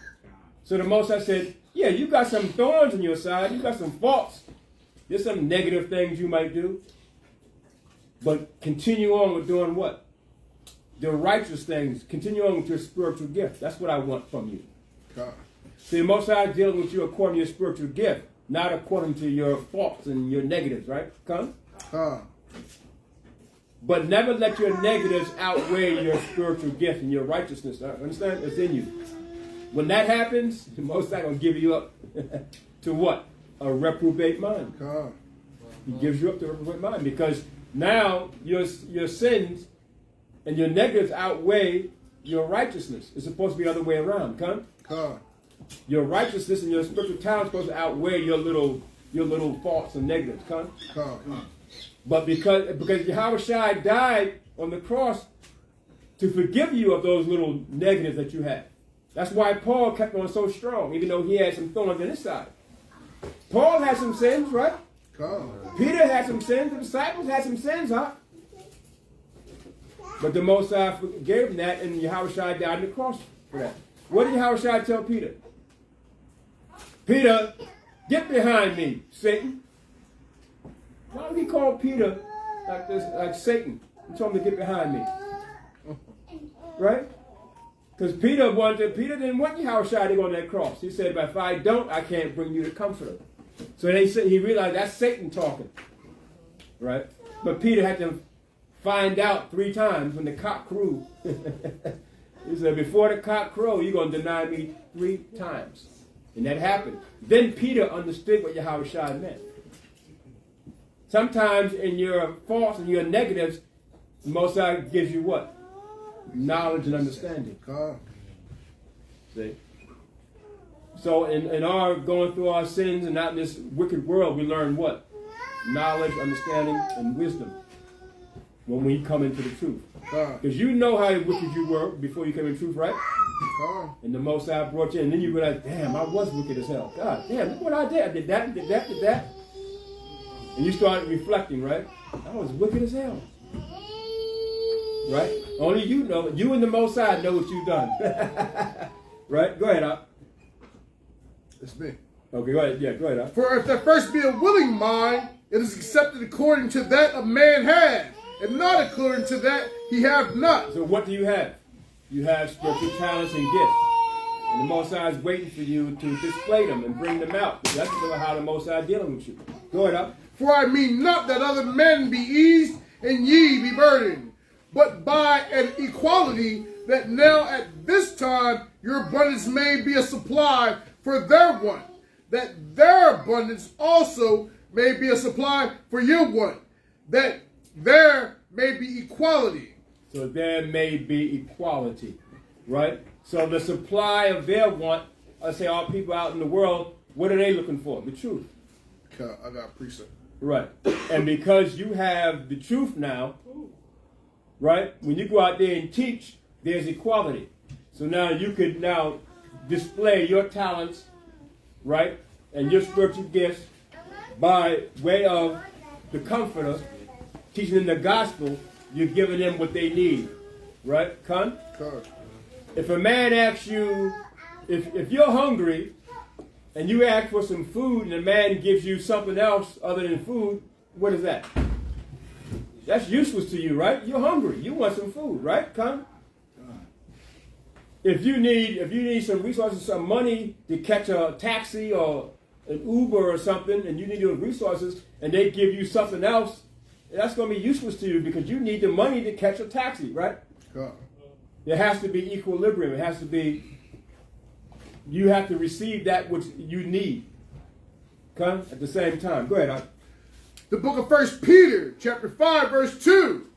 So the Most High said, yeah, you got some thorns in your side. You got some faults. There's some negative things you might do. But continue on with doing what? The righteous things. Continue on with your spiritual gift. That's what I want from you. See, the Most High is dealing with you according to your spiritual gift, not according to your faults and your negatives, right? But never let your negatives outweigh your spiritual gift and your righteousness. Understand? It's in you. When that happens, the Most High going to give you up to what? A reprobate mind. He gives you up to a reprobate mind because now your sins and your negatives outweigh your righteousness. It's supposed to be the other way around. Your righteousness and your spiritual talent is supposed to outweigh your little faults and negatives. But because Yahushua died on the cross to forgive you of those little negatives that you had. That's why Paul kept on so strong, even though he had some thorns in his side. Paul had some sins, right? Peter had some sins. The disciples had some sins, huh? But the Most High forgave him that, and Yahushua died on the cross for that. What did Yahushua tell Peter? Peter, get behind me, Satan. Why would he call Peter like this, like Satan? He told him to get behind me. Right? Because Peter didn't want Yahushua to go on that cross. He said, if I don't, I can't bring you the Comforter. So he realized that's Satan talking. Right? But Peter had to find out 3 times when the cock crew. He said, before the cock crow, you're going to deny me 3 times. And that happened. Then Peter understood what Yahushua meant. Sometimes in your faults and your negatives, the Most High gives you what? Knowledge and understanding. See? So in our going through our sins and not in this wicked world, we learn what? Knowledge, understanding, and wisdom when we come into the truth. Because you know how wicked you were before you came into truth, right? And the Most High brought you in, and then you realize, damn, I was wicked as hell. God damn, look what I did. I did that, did that, did that. And you started reflecting, right? I was wicked as hell. Right? Only you know. You and the Most High know what you've done. Right? Go ahead, Op. It's me. Okay, go ahead. Yeah, go ahead, Op. For if there first be a willing mind, it is accepted according to that a man had, and not according to that he have not. So what do you have? You have spiritual talents and gifts. And the Most High is waiting for you to display them and bring them out. That's how the Most High is dealing with you. Go ahead, Op. For I mean not that other men be eased and ye be burdened, but by an equality that now at this time your abundance may be a supply for their want, that their abundance also may be a supply for your want, that there may be equality. So there may be equality, right? So the supply of their want, let's say all people out in the world, what are they looking for? The truth. I got a precept. Right. And because you have the truth now, right? When you go out there and teach, there's equality. So now you could now display your talents, right? And your spiritual gifts by way of the Comforter, teaching them the gospel. You're giving them what they need, right? Con? If a man asks you, if you're hungry and you ask for some food and a man gives you something else other than food, what is that? That's useless to you, right? You're hungry. You want some food, right? Con? If you need some resources, some money to catch a taxi or an Uber or something, and you need those resources, and they give you something else, that's going to be useless to you because you need the money to catch a taxi, right? There has to be equilibrium. It has to be, you have to receive that which you need. Come at the same time. Go ahead. The book of 1 Peter, chapter 5, verse 2.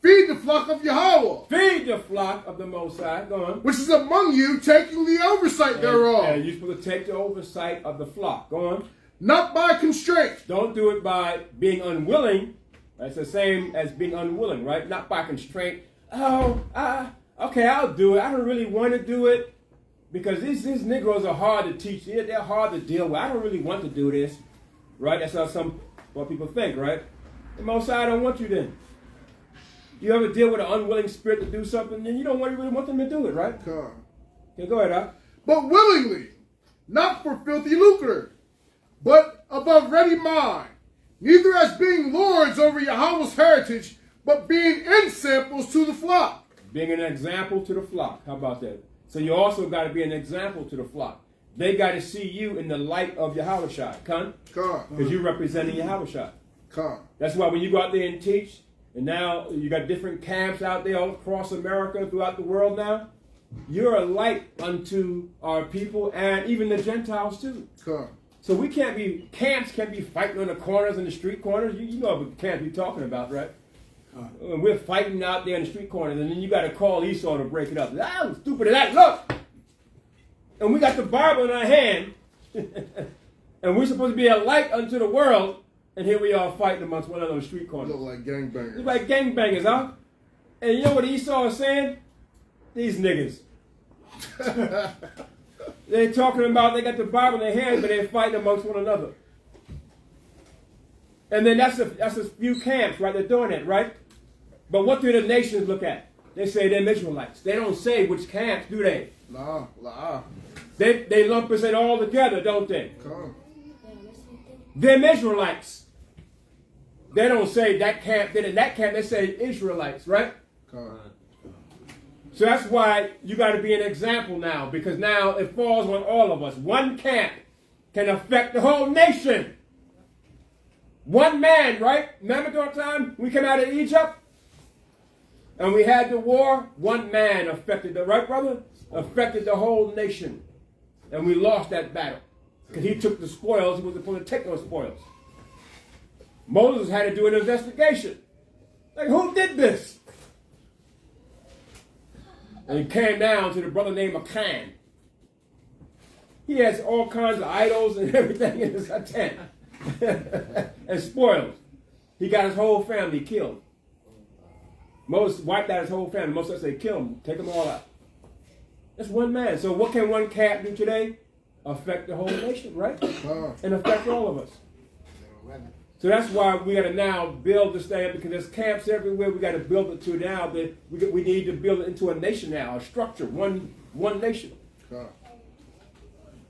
Feed the flock of Yahweh. Feed the flock of the Most High. Go on. Which is among you, taking the oversight thereof. And you're supposed to take the oversight of the flock. Go on. Not by constraint. Don't do it by being unwilling. That's the same as being unwilling, right? Not by constraint. Okay, I'll do it. I don't really want to do it because these Negroes are hard to teach. They're hard to deal with. I don't really want to do this, right? That's how what people think, right? The Most High don't want you then. You ever deal with an unwilling spirit to do something, then you don't really want them to do it, right? Okay, go ahead, But willingly, not for filthy lucre, but of a ready mind, neither as being lords over Yahweh's heritage, but being ensamples to the flock. Being an example to the flock. How about that? So you also got to be an example to the flock. They got to see you in the light of Yahushua. Because you're representing Yahushua. That's why when you go out there and teach, and now you got different camps out there all across America, throughout the world now, you're a light unto our people and even the Gentiles too. So we camps can't be fighting on the corners and the street corners. You know what camps we're talking about, right? We're fighting out there in the street corners, and then you got to call Esau to break it up. Stupid is that? Look! And we got the Bible in our hand, and we're supposed to be a light unto the world, and here we are fighting amongst one of those street corners. Look like gangbangers. Look like gangbangers, huh? And you know what Esau is saying? These niggas. They're talking about they got the Bible in their hands, but they're fighting amongst one another. And then that's a few camps, right? They're doing it, right? But what do the nations look at? They say they're Israelites. They don't say which camps, do they? Nah. They lump us in all together, don't they? They're Israelites. They don't say that camp, then in that camp, they say Israelites, right? So that's why you got to be an example now, because now it falls on all of us. One camp can affect the whole nation. One man, right? Remember during time we came out of Egypt and we had the war? One man affected right, brother? Affected the whole nation. And we lost that battle because he took the spoils. He wasn't supposed to take those spoils. Moses had to do an investigation. Like, who did this? And he came down to the brother named Achan. He has all kinds of idols and everything in his tent. And spoils. He got his whole family killed. Moses wiped out his whole family. Moses said, kill them. Take them all out. That's one man. So what can one camp do today? Affect the whole nation, right? And affect all of us. So that's why we got to now build this thing, because there's camps everywhere. We got to build it to now that we need to build it into a nation now, a structure, one nation.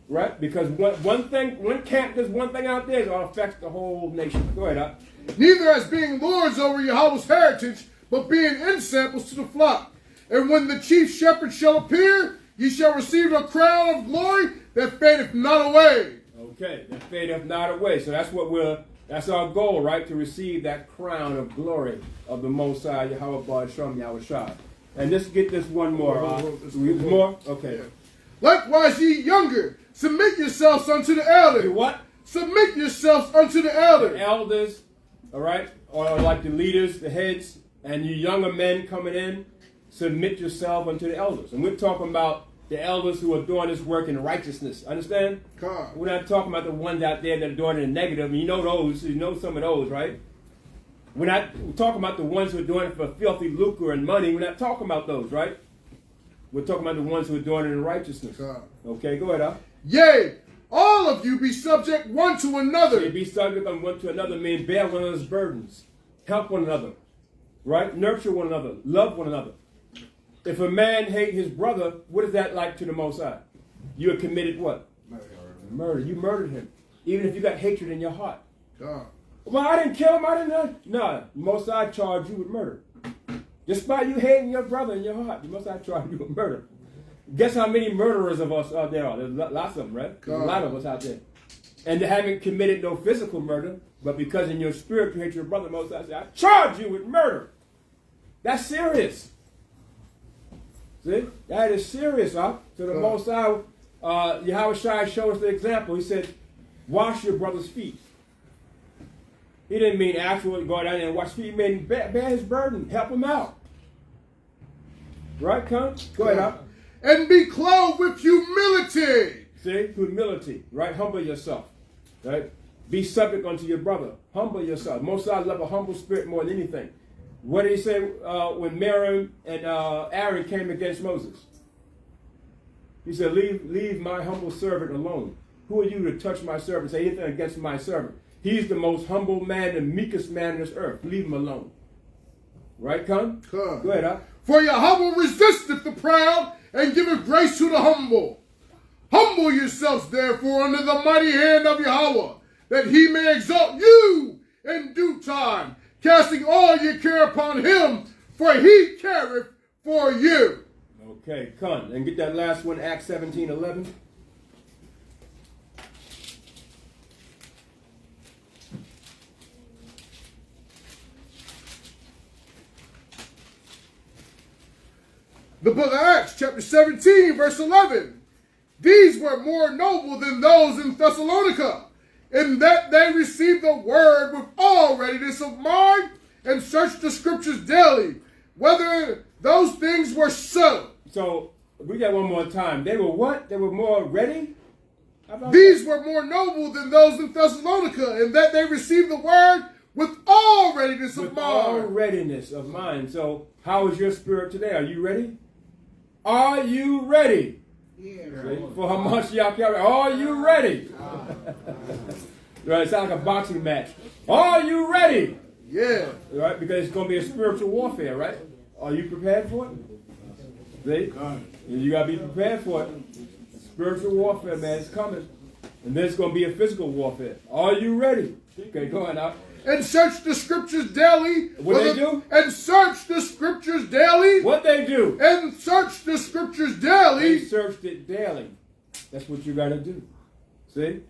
Right? Because one camp does one thing out there, it affects the whole nation. Go ahead, Neither as being lords over Yahweh's heritage, but being ensamples to the flock. And when the chief shepherd shall appear, ye shall receive a crown of glory that fadeth not away. Okay, that fadeth not away. So that's our goal, right? To receive that crown of glory of the Most High, Yahweh Ba'Shem Yahushua. And let's get this one more. More? Okay. Likewise, ye younger, submit yourselves unto the elder. What? Submit yourselves unto the elder. The elders, all right, or like the leaders, the heads, and you younger men coming in, submit yourself unto the elders. And we're talking about the elders who are doing this work in righteousness. Understand? God. We're not talking about the ones out there that are doing it in negative. You know those. You know some of those, right? We're talking about the ones who are doing it for filthy lucre and money. We're not talking about those, right? We're talking about the ones who are doing it in righteousness. God. Okay, go ahead, Al. Yea, all of you be subject one to another. They be subject on one to another, mean bear one another's burdens. Help one another. Right? Nurture one another. Love one another. If a man hate his brother, what is that like to the Most High? You have committed what? Murder. You murdered him. Even if you got hatred in your heart. God. Well, I didn't kill him. I didn't. No. The Most High charged you with murder. Despite you hating your brother in your heart, the Most High charged you with murder. Guess how many murderers of us out there are? There's lots of them, right? There's a lot of us out there. And they haven't committed no physical murder, but because in your spirit you hate your brother, Most High said, I charge you with murder. That's serious. See? That is serious, huh? So the Most High, Yahweh Shai showed us the example. He said, wash your brother's feet. He didn't mean actually go down there and wash feet. He meant bear his burden. Help him out. Right, Con? Go ahead, huh? And be clothed with humility. See? Humility. Right? Humble yourself. Right? Be subject unto your brother. Humble yourself. Most I love a humble spirit more than anything. What did he say when Miriam and Aaron came against Moses? He said, leave my humble servant alone. Who are you to touch my servant, say anything against my servant? He's the most humble man, the meekest man on this earth. Leave him alone. Right, Con? Con. Go ahead, huh? For Yahweh resisteth the proud and giveth grace to the humble. Humble yourselves, therefore, under the mighty hand of Yahweh, that he may exalt you in due time, casting all your care upon him, for he careth for you. Okay, Con. And get that last one, Acts 17:11. The book of Acts, chapter 17, verse 11. These were more noble than those in Thessalonica, in that they received the word with all readiness of mind and searched the scriptures daily, whether those things were so. So, read that one more time. They were what? They were more ready? These were more noble than those in Thessalonica, in that they received the word with all readiness of mind. With all readiness of mind. So, how is your spirit today? Are you ready? Are you ready? Yeah. For Hamashiach Yahweh. Are you ready? Right, it sounds like a boxing match. Are you ready? Yeah. Right, because it's going to be a spiritual warfare, right? Are you prepared for it? See? You got to be prepared for it. Spiritual warfare, man, is coming. And then it's going to be a physical warfare. Are you ready? Okay, go on now. And search the scriptures daily. What they do? And search the scriptures daily. What they do? And search the scriptures daily. They searched it daily. That's what you got to do. See?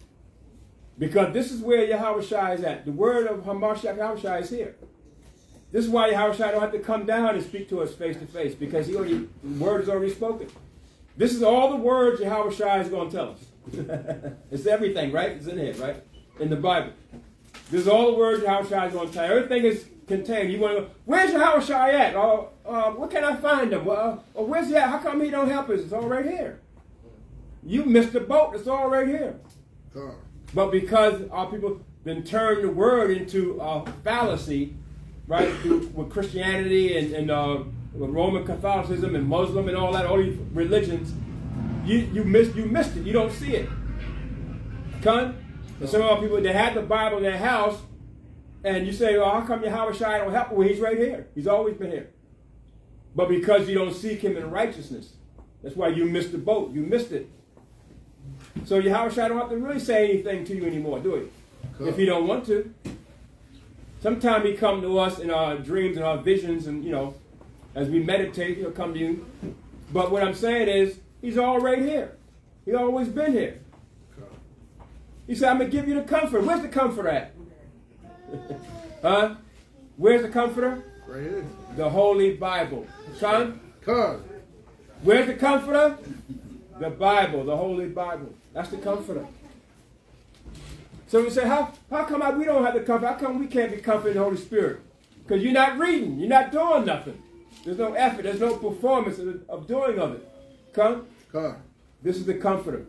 Because this is where Yahweh Shai is at. The word of Hamashiach Yahweh Shai is here. This is why Yahweh Shai don't have to come down and speak to us face to face, because the word is already spoken. This is all the words Yahweh Shai is going to tell us. It's everything, right? It's in here, right? In the Bible. This is all the words Yahweh Shai is going to tell you. Everything is contained. You want to go, where's Yahweh Shai at? Where can I find him? Where's he at? How come he don't help us? It's all right here. You missed the boat. It's all right here. But because our people been turned the word into a fallacy, right, with Christianity and with Roman Catholicism and Muslim and all that, all these religions, you missed it. You don't see it. Con? And some of our people, they had the Bible in their house, and you say, well, how come Yahweh Shai don't help him? Well, he's right here. He's always been here. But because you don't seek him in righteousness, that's why you missed the boat. You missed it. So Yahweh Shai don't have to really say anything to you anymore, do he? Cool. If he don't want to. Sometimes he come to us in our dreams and our visions, and, as we meditate, he'll come to you. But what I'm saying is, he's all right here. He's always been here. He said, I'm going to give you the comfort. Where's the comfort at? Huh? Where's the comforter? Right here. The Holy Bible. Son? Come. Where's the comforter? The Bible, the Holy Bible. That's the comforter. So we say, how come we don't have the comfort? How come we can't be comforted in the Holy Spirit? Because you're not reading. You're not doing nothing. There's no effort. There's no performance of doing of it. Come? Come. This is the Comforter.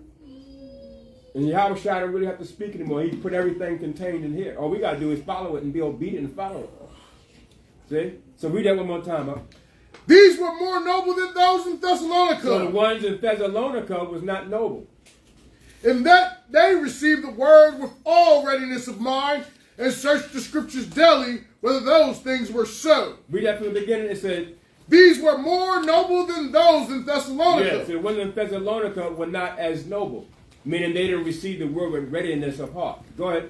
And Yahweh Shai don't really have to speak anymore. He put everything contained in here. All we got to do is follow it and be obedient and follow it. See? So read that one more time. Huh? These were more noble than those in Thessalonica. So the ones in Thessalonica was not noble. In that they received the word with all readiness of mind and searched the scriptures daily whether those things were so. Read that from the beginning. It said, These were more noble than those in Thessalonica. yes, the ones in Thessalonica were not as noble. Meaning they didn't receive the word with readiness of heart. Go ahead.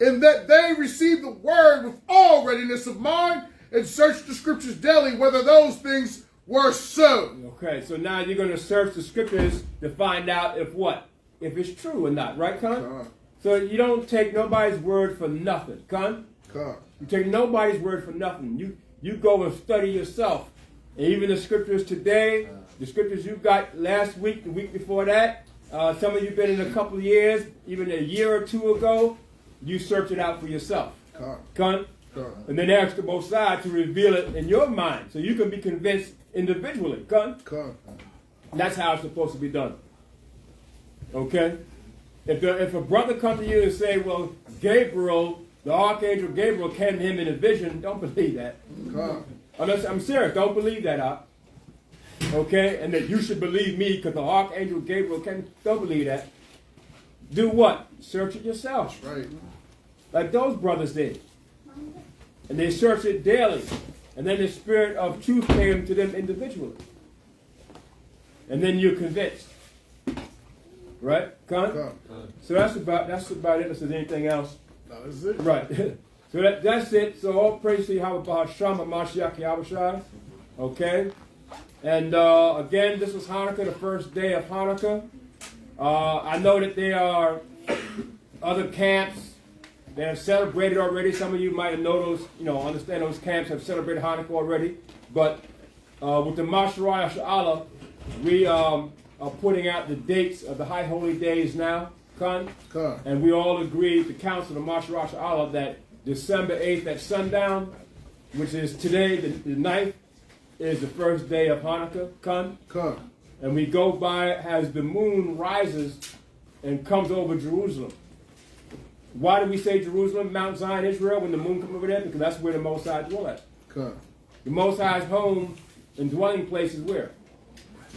In that they received the word with all readiness of mind and searched the scriptures daily whether those things were so. Okay, so now you're going to search the scriptures to find out if what? If it's true or not, right, Con? So you don't take nobody's word for nothing, Con? You take nobody's word for nothing. You go and study yourself. And even the scriptures today, the scriptures you got last week, the week before that, some of you been in a couple of years, even a year or two ago, you search it out for yourself. Con? And then ask the Most High to reveal it in your mind so you can be convinced individually. Con? That's how it's supposed to be done. Okay? If a brother comes to you and say, well, Gabriel, the archangel Gabriel came to him in a vision, don't believe that. I'm serious. Don't believe that. Okay? And that you should believe me because the archangel Gabriel came. Don't believe that. Do what? Search it yourself. Right. Like those brothers did. And they searched it daily. And then the spirit of truth came to them individually. And then you're convinced. Right? Con? So that's about it. If there's anything else. No, that's it. Right. So that's it. So all praise to Yahweh Bahasham Mashiach Yahushai. Okay? And again, this is Hanukkah, the first day of Hanukkah. I know that there are other camps that have celebrated already. Some of you might have known those, understand those camps have celebrated Hanukkah already. But with the Mashiach Allah, we are putting out the dates of the high holy days now. And we all agreed, the council of Mashiach Allah, that December 8th at sundown, which is today, the 9th, is the first day of Hanukkah. And we go by as the moon rises and comes over Jerusalem. Why do we say Jerusalem, Mount Zion, Israel, when the moon comes over there? Because that's where the Most High dwells. The Most High's home and dwelling place is where?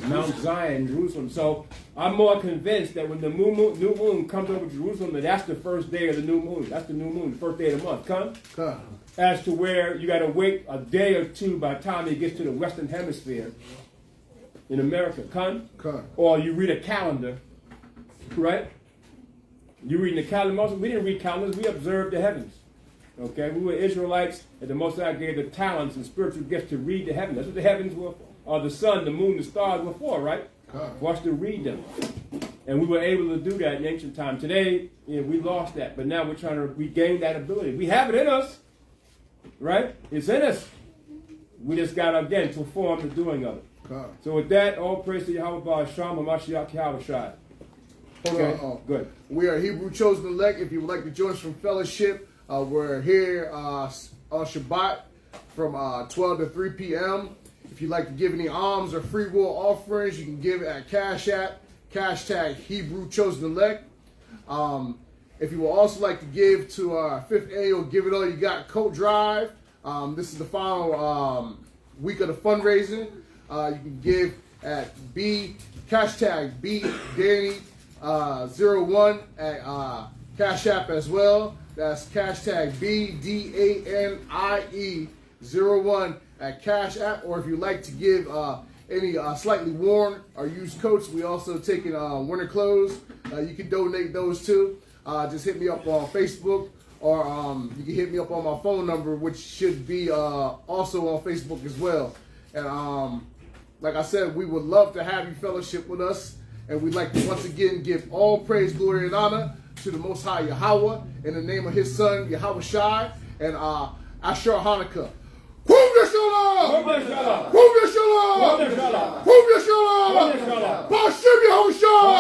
Mount Zion, Jerusalem. So I'm more convinced that when the new moon comes over Jerusalem, that that's the first day of the new moon. That's the new moon, the first day of the month. As to where you got to wait a day or two by the time it gets to the Western Hemisphere in America. Or you read a calendar, right? You reading the calendar. We didn't read calendars. We observed the heavens. Okay? We were Israelites, and the Most High gave the talents and spiritual gifts to read the heavens. That's what the heavens were for. Or the sun, the moon, the stars were for, right? For us to read them. And we were able to do that in ancient time. Today, we lost that. But now we're trying to regain that ability. We have it in us. Right? It's in us. We just got to, again, perform the doing of it. So with that, all praise to Yahweh Ba'asham Mashiach Yahushai. Okay, good. We are Hebrew Chosen Elect. If you would like to join us from fellowship, we're here on Shabbat from 12 to 3 p.m. If you'd like to give any alms or free will offerings, you can give it at Cash App, # Hebrew Chosen Elect. If you would also like to give to our 5th annual Give It All You Got coat drive, this is the final week of the fundraising. You can give at #BDanny01 at Cash App as well. That's #BDANIE01 at Cash App. Or if you'd like to give any slightly worn or used coats, we also taking winter clothes. You can donate those too. Just hit me up on Facebook, or you can hit me up on my phone number, which should be also on Facebook as well. And like I said, we would love to have you fellowship with us. And we'd like to once again give all praise, glory, and honor to the Most High Yahweh in the name of His Son, Yahweh Shai, and Asher Hanukkah. Kum Yashalom! Kum Yashalom! Kum Yashalom! Kum Yashalom! Bashim Yahweh Shai!